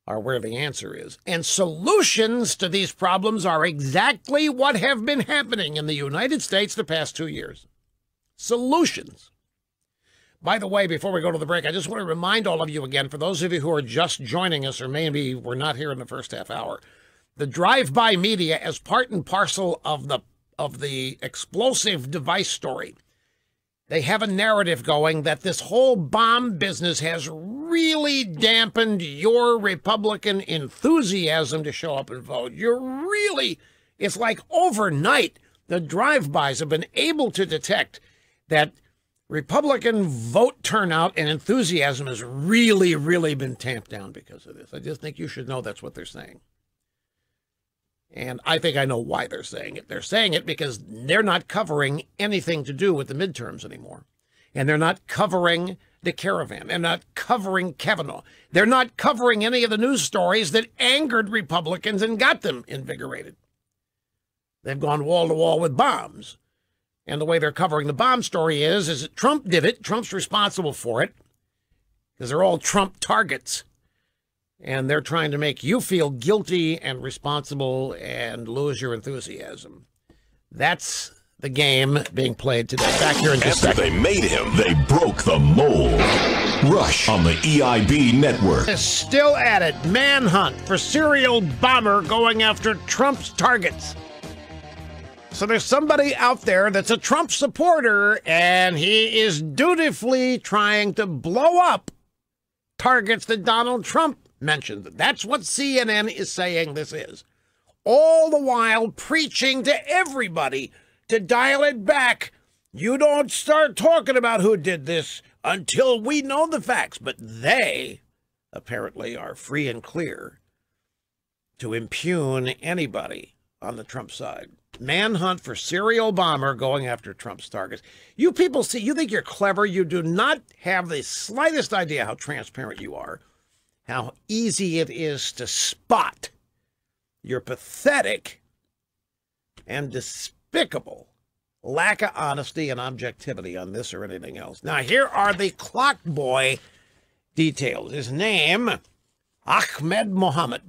are where the answer is. And solutions to these problems are exactly what have been happening in the United States the past 2 years. Solutions. By the way, before we go to the break, I just want to remind all of you again, for those of you who are just joining us or maybe were not here in the first half hour, the drive-by media, as part and parcel of the explosive device story, they have a narrative going that this whole bomb business has really dampened your Republican enthusiasm to show up and vote. It's like overnight, the drive-bys have been able to detect that Republican vote turnout and enthusiasm has really, really been tamped down because of this. I just think you should know that's what they're saying. And I think I know why they're saying it. They're saying it because they're not covering anything to do with the midterms anymore. And they're not covering the caravan. They're not covering Kavanaugh. They're not covering any of the news stories that angered Republicans and got them invigorated. They've gone wall to wall with bombs. And the way they're covering the bomb story is that Trump did it. Trump's responsible for it because they're all Trump targets. And they're trying to make you feel guilty and responsible and lose your enthusiasm. That's the game being played today. Back here in just a
After
second.
they made him, they broke the mold. Rush on the EIB network.
Is still at it. Manhunt for serial bomber going after Trump's targets. So there's somebody out there that's a Trump supporter, and he is dutifully trying to blow up targets that Donald Trump mentioned. That's what CNN is saying this is. All the while preaching to everybody to dial it back. You don't start talking about who did this until we know the facts. But they apparently are free and clear to impugn anybody on the Trump side. Manhunt for serial bomber going after Trump's targets. You people see, you think you're clever. You do not have the slightest idea how transparent you are, how easy it is to spot your pathetic and despicable lack of honesty and objectivity on this or anything else. Now, here are the clock boy details. His name, Ahmed Mohammed.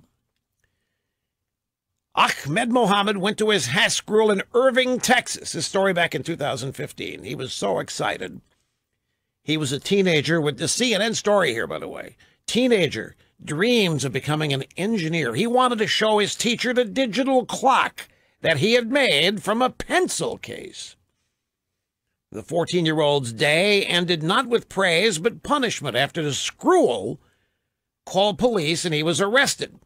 Ahmed Mohammed went to his Haskell in Irving, Texas. His story back in 2015. He was so excited. He was a teenager with the CNN story here, by the way. Teenager dreams of becoming an engineer. He wanted to show his teacher the digital clock that he had made from a pencil case. The 14-year-old's day ended not with praise but punishment after the screw called police and he was arrested.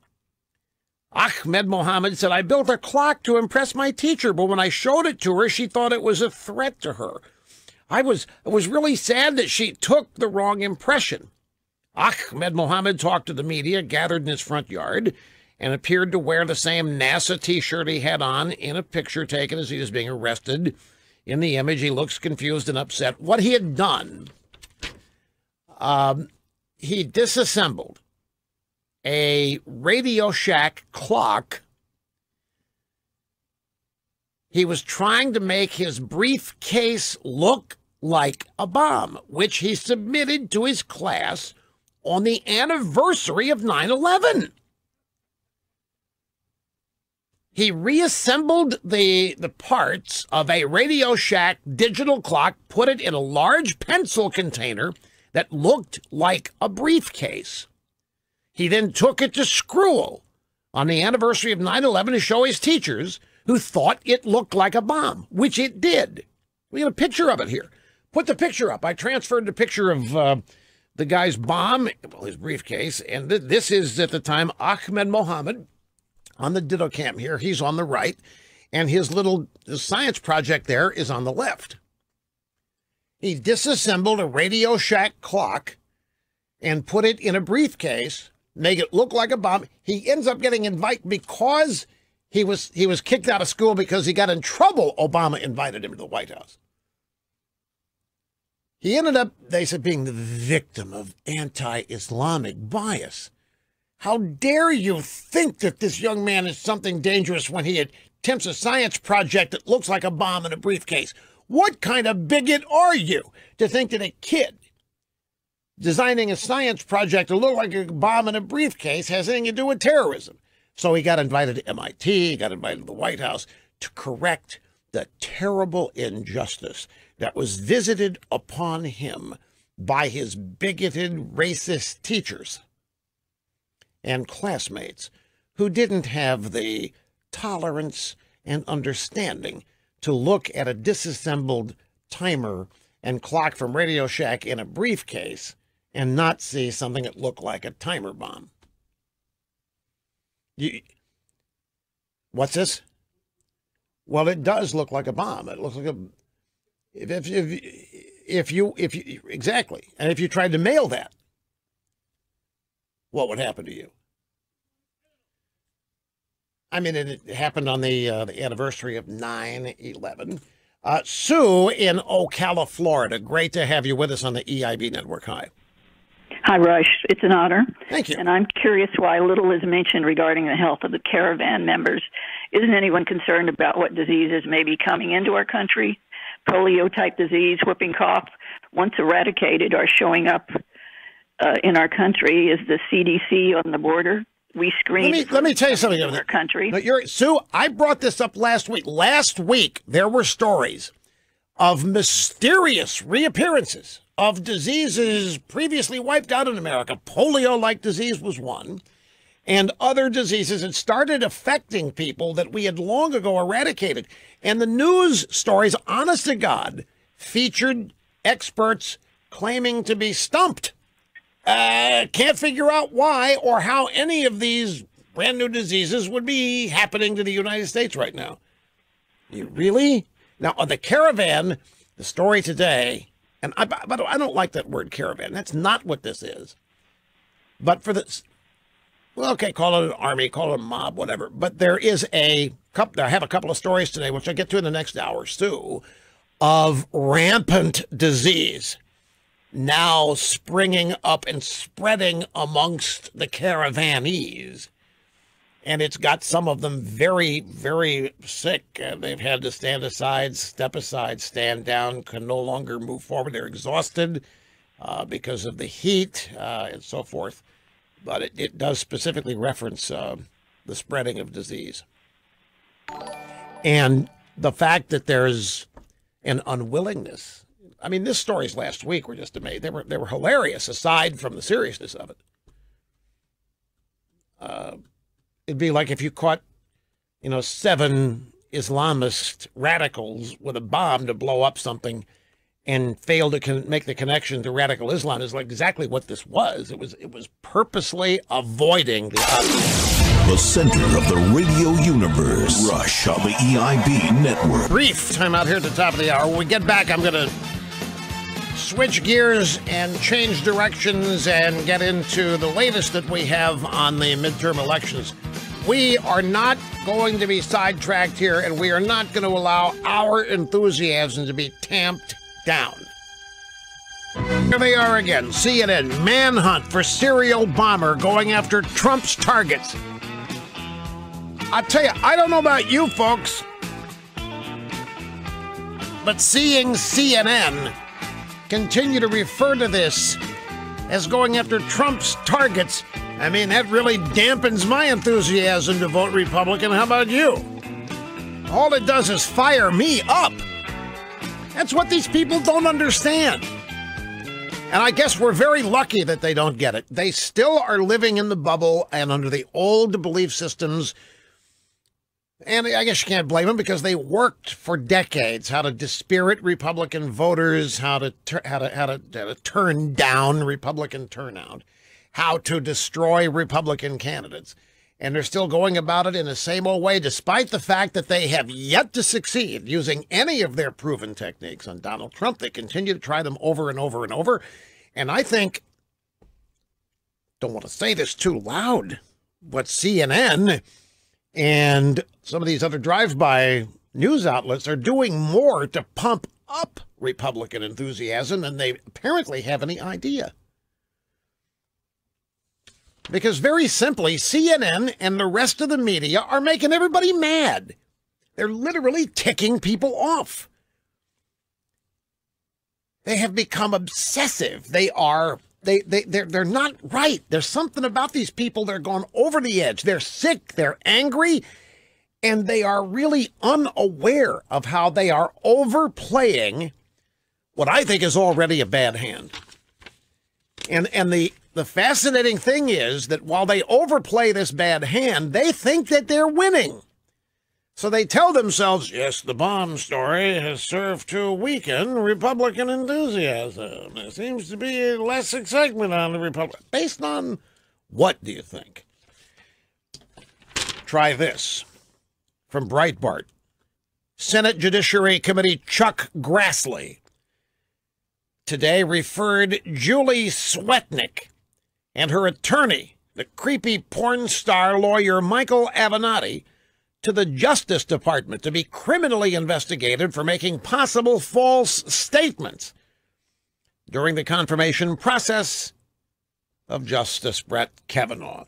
Ahmed Mohammed said, I built a clock to impress my teacher, but when I showed it to her, she thought it was a threat to her. I was really sad that she took the wrong impression. Ahmed Mohammed talked to the media, gathered in his front yard, and appeared to wear the same NASA T-shirt he had on in a picture taken as he was being arrested. In the image, he looks confused and upset. What he had done, he disassembled a Radio Shack clock. He was trying to make his briefcase look like a bomb, which he submitted to his class on the anniversary of 9/11. He reassembled the parts of a Radio Shack digital clock, put it in a large pencil container that looked like a briefcase. He then took it to Screwel on the anniversary of 9/11 to show his teachers, who thought it looked like a bomb, which it did. We have a picture of it here. Put the picture up. I transferred the picture of the guy's bomb, well, his briefcase, and this is, at the time, Ahmed Mohammed on the ditto cam here. He's on the right, and his little science project there is on the left. He disassembled a Radio Shack clock and put it in a briefcase, make it look like a bomb. He ends up getting invited because he was kicked out of school because he got in trouble. Obama invited him to the White House. He ended up, they said, being the victim of anti-Islamic bias. How dare you think that this young man is something dangerous when he attempts a science project that looks like a bomb in a briefcase? What kind of bigot are you to think that a kid designing a science project to look like a bomb in a briefcase has anything to do with terrorism? So he got invited to MIT, he got invited to the White House to correct the terrible injustice that was visited upon him by his bigoted, racist teachers and classmates who didn't have the tolerance and understanding to look at a disassembled timer and clock from Radio Shack in a briefcase and not see something that looked like a timer bomb. What's this? Well, it does look like a bomb. It looks like a... If you exactly, and if you tried to mail that, what would happen to you? I mean, it happened on the anniversary of 9/11. Sue in Ocala, Florida. Great to have you with us on the EIB network. Hi.
Hi, Rush. It's an honor.
Thank you.
And I'm curious why little is mentioned regarding the health of the caravan members. Isn't anyone concerned about what diseases may be coming into our country? Polio-type disease, whooping cough, once eradicated, are showing up in our country. Is the CDC on the border? We screen.
Let me tell you something
in our country.
Sue, I brought this up last week. Last week, there were stories of mysterious reappearances of diseases previously wiped out in America. Polio-like disease was one, and other diseases had started affecting people that we had long ago eradicated. And the news stories, honest to God, featured experts claiming to be stumped. Can't figure out why or how any of these brand new diseases would be happening to the United States right now. You really? Now, on the caravan, the story today, and I don't like that word caravan. That's not what this is. But for this, well, okay, call it an army, call it a mob, whatever. But there is I have a couple of stories today, which I'll get to in the next hour, Sue, of rampant disease now springing up and spreading amongst the caravanees. And it's got some of them very, very sick. They've had to stand aside, step aside, stand down, can no longer move forward. They're exhausted because of the heat and so forth. But it does specifically reference the spreading of disease. And the fact that there's an unwillingness. I mean, this stories last week were just amazing. They were hilarious, aside from the seriousness of it. It'd be like if you caught, 7 Islamist radicals with a bomb to blow up something and failed to make the connection to radical Islam. Is like exactly what this was. It was purposely avoiding the obvious.
The center of the radio universe. Rush on the EIB network.
Brief time out here at the top of the hour. When we get back, I'm going to switch gears and change directions and get into the latest that we have on the midterm elections. We are not going to be sidetracked here, and we are not going to allow our enthusiasm to be tamped down. Here they are again. CNN manhunt for serial bomber going after Trump's targets. I tell you, I don't know about you folks, but seeing CNN continue to refer to this as going after Trump's targets, I mean, that really dampens my enthusiasm to vote Republican. How about you? All it does is fire me up. That's what these people don't understand. And I guess we're very lucky that they don't get it. They still are living in the bubble and under the old belief systems. And I guess you can't blame them because they worked for decades how to dispirit Republican voters, how to turn down Republican turnout, how to destroy Republican candidates. And they're still going about it in the same old way, despite the fact that they have yet to succeed using any of their proven techniques on Donald Trump. They continue to try them over and over and over. And I think, don't want to say this too loud, but CNN and some of these other drive-by news outlets are doing more to pump up Republican enthusiasm than they apparently have any idea. Because very simply, CNN and the rest of the media are making everybody mad. They're literally ticking people off. They have become obsessive. They're not right. There's something about these people. They're going over the edge. They're sick. They're angry. And they are really unaware of how they are overplaying what I think is already a bad hand. And the fascinating thing is that while they overplay this bad hand, they think that they're winning. So they tell themselves, yes, the bomb story has served to weaken Republican enthusiasm. There seems to be less excitement on the Republican. Based on what, do you think? Try this from Breitbart. Senate Judiciary Committee Chuck Grassley today referred Julie Swetnick and her attorney, the creepy porn star lawyer Michael Avenatti, to the Justice Department to be criminally investigated for making possible false statements during the confirmation process of Justice Brett Kavanaugh.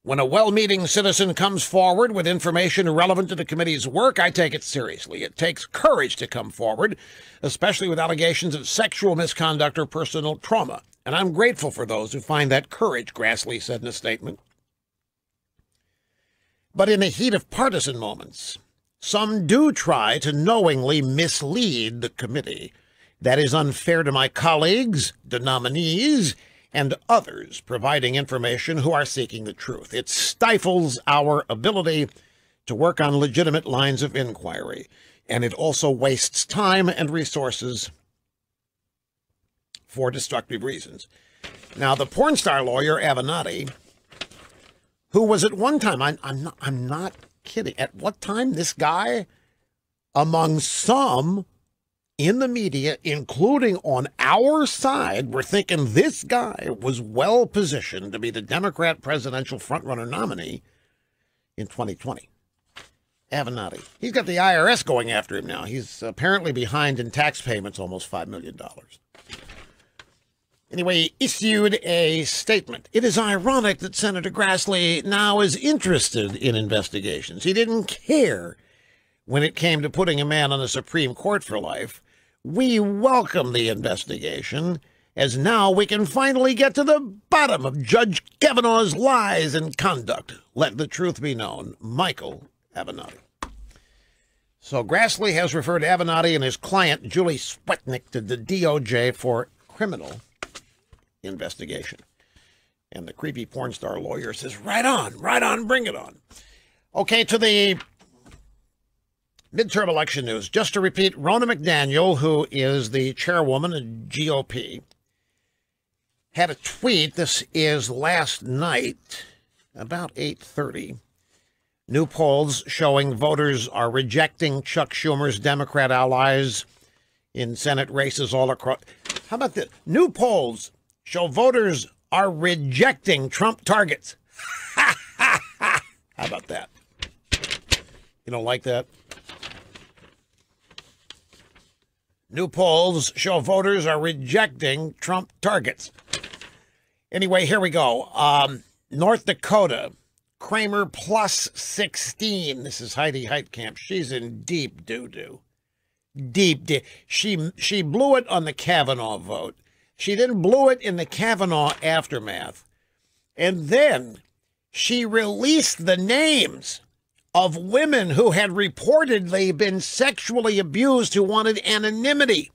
When a well-meaning citizen comes forward with information relevant to the committee's work, I take it seriously. It takes courage to come forward, especially with allegations of sexual misconduct or personal trauma. And I'm grateful for those who find that courage, Grassley said in a statement. But in the heat of partisan moments, some do try to knowingly mislead the committee. That is unfair to my colleagues, the nominees, and others providing information who are seeking the truth. It stifles our ability to work on legitimate lines of inquiry, and it also wastes time and resources for destructive reasons. Now, the porn star lawyer Avenatti, who was at one time, I'm not kidding, at what time this guy, among some in the media, including on our side, were thinking this guy was well positioned to be the Democrat presidential frontrunner nominee in 2020. Avenatti. He's got the IRS going after him now. He's apparently behind in tax payments, almost $5 million. Anyway, he issued a statement. It is ironic that Senator Grassley now is interested in investigations. He didn't care when it came to putting a man on the Supreme Court for life. We welcome the investigation, as now we can finally get to the bottom of Judge Kavanaugh's lies and conduct. Let the truth be known. Michael Avenatti. So Grassley has referred Avenatti and his client, Julie Swetnick, to the DOJ for criminal investigation. And the creepy porn star lawyer says, right on, bring it on. Okay, to the midterm election news. Just to repeat, Ronna McDaniel, who is the chairwoman of GOP, had a tweet. This is last night, about 8:30. New polls showing voters are rejecting Chuck Schumer's Democrat allies in Senate races all across. How about this? New polls show voters are rejecting Trump targets. How about that? You don't like that? New polls show voters are rejecting Trump targets. Anyway, here we go. North Dakota, Kramer plus 16. This is Heidi Heitkamp. She's in deep doo-doo. Deep. She blew it on the Kavanaugh vote. She then blew it in the Kavanaugh aftermath. And then she released the names of women who had reportedly been sexually abused who wanted anonymity.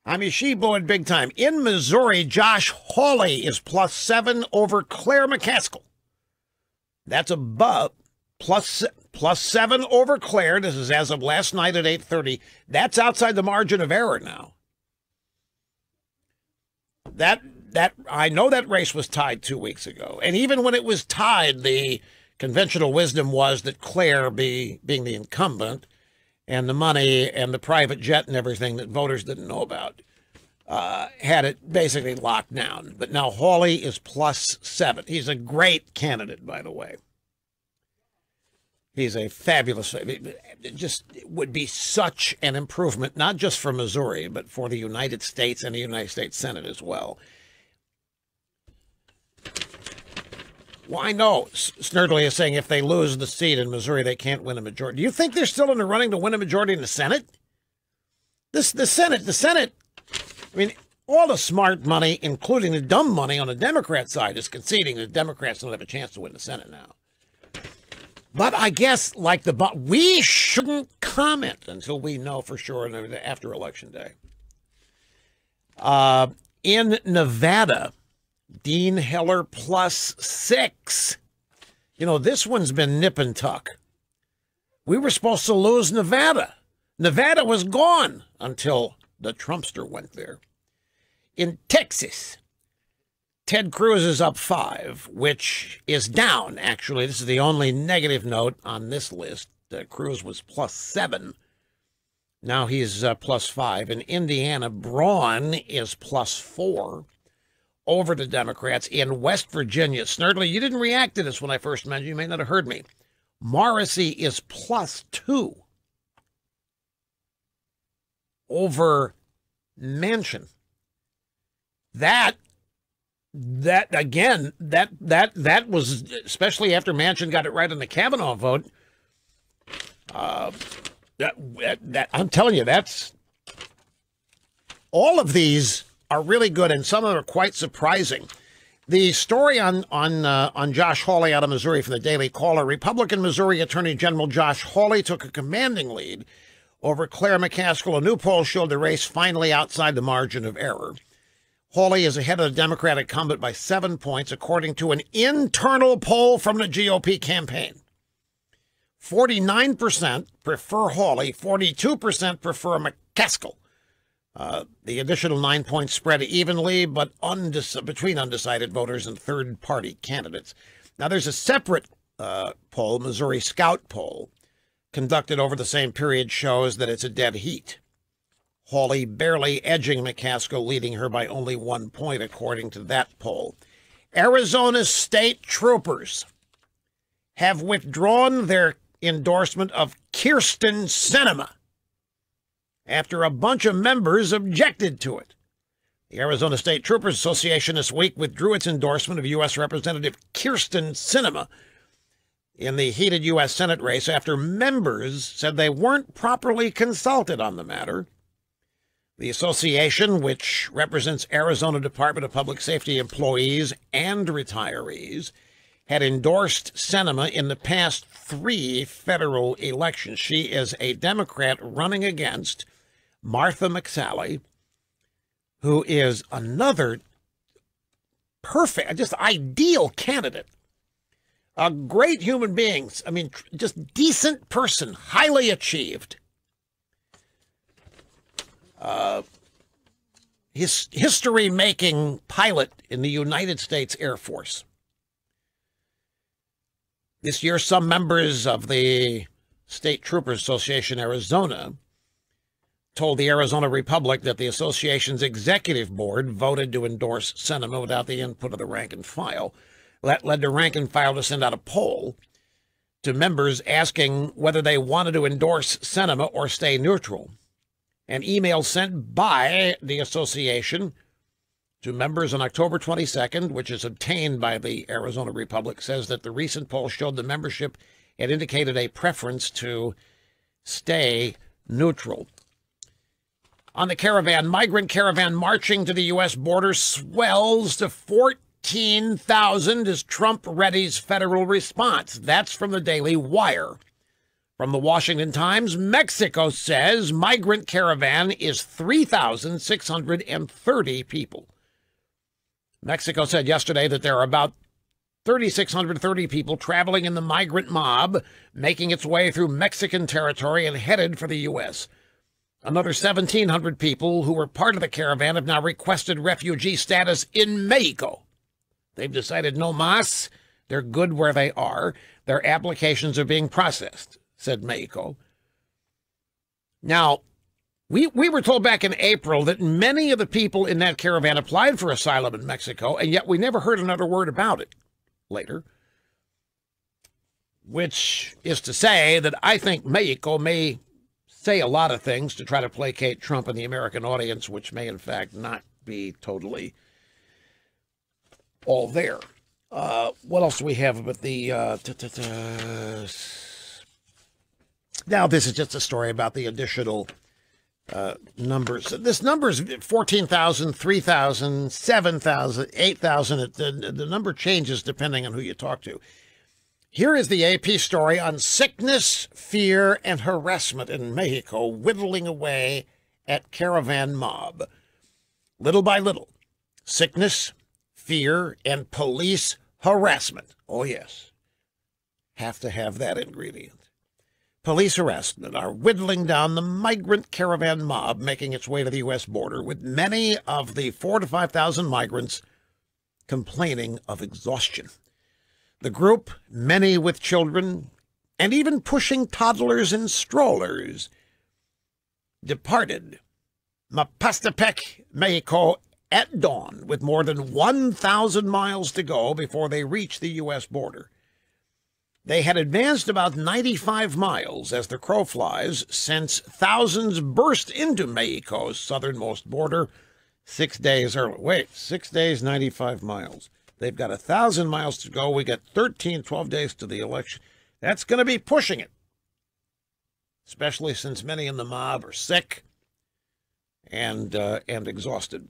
I mean, she blew it big time. In Missouri, Josh Hawley is plus 7 over Claire McCaskill. That's above plus 7 over Claire. This is as of last night at 8:30. That's outside the margin of error now. That I know that race was tied 2 weeks ago. And even when it was tied, the conventional wisdom was that Claire, being the incumbent, and the money and the private jet and everything that voters didn't know about, had it basically locked down. But now Hawley is plus 7. He's a great candidate, by the way. He's a fabulous, it just would be such an improvement, not just for Missouri, but for the United States and the United States Senate as well. Well, I know Snerdley is saying if they lose the seat in Missouri, they can't win a majority. Do you think they're still in the running to win a majority in the Senate? The Senate, I mean, all the smart money, including the dumb money on the Democrat side, is conceding that Democrats don't have a chance to win the Senate now. But I guess, we shouldn't comment until we know for sure after Election Day. In Nevada, Dean Heller plus 6. You know, this one's been nip and tuck. We were supposed to lose Nevada. Nevada was gone until the Trumpster went there. In Texas, Ted Cruz is up 5, which is down, actually. This is the only negative note on this list. Cruz was plus 7. Now he's plus 5. In Indiana, Braun is plus 4. over the Democrats in West Virginia. Snerdley, you didn't react to this when I first mentioned. You may not have heard me. Morrissey is +2 over Manchin. That was, especially after Manchin got it right on the Kavanaugh vote. I'm telling you, that's all of these are really good, and some of them are quite surprising. The story on Josh Hawley out of Missouri from the Daily Caller: Republican Missouri Attorney General Josh Hawley took a commanding lead over Claire McCaskill. A new poll showed the race finally outside the margin of error. Hawley is ahead of the Democratic incumbent by 7 points, according to an internal poll from the GOP campaign. 49% prefer Hawley, 42% prefer McCaskill. The additional 9 points spread evenly, but between undecided voters and third-party candidates. Now, there's a separate poll, Missouri Scout poll, conducted over the same period, shows that it's a dead heat. Hawley barely edging McCaskill, leading her by only 1 point, according to that poll. Arizona's state troopers have withdrawn their endorsement of Kyrsten Sinema after a bunch of members objected to it. The Arizona State Troopers Association this week withdrew its endorsement of U.S. Representative Kyrsten Sinema in the heated U.S. Senate race after members said they weren't properly consulted on the matter. The association, which represents Arizona Department of Public Safety employees and retirees, had endorsed Sinema in the past 3 federal elections. She is a Democrat running against Martha McSally, who is another perfect, just ideal candidate. A great human being. I mean, just decent person, highly achieved. His history-making pilot in the United States Air Force. This year, some members of the State Troopers Association Arizona told the Arizona Republic that the association's executive board voted to endorse Sinema without the input of the rank and file. That led the rank and file to send out a poll to members asking whether they wanted to endorse Sinema or stay neutral. An email sent by the association to members on October 22nd, which is obtained by the Arizona Republic, says that the recent poll showed the membership had indicated a preference to stay neutral. On the caravan, migrant caravan marching to the U.S. border swells to 14,000 as Trump readies federal response. That's from the Daily Wire. From the Washington Times, Mexico says migrant caravan is 3,630 people. Mexico said yesterday that there are about 3,630 people traveling in the migrant mob, making its way through Mexican territory and headed for the U.S. Another 1,700 people who were part of the caravan have now requested refugee status in Mexico. They've decided no mas. They're good where they are. Their applications are being processed, said Mexico. Now, we were told back in April that many of the people in that caravan applied for asylum in Mexico, and yet we never heard another word about it later. Which is to say that I think Mexico may say a lot of things to try to placate Trump and the American audience, which may in fact not be totally all there. What else do we have about the... Now, this is just a story about the additional numbers. This number is 14,000, 3,000, 7,000, 8,000. The number changes depending on who you talk to. Here is the AP story on sickness, fear, and harassment in Mexico whittling away at caravan mob. Little by little, sickness, fear, and police harassment. Oh, yes. Have to have that ingredient. Police harassment are whittling down the migrant caravan mob making its way to the U.S. border, with many of the 4,000 to 5,000 migrants complaining of exhaustion. The group, many with children, and even pushing toddlers in strollers, departed Mapastepec, Mexico at dawn with more than 1,000 miles to go before they reached the U.S. border. They had advanced about 95 miles as the crow flies since thousands burst into Mexico's southernmost border 6 days early. Wait, 6 days, 95 miles. They've got 1,000 miles to go. We got 12 days to the election. That's going to be pushing it, especially since many in the mob are sick and exhausted.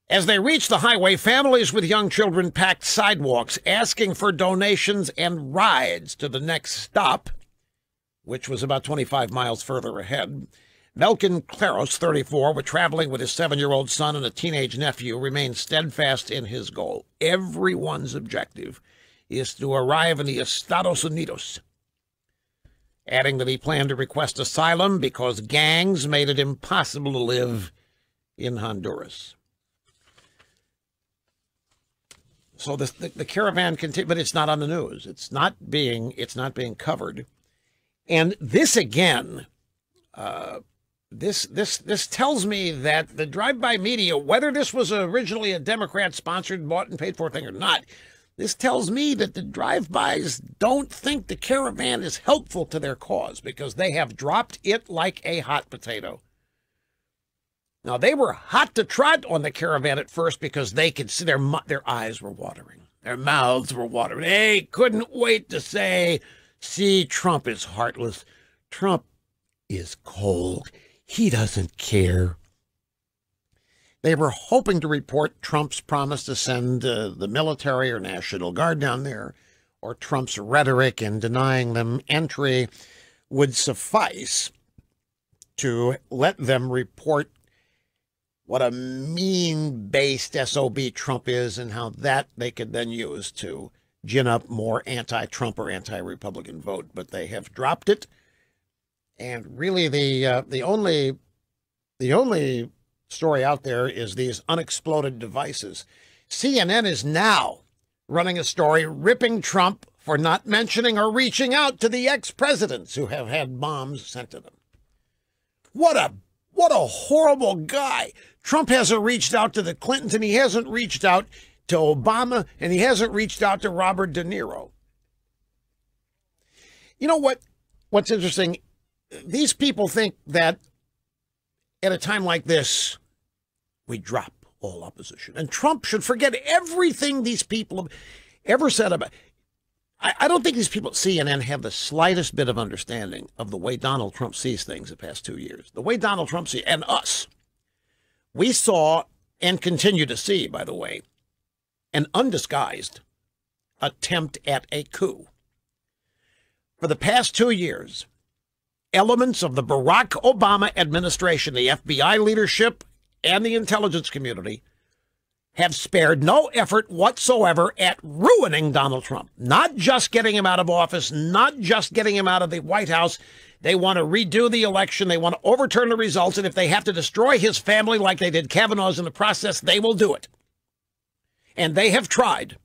As they reached the highway, families with young children packed sidewalks, asking for donations and rides to the next stop, which was about 25 miles further ahead. Melkin Claros, 34, was traveling with his 7-year-old son and a teenage nephew, remained steadfast in his goal. Everyone's objective is to arrive in the Estados Unidos, adding that he planned to request asylum because gangs made it impossible to live in Honduras. So the caravan continued, but it's not on the news. It's not being covered. And this again, this tells me that the drive-by media, whether this was originally a Democrat-sponsored, bought and paid for thing or not, this tells me that the drive-bys don't think the caravan is helpful to their cause because they have dropped it like a hot potato. Now, they were hot to trot on the caravan at first because they could see their eyes were watering. Their mouths were watering. They couldn't wait to say, see, Trump is heartless. Trump is cold. He doesn't care. They were hoping to report Trump's promise to send the military or National Guard down there, or Trump's rhetoric in denying them entry would suffice to let them report what a mean-based SOB Trump is and how that they could then use to gin up more anti-Trump or anti-Republican vote. But they have dropped it. And really the only story out there is these unexploded devices. CNN is now running a story ripping Trump for not mentioning or reaching out to the ex-presidents who have had bombs sent to them. What a horrible guy. Trump hasn't reached out to the Clintons, and he hasn't reached out to Obama, and he hasn't reached out to Robert De Niro. You know what's interesting? These people think that at a time like this, we drop all opposition. And Trump should forget everything these people have ever said about. I don't think these people at CNN have the slightest bit of understanding of the way Donald Trump sees things the past 2 years. The way Donald Trump sees, and us. We saw, and continue to see, by the way, an undisguised attempt at a coup. For the past 2 years, elements of the Barack Obama administration, the FBI leadership, and the intelligence community have spared no effort whatsoever at ruining Donald Trump. Not just getting him out of office, not just getting him out of the White House. They want to redo the election. They want to overturn the results. And if they have to destroy his family like they did Kavanaugh's in the process, they will do it. And they have tried.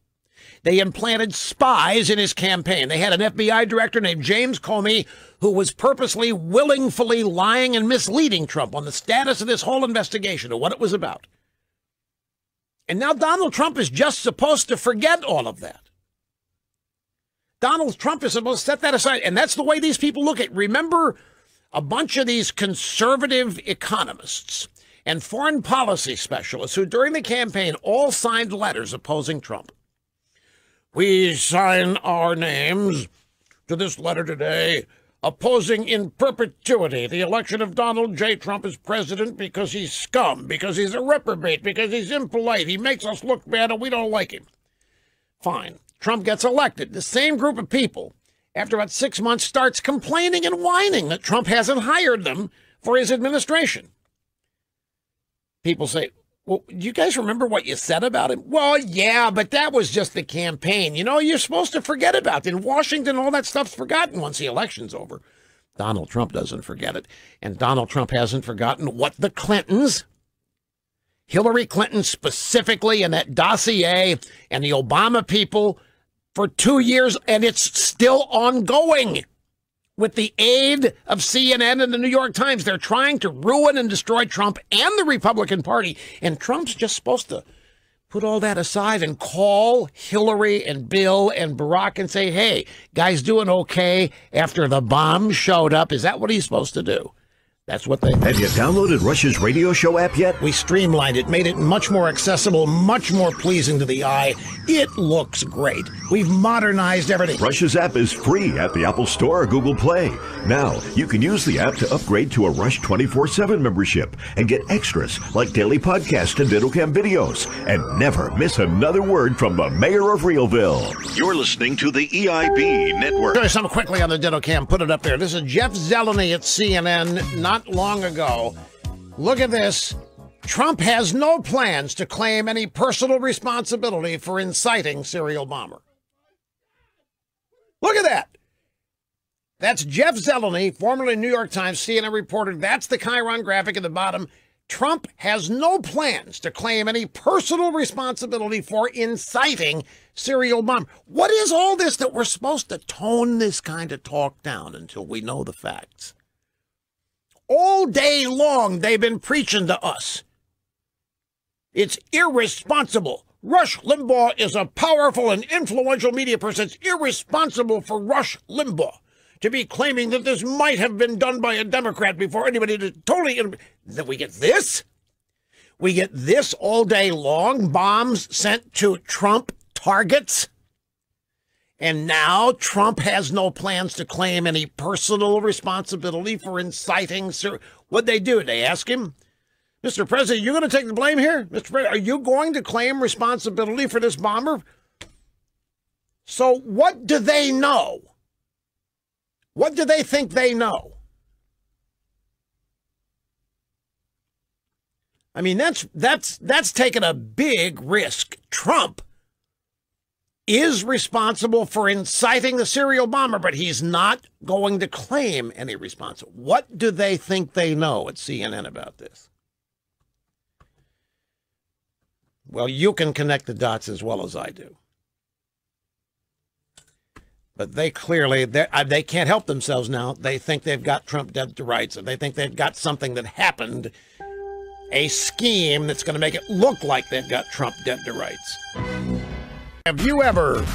They implanted spies in his campaign. They had an FBI director named James Comey who was purposely, willingly lying and misleading Trump on the status of this whole investigation and what it was about. And now Donald Trump is just supposed to forget all of that. Donald Trump is supposed to set that aside. And that's the way these people look at it. Remember, a bunch of these conservative economists and foreign policy specialists who during the campaign all signed letters opposing Trump. We sign our names to this letter today, opposing in perpetuity the election of Donald J. Trump as president because he's scum, because he's a reprobate, because he's impolite, he makes us look bad and we don't like him. Fine. Trump gets elected. The same group of people, after about 6 months, starts complaining and whining that Trump hasn't hired them for his administration. People say, well, do you guys remember what you said about him? Well, yeah, but that was just the campaign. You know, you're supposed to forget about it. In Washington, all that stuff's forgotten once the election's over. Donald Trump doesn't forget it. And Donald Trump hasn't forgotten what the Clintons, Hillary Clinton specifically, and that dossier, and the Obama people for 2 years, and it's still ongoing. with the aid of CNN and the New York Times. They're trying to ruin and destroy Trump and the Republican Party. And Trump's just supposed to put all that aside and call Hillary and Bill and Barack and say, hey, guys doing okay after the bomb showed up? Is that what he's supposed to do? That's what they...
Have you downloaded Rush's radio show app yet?
We streamlined it, made it much more accessible, much more pleasing to the eye. It looks great. We've modernized everything.
Rush's app is free at the Apple Store or Google Play. Now, you can use the app to upgrade to a Rush 24/7 membership and get extras like daily podcast and VideoCam videos. And never miss another word from the mayor of Realville. You're listening to the EIB Network.
Show you something quickly on the DittoCam. Put it up there. This is Jeff Zeleny at CNN not long ago. Look at this. Trump has no plans to claim any personal responsibility for inciting serial bomber. Look at that. That's Jeff Zeleny, formerly New York Times CNN reporter. That's the Chiron graphic at the bottom. Trump has no plans to claim any personal responsibility for inciting serial bomber. What is all this that we're supposed to tone this kind of talk down until we know the facts? All day long, they've been preaching to us. It's irresponsible. Rush Limbaugh is a powerful and influential media person. It's irresponsible for Rush Limbaugh to be claiming that this might have been done by a Democrat before anybody did. Totally. That we get this? We get this all day long. Bombs sent to Trump targets. And now Trump has no plans to claim any personal responsibility for inciting. What'd they do? They ask him, Mr. President, you going to take the blame here? Mr. President, are you going to claim responsibility for this bomber? So what do they know? What do they think they know? I mean, that's taking a big risk. Trump is responsible for inciting the serial bomber, but he's not going to claim any responsibility. What do they think they know at CNN about this? Well, you can connect the dots as well as I do. But they clearly, they can't help themselves now. They think they've got Trump dead to rights, and they think they've got something that happened, a scheme that's going to make it look like they've got Trump dead to rights. Have you ever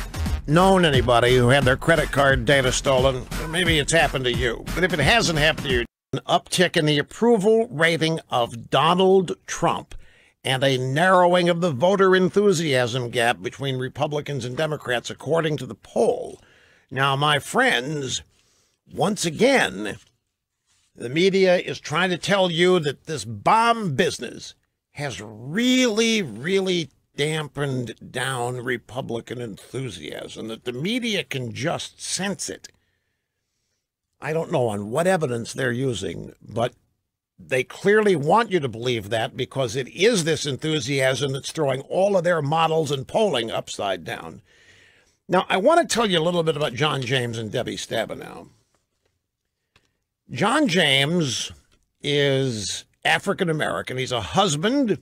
known anybody who had their credit card data stolen? Maybe it's happened to you. But if it hasn't happened to you, an uptick in the approval rating of Donald Trump and a narrowing of the voter enthusiasm gap between Republicans and Democrats, according to the poll. Now, my friends, once again, the media is trying to tell you that this bomb business has really, really dampened down Republican enthusiasm, that the media can just sense it. I don't know on what evidence they're using, but they clearly want you to believe that because it is this enthusiasm that's throwing all of their models and polling upside down. Now, I want to tell you a little bit about John James and Debbie Stabenow. John James is African-American. He's a husband.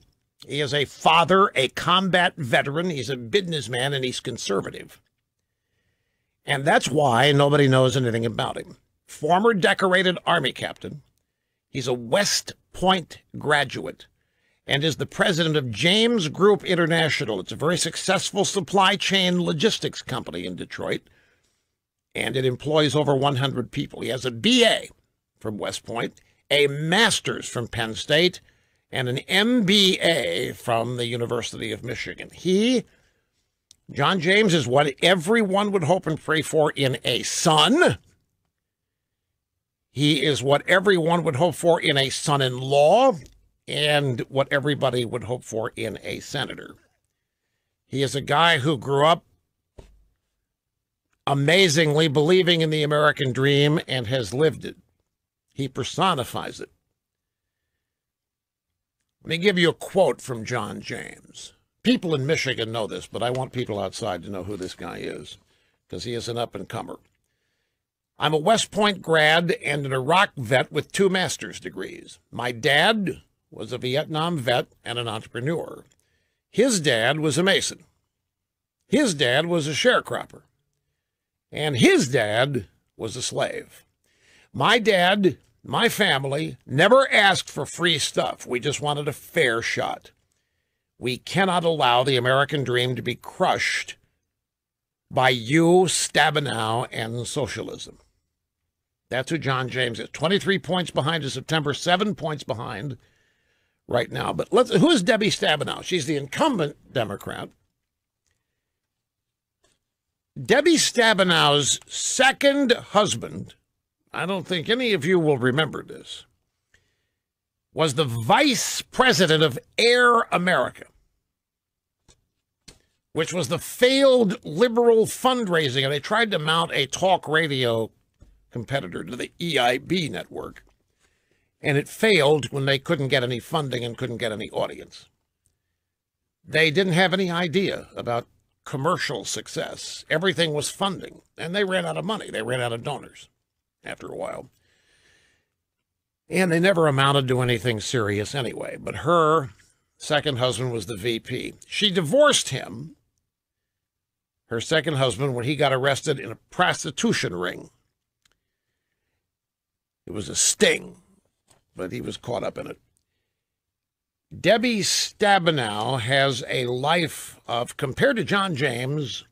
He is a father, a combat veteran. He's a businessman, and he's conservative. And that's why nobody knows anything about him. Former decorated Army captain. He's a West Point graduate and is the president of James Group International. It's a very successful supply chain logistics company in Detroit, and it employs over 100 people. He has a BA from West Point, a master's from Penn State, and an MBA from the University of Michigan. John James, is what everyone would hope and pray for in a son. He is what everyone would hope for in a son-in-law, and what everybody would hope for in a senator. He is a guy who grew up amazingly believing in the American dream and has lived it. He personifies it. Let me give you a quote from John James. People in Michigan know this, but I want people outside to know who this guy is, because he is an up-and-comer. I'm a West Point grad and an Iraq vet with 2 master's degrees. My dad was a Vietnam vet and an entrepreneur. His dad was a Mason. His dad was a sharecropper. And his dad was a slave. My dad, my family, never asked for free stuff. We just wanted a fair shot. We cannot allow the American dream to be crushed by you, Stabenow, and socialism. That's who John James is. 23 points behind in September, 7 points behind right now. But who is Debbie Stabenow? She's the incumbent Democrat. Debbie Stabenow's second husband, I don't think any of you will remember this, was the vice president of Air America, which was the failed liberal fundraising. And they tried to mount a talk radio competitor to the EIB network, and it failed when they couldn't get any funding and couldn't get any audience. They didn't have any idea about commercial success. Everything was funding, and they ran out of money. They ran out of donors after a while. And they never amounted to anything serious anyway. But her second husband was the VP. She divorced him, her second husband, when he got arrested in a prostitution ring. It was a sting, but he was caught up in it. Debbie Stabenow has a life of, compared to John James,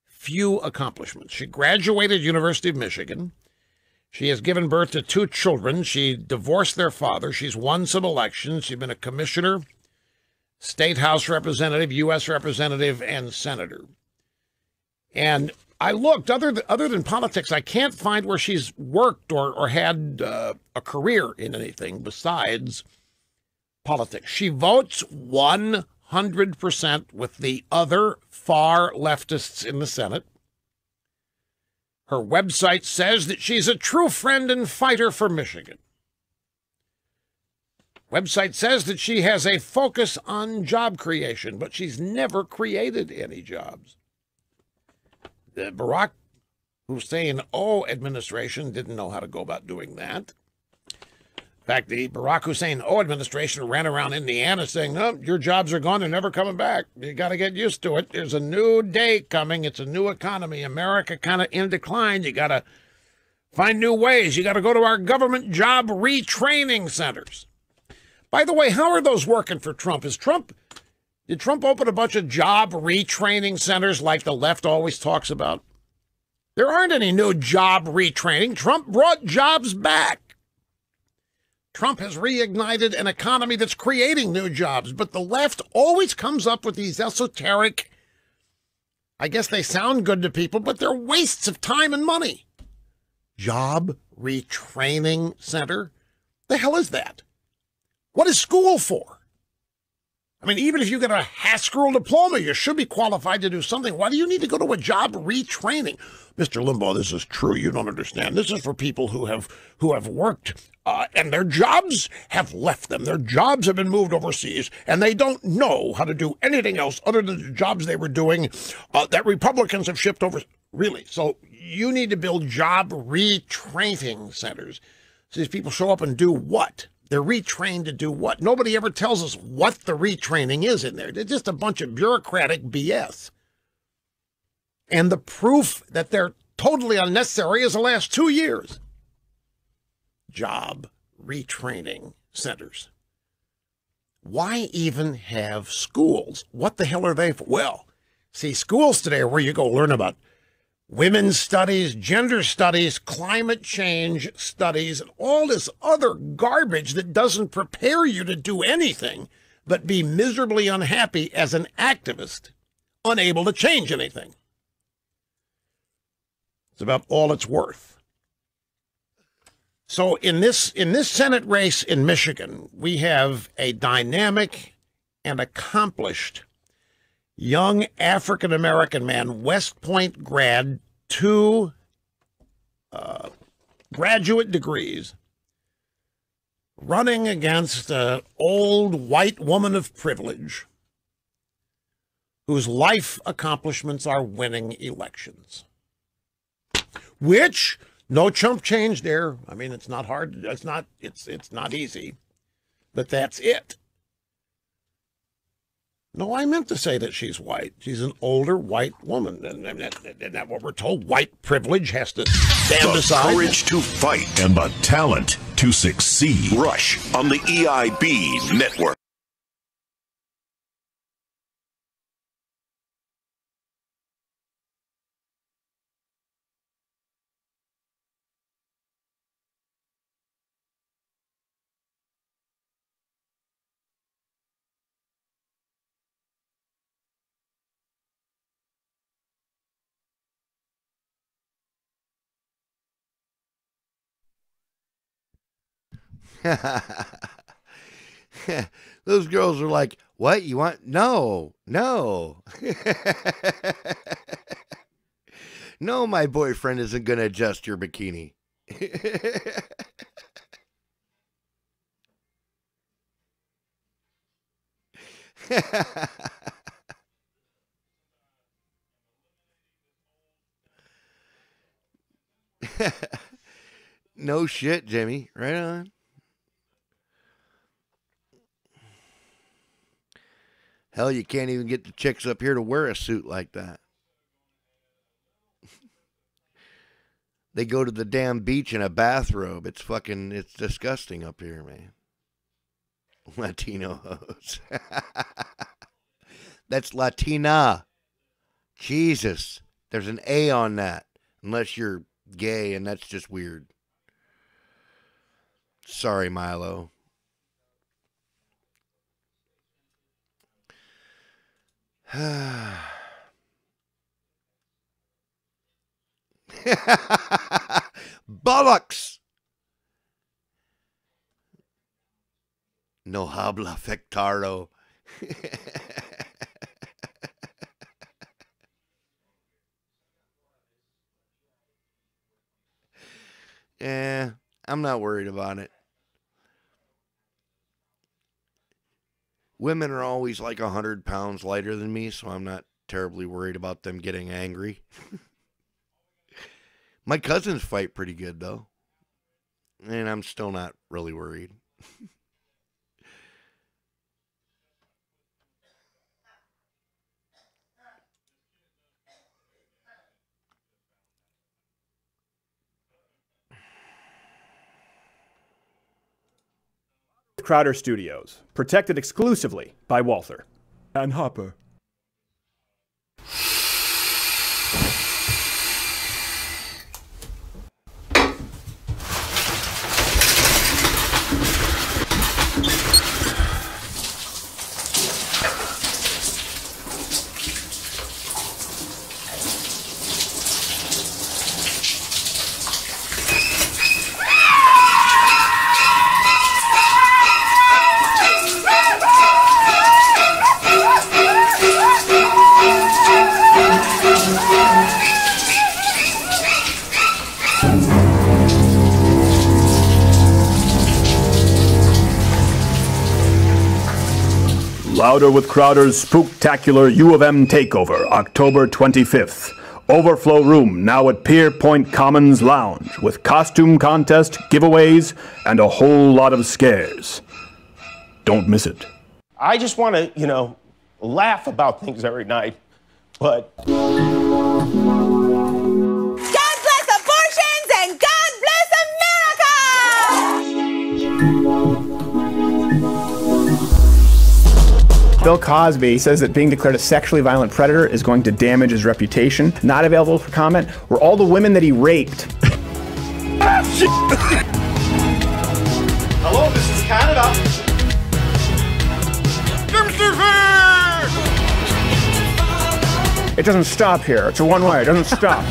few accomplishments. She graduated University of Michigan. She has given birth to 2 children. She divorced their father. She's won some elections. She's been a commissioner, state house representative, U.S. representative, and senator. And I looked, other than politics, I can't find where she's worked or had a career in anything besides politics. She votes 100% with the other far leftists in the Senate. Her website says that she's a true friend and fighter for Michigan. Website says that she has a focus on job creation, but she's never created any jobs. The Barack Hussein O administration didn't know how to go about doing that. In fact, the Barack Hussein O administration ran around Indiana saying, no, your jobs are gone. They're never coming back. You got to get used to it. There's a new day coming. It's a new economy. America kind of in decline. You got to find new ways. You got to go to our government job retraining centers. By the way, how are those working for Trump? Did Trump open a bunch of job retraining centers like the left always talks about? There aren't any new job retraining. Trump brought jobs back. Trump has reignited an economy that's creating new jobs, but the left always comes up with these esoteric, I guess they sound good to people, but they're wastes of time and money. Job retraining center? The hell is that? What is school for? I mean, even if you get a Haskell diploma, you should be qualified to do something. Why do you need to go to a job retraining? Mr. Limbaugh, this is true. You don't understand. This is for people who have worked and their jobs have left them. Their jobs have been moved overseas, and they don't know how to do anything else other than the jobs they were doing that Republicans have shipped over. Really? So you need to build job retraining centers. So these people show up and do what? They're retrained to do what? Nobody ever tells us what the retraining is in there. They're just a bunch of bureaucratic BS. And the proof that they're totally unnecessary is the last 2 years. Job retraining centers. Why even have schools? What the hell are they for? Well, see, schools today are where you go learn about women's studies, gender studies, climate change studies, and all this other garbage that doesn't prepare you to do anything but be miserably unhappy as an activist, unable to change anything. It's about all it's worth. So in this Senate race in Michigan, we have a dynamic and accomplished young African-American man, West Point grad, 2 graduate degrees, running against an old white woman of privilege whose life accomplishments are winning elections. Which, no chump change there. I mean, it's not hard. It's not easy, but that's it. No, I meant to say that she's white. She's an older white woman. Isn't that what we're told? White privilege has to stand aside.
The courage to fight and the talent to succeed. Rush on the EIB Network.
Those girls are like, what you want? No. No, my boyfriend isn't going to adjust your bikini. No shit, Jimmy. Right on. Hell, you can't even get the chicks up here to wear a suit like that. They go to the damn beach in a bathrobe. It's disgusting up here, man. Latino hoes. That's Latina. Jesus. There's an A on that. Unless you're gay, and that's just weird. Sorry, Milo. Bollocks. No habla fectaro. I'm not worried about it. Women are always like 100 pounds lighter than me, so I'm not terribly worried about them getting angry. My cousins fight pretty good, though. And I'm still not really worried.
Crowder Studios, protected exclusively by Walther and Hopper. Louder with Crowder's Spooktacular U of M Takeover, October 25th. Overflow Room, now at Pier Point Commons Lounge, with costume contest, giveaways, and a whole lot of scares. Don't miss it.
I just want to, laugh about things every night, but...
God bless abortions and God bless America!
Bill Cosby says that being declared a sexually violent predator is going to damage his reputation. Not available for comment were all the women that he raped.
Hello, this is Canada.
It doesn't stop here. It's a one-way. It doesn't stop.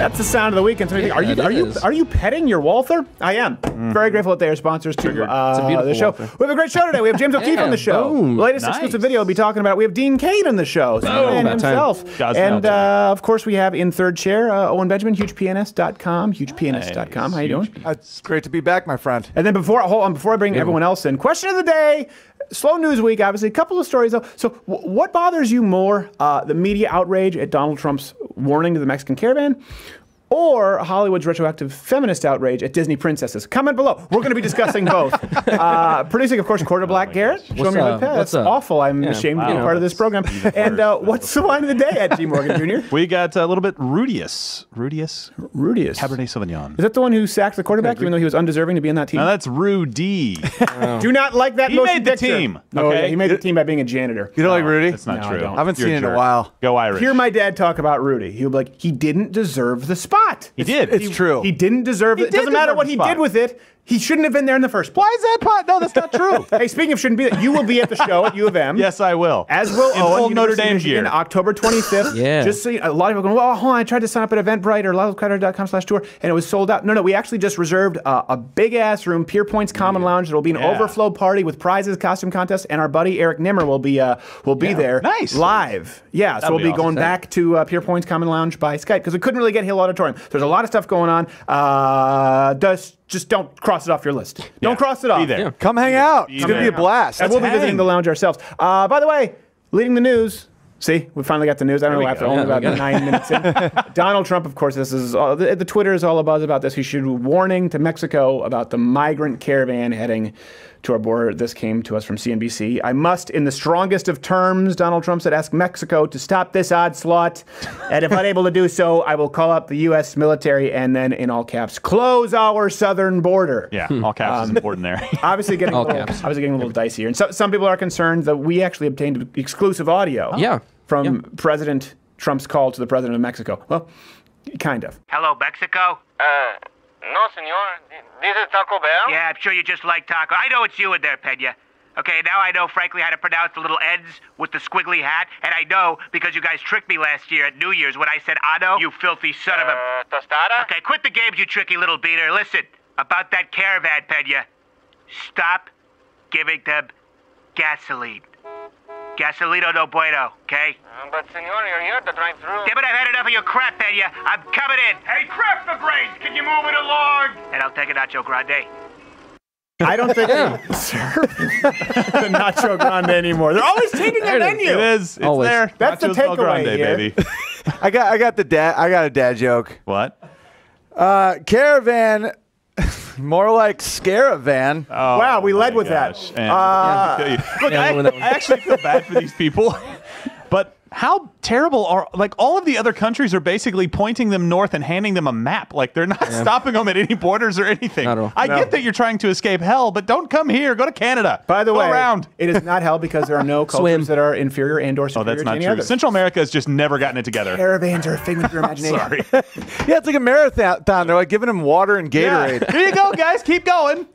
That's the sound of the weekend. So are you petting your Walther? I am. Very grateful that they are sponsors to the show.
Walther.
We have a great show today. We have James O'Keefe on the show.
Boom.
The latest
Nice.
exclusive video we'll be talking about. We have Dean Cain on the show. Man himself. And of course we have in third chair Owen Benjamin, hugepianist.com. Hugepianist.com. How you doing?
It's great to be back, my friend.
And then before I bring everyone else in, question of the day. Slow news week, obviously. A couple of stories, though. So what bothers you more, the media outrage at Donald Trump's warning to the Mexican caravan, or Hollywood's retroactive feminist outrage at Disney princesses? Comment below. We're going to be discussing both. Producing, of course, Quarter Black Garrett. Show me your pet. That's awful. I'm ashamed to be part of this program. And what's the line of the day at G. Morgan Jr.?
We got a little bit Rudius. Cabernet Sauvignon.
Is that the one who sacked the quarterback, even though he was undeserving to be on that team?
No, that's Rudy.
Do not like that.
He made the team.
No,
Okay.
he made the team by being a janitor.
You don't like Rudy?
That's not true.
I
I haven't seen it in a while.
Go Irish.
Hear my dad talk about Rudy. He'll be like, he didn't deserve the spot.
He did.
It's true.
He didn't deserve it. It doesn't matter what he did with it. He shouldn't have been there in the first place.
Why is that pot? No, that's not true.
Hey, speaking of shouldn't be, you will be at the show at U of M.
Yes, I will.
As will
In
Owen,
full Notre
University of
Dame
Michigan,
gear.
October 25th.
Yeah.
Just so you, a lot of people going, well, hold on, I tried to sign up at Eventbrite or loudcrowder.com/tour, and it was sold out. No, we actually just reserved a big-ass room, Pier Point's Common Lounge. There will be an overflow party with prizes, costume contest, and our buddy Eric Nimmer will be there live. Yeah, so we'll be going back to Pier Point's Common Lounge by Skype because we couldn't really get Hill Auditorium. There's a lot of stuff going on. Just don't cross it off your list. Don't cross it off.
Be there.
Yeah. Come hang out. It's going to be a blast.
And we'll be visiting the lounge ourselves. By the way, leading the news. See, we finally got the news. I don't know, after only about 9 minutes in. Donald Trump, of course, this is the Twitter is all about this. He issued a warning to Mexico about the migrant caravan heading to our border. This came to us from CNBC. I must, in the strongest of terms, Donald Trump said, ask Mexico to stop this onslaught. And if unable to do so, I will call up the U.S. military and then, in all caps, close our southern border.
Yeah, all caps is important there.
Obviously getting a little dicey here. And so, some people are concerned that we actually obtained exclusive audio from President Trump's call to the president of Mexico. Well, kind of.
Hello, Mexico? No, senor. This is Taco Bell? Yeah, I'm sure you just like taco. I know it's you in there, Pena. Okay, now I know, frankly, how to pronounce the little N's with the squiggly hat, and I know because you guys tricked me last year at New Year's when I said Ano, you filthy son of a... tostada? Okay, quit the games, you tricky little beater. Listen, about that caravan, Pena. Stop giving them gasoline. Gasolino no bueno, okay? But, senor, you're here to drive through. Damn it, I've had enough of your crap, Pena. I'm coming in. Hey, crap the grains, can you move it along? And I'll take a Nacho Grande.
I don't think they serve the Nacho Grande anymore. They're always changing their menu.
It is. It's
Always.
there.
That's the
Nachos El
takeaway
Grande,
here.
baby.
I got a dad joke.
What?
Caravan, more like Scaravan.
Oh,
wow, we led with that.
Look, I actually feel bad for these people, but how terrible are, like, all of the other countries are basically pointing them north and handing them a map. Like, they're not stopping them at any borders or anything. I get that you're trying to escape hell, but don't come here. Go to Canada.
By the way,
around.
It is not hell because there are no cultures that are inferior and or superior
that's not
to any
true.
other.
Central America has just never gotten it together.
Caravans are a figment of your imagination.
Sorry.
Yeah, it's like a marathon. They're like giving him water and Gatorade.
Here you go, guys. Keep going.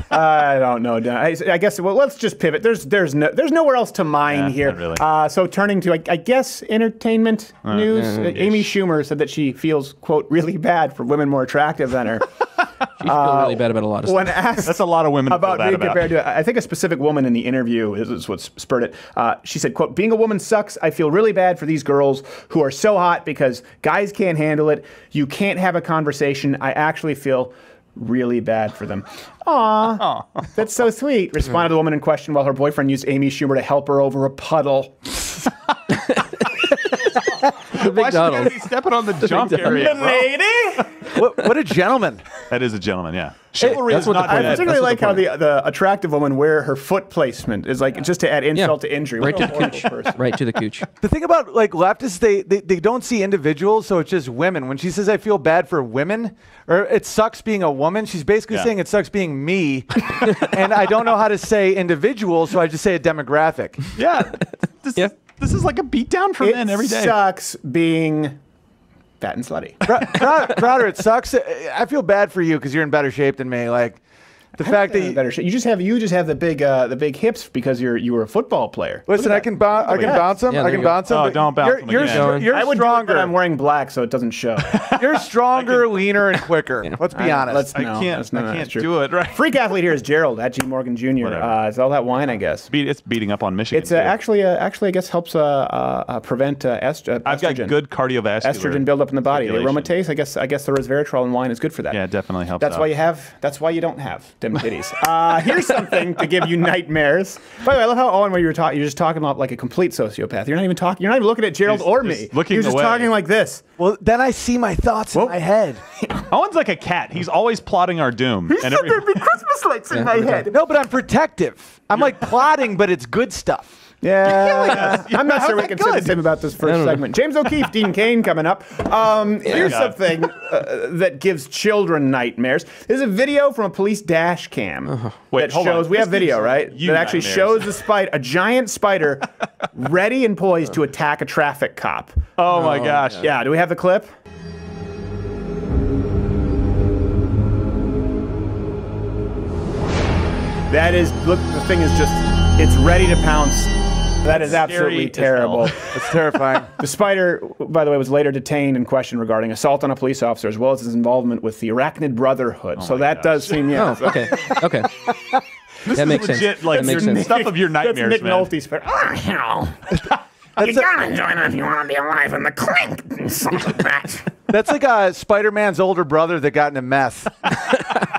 I don't know. I guess. Well, let's just pivot. There's nowhere else to mine here.
Not really.
So turning to, I guess, entertainment news. Amy Schumer said that she feels, quote, really bad for women more attractive than her.
She feels really bad about a lot of
When
stuff.
asked
That's a lot of women
about
to feel bad
being
about.
compared to, I think a specific woman in the interview is what spurred it. She said, quote, being a woman sucks. I feel really bad for these girls who are so hot because guys can't handle it. You can't have a conversation. I actually feel really bad for them. Aw, that's so sweet, responded the woman in question while her boyfriend used Amy Schumer to help her over a puddle.
Why should
he stepping on the jump area, bro?
Lady?
What a gentleman.
That is a gentleman, yeah. Chivalry is not
I
dead.
particularly like how the attractive woman where her foot placement is like just to add insult to injury.
Right
What
to
a
the
horrible
cooch.
person.
Right to the cooch.
The thing about like leftists, they don't see individuals, so it's just women. When she says I feel bad for women, or it sucks being a woman, she's basically saying it sucks being me, and I don't know how to say individual, so I just say a demographic.
Yeah. This is like a beatdown for men every day.
It sucks being fat and slutty.
Crowder, it sucks. I feel bad for you because you're in better shape than me. Like, The fact that
you just have the big hips because you were a football player.
Listen, I can bounce him. I can bounce him.
Oh, don't bounce him again.
You're
I would
stronger.
but I'm wearing black, so it doesn't show.
You're stronger, leaner, and quicker. Let's be honest.
I can't do it. Right.
Freak athlete here is Gerald at G Morgan Jr. It's all that wine, I guess.
It's beating up on Michigan.
It's actually, I guess, helps prevent estrogen.
I've got good cardiovascular
estrogen buildup in the body. The
circulation.
aromatase, I guess the resveratrol in wine is good for that.
Yeah, it definitely helps.
That's why you don't have dim titties. Here's something to give you nightmares. By the way, I love how Owen, when you're just talking about like a complete sociopath. You're not even talking. You're not even looking at Gerald or me. You're just talking like this.
Well, then I see my thoughts in my head.
Owen's like a cat. He's always plotting our doom.
There'd be Christmas lights in my head.
No, but I'm protective. I'm like plotting, but it's good stuff.
Yeah, I'm not sure we can say the same about this first segment. James O'Keefe, Dean Cain coming up. Here's something that gives children nightmares. There's a video from a police dash cam that shows. We have video, right? That actually shows a giant spider ready and poised to attack a traffic cop.
Oh my gosh!
Yeah, do we have the clip? That is, look, the thing is it's ready to pounce. That is absolutely terrible.
It's terrifying.
The spider, by the way, was later detained and questioned regarding assault on a police officer as well as his involvement with the Arachnid Brotherhood. So that does seem,
Oh, okay. That makes sense.
Legit, like,
that makes sense.
Stuff of your nightmares,
That's Nick
man.
Nolte's spider. You gotta join it if you want to be alive in the clink.
That's like Spider-Man's older brother that got into meth.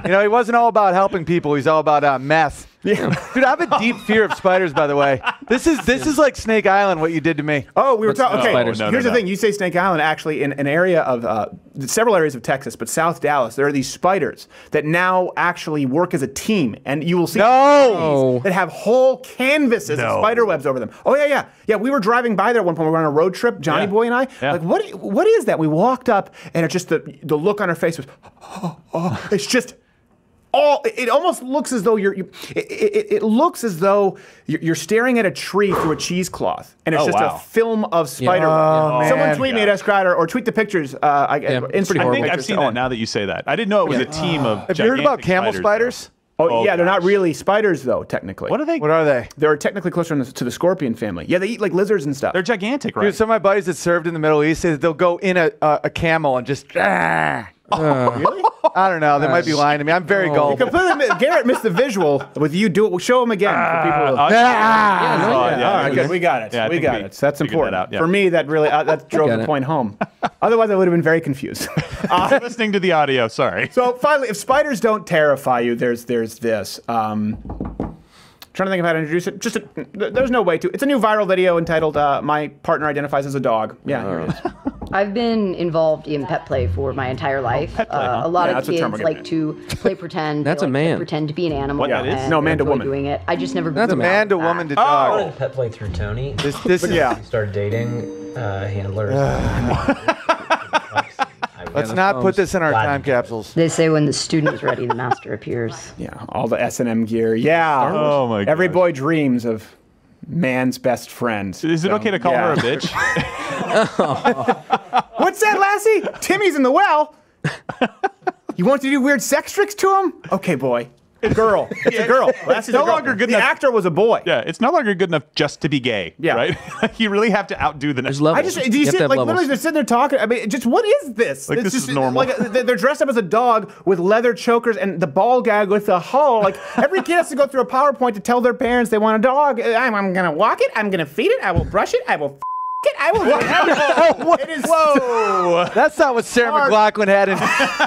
He wasn't all about helping people. He's all about meth. Yeah. Dude, I have a deep fear of spiders, by the way. This is like Snake Island, what you did to me.
Oh, we were talking. Okay, here's the
no.
thing. You say Snake Island. Actually, in an area of several areas of Texas, but South Dallas, there are these spiders that now actually work as a team, and you will see trees that have whole canvases of spider webs over them. Oh yeah. We were driving by there at one point. We were on a road trip, Johnny Boy and I.
Yeah.
Like, what is that? We walked up, and it's just the look on her face was, it's just. It almost looks as though it looks as though you're staring at a tree through a cheesecloth, and it's a film of spider web. Someone tweet me at Escrider or tweet the pictures.
I think I've seen that now that you say that. I didn't know it was a team of.
Have you heard about camel spiders?
Oh yeah, they're not really spiders though, technically.
What are they?
What are they?
They're technically closer to the scorpion family. Yeah, they eat like lizards and stuff.
They're gigantic, right?
Dude, some of my buddies that served in the Middle East say that they'll go in a camel and just.
Really?
I don't know. They might be lying to me. I'm very gullible.
Garrett missed the visual with you. Show him again for people. All right, good. We got it.
Yeah,
we got it. So that's important.
That out, yeah.
For me, that really that drove the point home. Otherwise, I would have been very confused.
Listening to the audio. Sorry.
So finally, if spiders don't terrify you, there's this. Trying to think of how to introduce it. There's no way to. It's a new viral video entitled "My Partner Identifies as a Dog." Yeah, here it is.
I've been involved in pet play for my entire life. A lot of kids like to play pretend.
That's
they
a man.
To pretend to be an animal.
What that is?
And
No, man to
enjoy
woman.
Doing it. I just never.
That's a man to woman to dog.
Pet play through Tony.
This is
We started dating handlers.
Let's not put this in our time capsules.
They say when the student is ready, the master appears.
Yeah, all the S&M gear. Yeah.
Oh my god.
Every boy dreams of man's best friend.
Is it okay to call her a bitch?
What's that, Lassie? Timmy's in the well. You want to do weird sex tricks to him? Okay, boy. Girl. It's a girl. Lassie's
no
a girl.
longer good
the
enough.
actor was a boy.
Yeah, it's no longer good enough just to be gay. Yeah. Right? You really have to outdo the next.
I just, do you see, like, literally they're sitting there talking. I mean, just what is this?
Like,
it's
this
just,
is normal.
Like, they're dressed up as a dog with leather chokers and the ball gag with the hull. Like, every kid has to go through a PowerPoint to tell their parents they want a dog. I'm going to walk it. I'm going to feed it. I will brush it. I will it. I will. It is
Whoa. That's not what Sarah McLachlan had in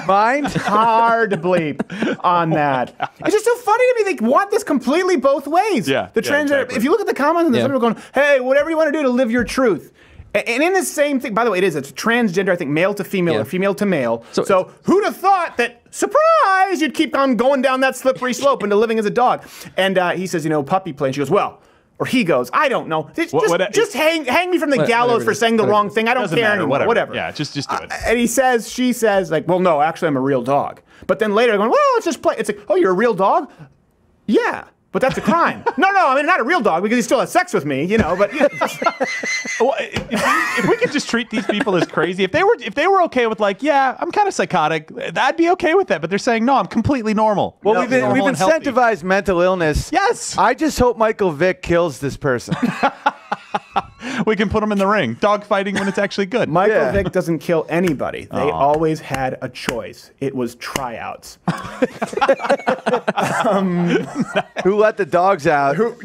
mind.
Hard to bleep on that. It's just so funny to me. They want this completely both ways.
Yeah.
The transgender. Exactly. If you look at the comments, and there's some people going, "Hey, whatever you want to do to live your truth." And in the same thing, by the way, it's transgender, I think, male to female or female to male. So who'd have thought that, surprise, you'd keep on going down that slippery slope into living as a dog? And he says, puppy play. And she goes, well, or he goes, I don't know. Just hang me from the gallows for saying the wrong thing. I don't care anymore. Whatever.
Yeah, just do it.
And she says, like, well, no, actually, I'm a real dog. But then later, going, well, let's just play. It's like, oh, you're a real dog? Yeah. But that's a crime. No, I mean, not a real dog because he still has sex with me, but.
Well, if we could just treat these people as crazy, if they were okay with like, yeah, I'm kind of psychotic, I'd be okay with that. But they're saying, no, I'm completely normal.
Well, we've incentivized mental illness.
Yes.
I just hope Michael Vick kills this person.
We can put him in the ring. Dog fighting when it's actually good.
Michael Vick doesn't kill anybody. They always had a choice. It was tryouts.
Who let the dogs out?
You're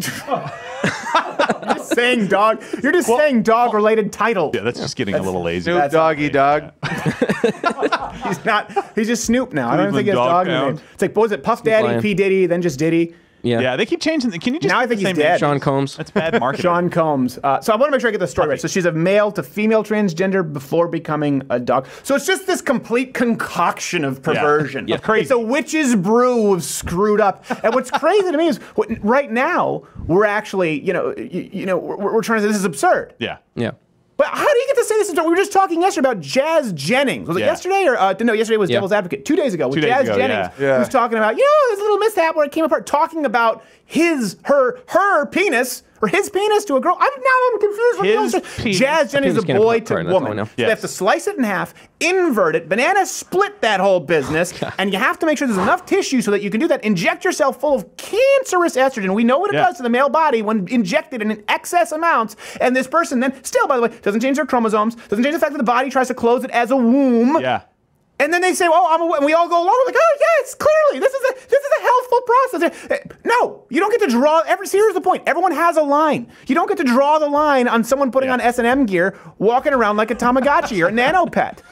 just saying dog. You're just saying dog-related title.
Yeah, that's just getting a little lazy.
Snoop Doggy Dog.
He's not. He's just Snoop now. I don't think he has
Dog
dog name. It's like, what was it? Puff Daddy,
Lion.
P Diddy, then just Diddy.
Yeah, they keep changing. Can you just
now I think he's dead.
Sean Combs.
That's bad marketing.
Sean Combs. So I want to make sure I get the story right. So she's a male to female transgender before becoming a dog. So it's just this complete concoction of perversion.
Yeah. Crazy.
It's a witch's brew of screwed up. And what's crazy to me is right now we're actually, we're trying to say this is absurd.
Yeah.
Yeah.
But how do you get to say this? We were just talking yesterday about Jazz Jennings. Was it yesterday or no? Yesterday was Devil's Advocate. 2 days ago with Jazz Jennings.
Yeah.
He was talking about this little mishap where it came apart. Talking about her penis or his penis to a girl. I'm confused. Jazz Jennings is a boy to woman. So they have to slice it in half, invert it, banana split that whole business, and you have to make sure there's enough tissue so that you can do that. Inject yourself full of cancerous estrogen. We know what it does to the male body when injected in excess amounts. And this person then, still, by the way, doesn't change their chromosomes, doesn't change the fact that the body tries to close it as a womb.
Yeah.
And then they say, and we all go along, like, oh, yes, clearly, this is a healthful process. No, you don't get to draw, here's the point, everyone has a line. You don't get to draw the line on someone putting on S&M gear, walking around like a Tamagotchi or a Nano Pet.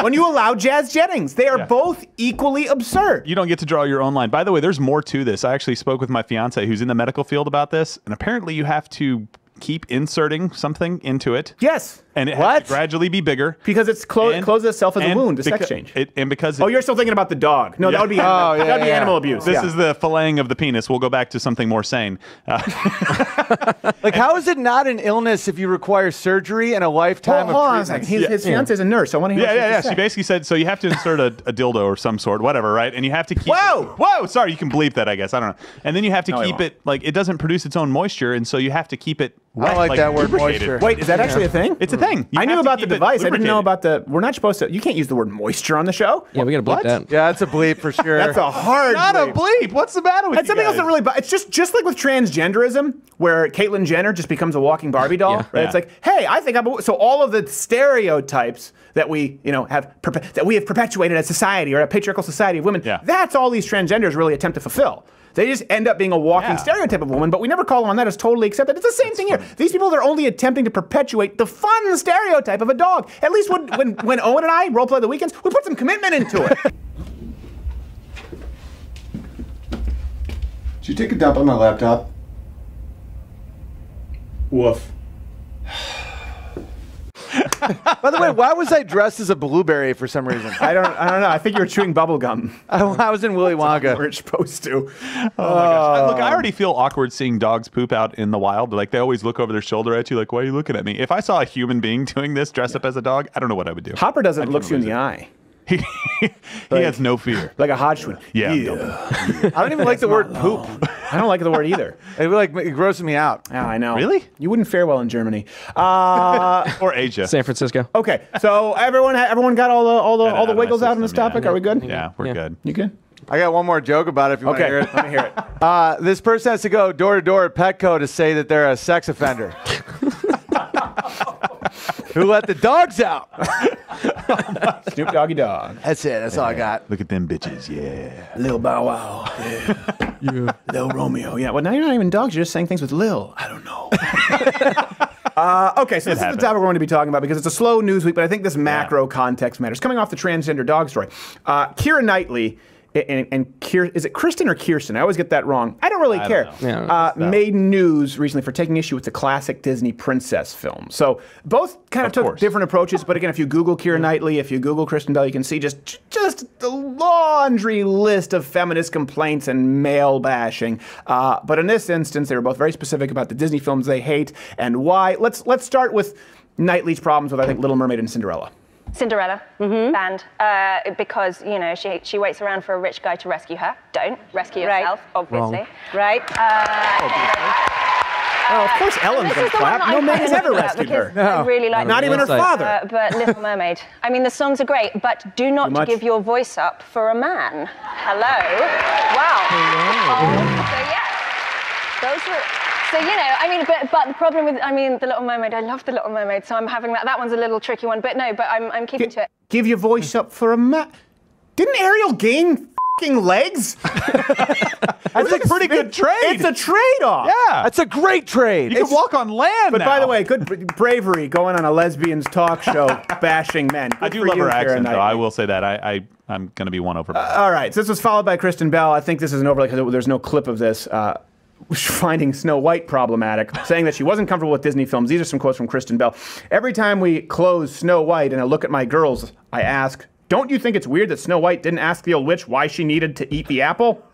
When you allow Jazz Jennings, they are both equally absurd.
You don't get to draw your own line. By the way, there's more to this. I actually spoke with my fiance who's in the medical field about this, and apparently you have to keep inserting something into it.
Yes.
And it has to gradually be bigger.
Because it closes itself as a wound, a sex change.
You're
still thinking about the dog. No, that would be animal abuse.
This is the filleting of the penis. We'll go back to something more sane.
Like, how is it not an illness if you require surgery and a lifetime of treatment?
His fiance is a nurse. I want to hear what
Yeah. She basically said, so you have to insert a dildo or some sort, whatever, right? And you have to keep
Whoa!
Sorry, you can bleep that, I guess. I don't know. And then you have to keep it, like, it doesn't produce its own moisture, and so you have to keep it
I don't like that word, moisture.
Wait, is that actually a thing?
It's a thing.
I knew about the device. I didn't know about we're not supposed to, you can't use the word moisture on the show.
Yeah, we got to bleep that.
Yeah, that's a bleep for sure.
That's a hard
Not a bleep. What's the matter with you
something else that really, it's just like with transgenderism, where Caitlyn Jenner just becomes a walking Barbie doll, right? Yeah. It's like, hey, I think so all of the stereotypes that we, have perpetuated as society or a patriarchal society of women, that's all these transgenders really attempt to fulfill. They just end up being a walking stereotype of a woman, but we never call them on that as totally accepted. It's the same thing here. These people are only attempting to perpetuate the fun stereotype of a dog. At least when Owen and I roleplay the weekends, we put some commitment into it.
Did you take a dump on my laptop?
Woof.
By the way, why was I dressed as a blueberry for some reason?
I don't know. I think you were chewing bubble gum.
I was in Willy Wonka.
We're supposed to.
Oh my gosh. Look, I already feel awkward seeing dogs poop out in the wild. Like, they always look over their shoulder at you like, why are you looking at me? If I saw a human being doing this dressed up as a dog, I don't know what I would do.
Hopper doesn't look you in the eye.
He has no fear.
Like a Hodgkin.
Yeah.
I don't even like the word poop.
I don't like the word either.
It grosses me out.
Yeah, I know.
Really?
You wouldn't fare well in Germany.
Or Asia.
San Francisco.
Okay, so everyone got all the wiggles out on this topic. Are we good?
Yeah, we're good.
You good?
I got one more joke about it if you want to hear it.
Let me hear it.
This person has to go door to door at Petco to say that they're a sex offender. Who let the dogs out?
Snoop Doggy Dogg.
That's it. That's all I got.
Look at them bitches. Yeah.
Lil Bow Wow. Yeah. Lil Romeo. Yeah. Well, now you're not even dogs. You're just saying things with Lil. I don't know. Okay, so this is the topic we're going to be talking about because it's a slow news week, but I think this macro context matters. Coming off the transgender dog story, Keira Knightley and is it Kristen or Kirsten? I always get that wrong. I don't really care. Made news recently for taking issue with the classic Disney princess film. So both kind of took different approaches. But again, if you Google Keira Knightley, if you Google Kristen Bell, you can see just the laundry list of feminist complaints and male bashing. But in this instance, they were both very specific about the Disney films they hate and why. Let's start with Knightley's problems with, I think, Little Mermaid and Cinderella.
Cinderella, banned, because, she waits around for a rich guy to rescue her. Don't rescue yourself, obviously.
Wrong.
Right.
Oh, of course Ellen's going to clap. No man has ever rescued her.
No. I really like
Not even her father.
But Little Mermaid. I mean, the songs are great, but do not give your voice up for a man. Hello. Wow. So, yeah. Those were... So, you know, I mean, but the problem with, The Little Mermaid, I love The Little Mermaid, so I'm having that. That one's a little tricky one, but no, but I'm keeping to it.
Give your voice up for a man. Didn't Ariel gain f***ing legs?
That's a pretty good trade.
It's a trade-off.
Yeah.
That's a great trade.
You can walk on land
But
now.
by the way, good bravery going on a lesbians talk show bashing men. Good
I do
for
love
you,
her accent,
Karen
though. I will say that. I'm going to be won over.
All right, so this was followed by Kristen Bell. I think this is an overlay because there's no clip of this. Finding Snow White problematic, saying that she wasn't comfortable with Disney films. These are some quotes from Kristen Bell. Every time we close Snow White and I look at my girls, I ask, don't you think it's weird that Snow White didn't ask the old witch why she needed to eat the apple?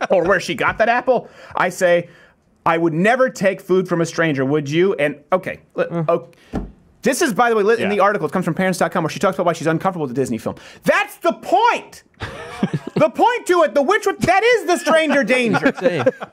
Or where she got that apple? I say, I would never take food from a stranger, would you? And, okay. This is, by the way, in the article, it comes from Parents.com, where she talks about why she's uncomfortable with the Disney film. That's the point! The point to it, the witch, that is the stranger danger.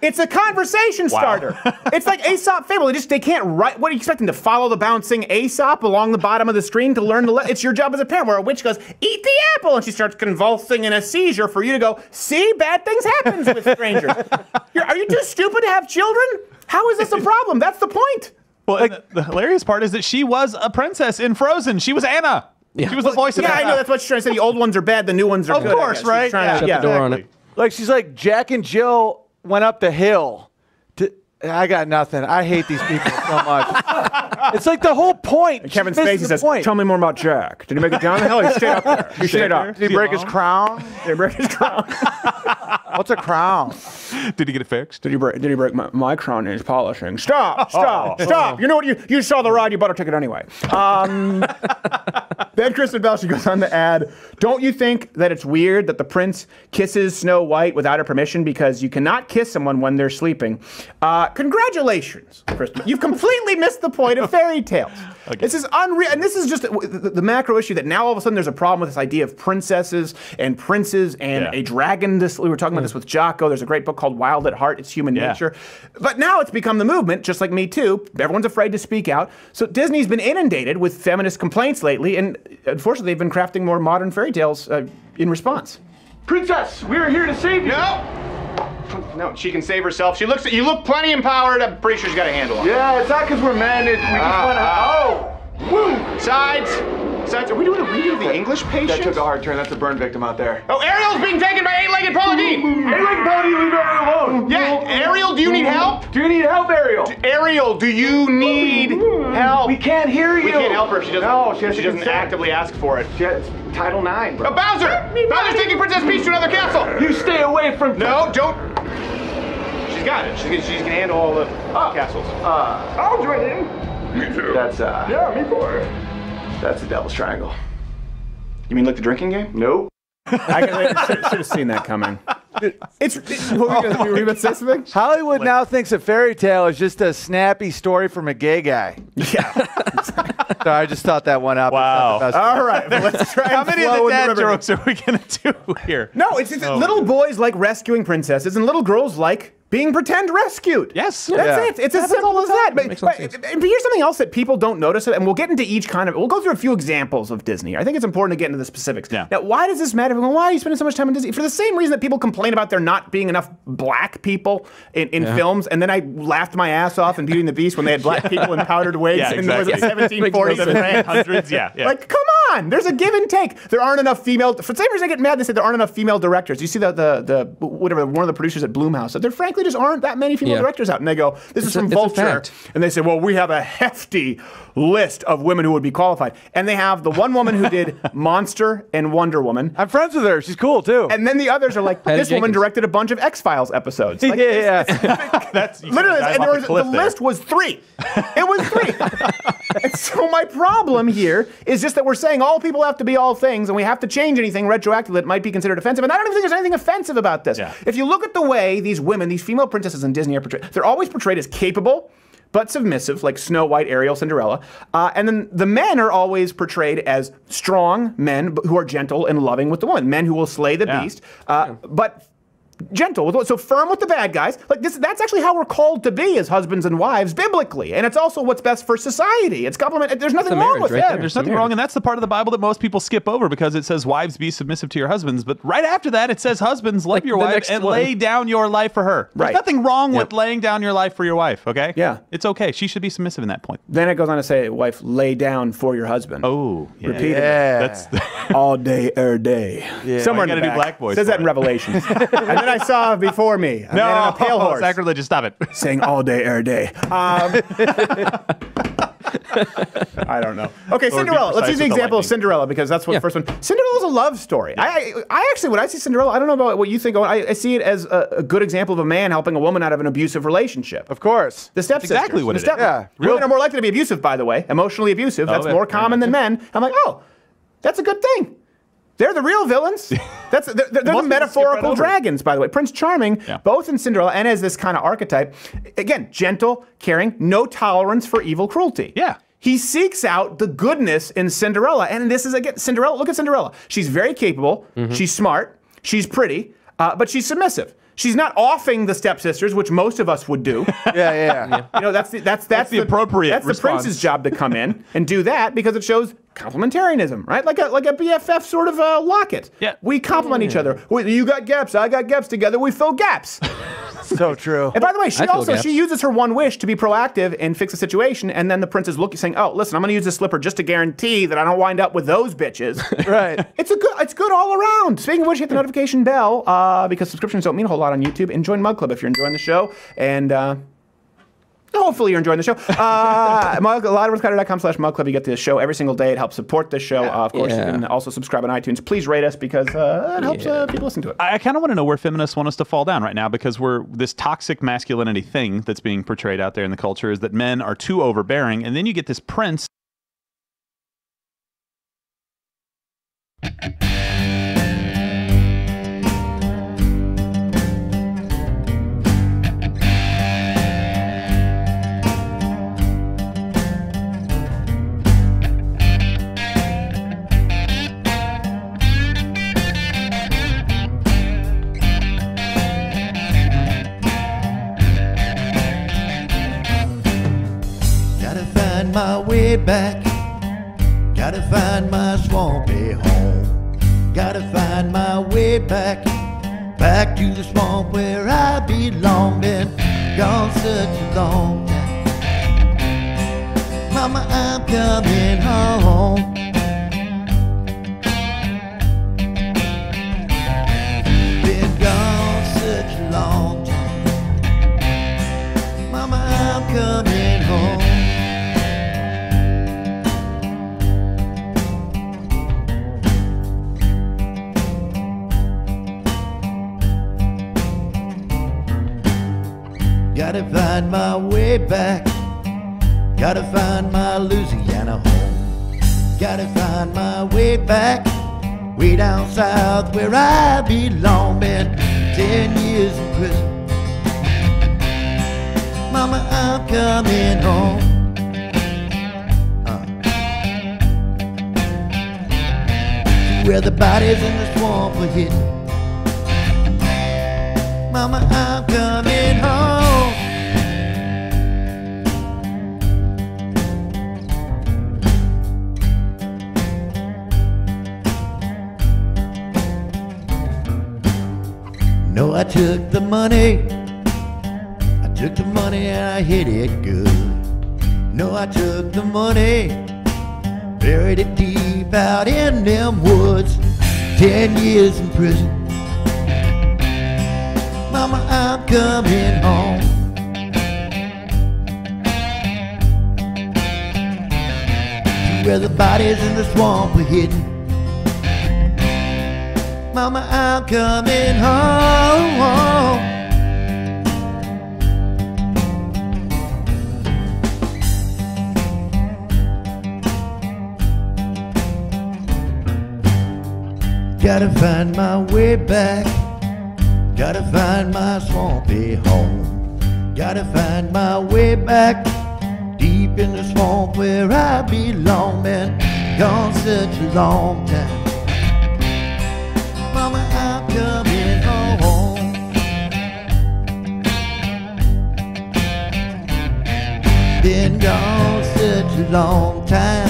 It's a conversation starter. It's like Aesop fable. They can't write. What are you expecting, to follow the bouncing Aesop along the bottom of the screen to learn it's your job as a parent, where a witch goes, eat the apple, and she starts convulsing in a seizure for you to go, see, bad things happen with strangers. Are you too stupid to have children? How is this a problem? That's the point.
Well, the hilarious part is that she was a princess in Frozen. She was Anna. Yeah. She was the voice of Anna.
Yeah, I know. That's what she's trying to say. The old ones are bad. The new ones are good.
Of course, right?
Yeah,
Shut the door on it. Like, she's like, Jack and Jill went up the hill. I got nothing. I hate these people so much. It's like the whole point.
And Kevin Spacey says, tell me more about Jack. Did he make it down the hill? He stayed up there. He stayed up.
Did he break his crown?
Did he break his crown?
What's a crown?
Did he get it fixed?
Did he break my crown in his polishing? Stop! You know what? You saw the ride. You bought a ticket anyway. Then Kristen Bell, she goes on to add, don't you think that it's weird that the prince kisses Snow White without her permission, because you cannot kiss someone when they're sleeping? Congratulations, Kristen. You've completely missed the point of fairy tales. Okay. This is unreal. And this is just the macro issue that now all of a sudden there's a problem with this idea of princesses and princes and a dragon. We were talking about this with Jocko. There's a great book called Wild at Heart. It's Human Nature. But now it's become the movement, just like Me Too. Everyone's afraid to speak out. So Disney's been inundated with feminist complaints lately, and unfortunately they've been crafting more modern fairy tales in response. Princess, we're here to save you. No, she can save herself. She looks. You look plenty empowered. I'm pretty sure she's got a handle on it.
Yeah, it's not because we're men. We just want to.
Woo! Sides. Are we doing a redo of the English Patient?
That took a hard turn. That's a burn victim out there.
Oh, Ariel's being taken by eight-legged Pauline.
Eight-legged Pauline, leave Ariel alone.
Yeah, Ariel, do you need help?
Do you need help, Ariel?
Ariel, do you need help?
We can't hear you.
We can't help her if she doesn't.
No,
she doesn't actively ask for it.
Title IX, bro.
Oh, Bowser! Bowser's taking Princess Peach to another castle.
You stay away from.
No, don't. She's got it. She's gonna handle all the castles.
I'll join in.
Me too.
That's
Yeah, me for it.
That's the Devil's Triangle.
You mean like the drinking game?
Nope.
I should have seen that coming. Were you about to say something?
Hollywood now thinks a fairy tale is just a snappy story from a gay guy.
Yeah.
So I just thought that one out.
Wow.
All right, well, let's try.
How many of the dad jokes are we gonna do here?
No, it's little boys like rescuing princesses, and little girls like being pretend rescued.
Yes.
That's it. It's as simple as that. But here's something else that people don't notice, and we'll get into each we'll go through a few examples of Disney. I think it's important to get into the specifics.
Yeah.
Now, why does this matter? Why are you spending so much time on Disney? For the same reason that people complain about there not being enough black people in films, and then I laughed my ass off in Beauty and the Beast when they had black people in powdered wigs in the 1740s and
1700s. Yeah.
Like, come on, there's a give and take. There aren't enough female. For the same reason I get mad, they say there aren't enough female directors. You see the whatever one of the producers at Blumhouse said there frankly just aren't that many female directors out, and they go, this is from Vulture, and they say, well, we have a hefty list of women who would be qualified, and they have the one woman who did Monster and Wonder Woman.
I'm friends with her. She's cool too.
And then the others are like, this woman directed a bunch of X-Files episodes. Like,
That's
literally, and the list was 3. It was 3. And so my problem here is just that we're saying all people have to be all things, and we have to change anything retroactively that might be considered offensive. And I don't even think there's anything offensive about this.
Yeah.
If you look at the way these women, these female princesses in Disney are portrayed, they're always portrayed as capable but submissive, like Snow White, Ariel, Cinderella. And then the men are always portrayed as strong men who are gentle and loving with the woman. Men who will slay the beast. But gentle, so firm with the bad guys. Like that's actually how we're called to be as husbands and wives biblically, and it's also what's best for society. It's complement. There's nothing wrong with it.
There's nothing wrong, and that's the part of the Bible that most people skip over because it says wives be submissive to your husbands, but right after that it says husbands love your wife and lay down your life for her. There's nothing wrong with laying down your life for your wife. Okay.
Yeah,
it's okay. She should be submissive in that point.
Then it goes on to say, wife, lay down for your husband.
Oh, yeah.
Repeatedly.
That's
all day, day.
Yeah.
Somewhere in
gotta
the
do
back.
Black Boys.
Says that in Revelations. And then I saw before me a man on a pale horse.
Sacrilegious. Stop it.
Saying all day, day. I don't know. Okay, Cinderella. Let's use the example of Cinderella because that's what the first one. Cinderella's a love story. I actually, when I see Cinderella, I don't know about what you think. I see it as a good example of a man helping a woman out of an abusive relationship.
Of course.
The stepsisters.
Exactly what it is.
Yeah.
Women are more likely to be abusive, by the way. Emotionally abusive. That's more common than men. I'm like, oh, that's a good thing. They're the real villains. They're the metaphorical dragons, by the way. Prince Charming, both in Cinderella and as this kind of archetype, again, gentle, caring, no tolerance for evil cruelty.
Yeah.
He seeks out the goodness in Cinderella. And this is, again, Cinderella. Look at Cinderella. She's very capable. She's smart. She's pretty. But she's submissive. She's not offing the stepsisters, which most of us would do.
Yeah.
You know, that's the
appropriate
That's
response.
the prince's job to come in and do that because it shows complementarianism, right? Like a BFF sort of locket.
Yeah.
We complement each other. You got gaps, I got gaps. Together we fill gaps.
So true.
And by the way, she uses her one wish to be proactive and fix a situation, and then the prince is looking, saying, "Oh, listen, I'm going to use this slipper just to guarantee that I don't wind up with those bitches."
Right.
It's good all around. Speaking of which, hit the notification bell because subscriptions don't mean a whole lot on YouTube, and join Mug Club if you're enjoying the show. And hopefully you're enjoying the show. LouderWithCrowder.com/Mug Club. You get the show every single day. It helps support this show. Of course, you can also subscribe on iTunes. Please rate us because it helps people listen to it.
I kind of want to know where feminists want us to fall down right now because this toxic masculinity thing that's being portrayed out there in the culture is that men are too overbearing, and then you get this prince.
My way back, gotta find my swampy home. Gotta find my way back to the swamp where I belong. Been gone such a long time. Mama, I'm coming home. Been gone such a long time. Mama, I'm coming home. Gotta find my way back. Gotta find my Louisiana home. Gotta find my way back, way down south where I belong. Been 10 years in prison. Mama, I'm coming home. Where the bodies in the swamp were hidden. Mama, I'm coming home. No, I took the money. I took the money and I hid it good. No, I took the money, buried it deep out in them woods. 10 years in prison. Mama, I'm coming home. Where the bodies in the swamp were hidden. Mama, I'm coming home. Gotta find my way back. Gotta find my swampy home. Gotta find my way back, deep in the swamp where I belong. Been gone such a long time. Mama, I'm coming home. a long time.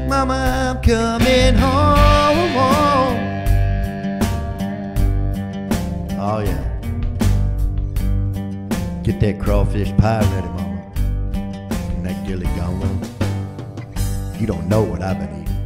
Mama, I'm coming home. Oh yeah. Get that crawfish pie ready, Mama. And that Gilly Gumbo. You don't know what I've been eating.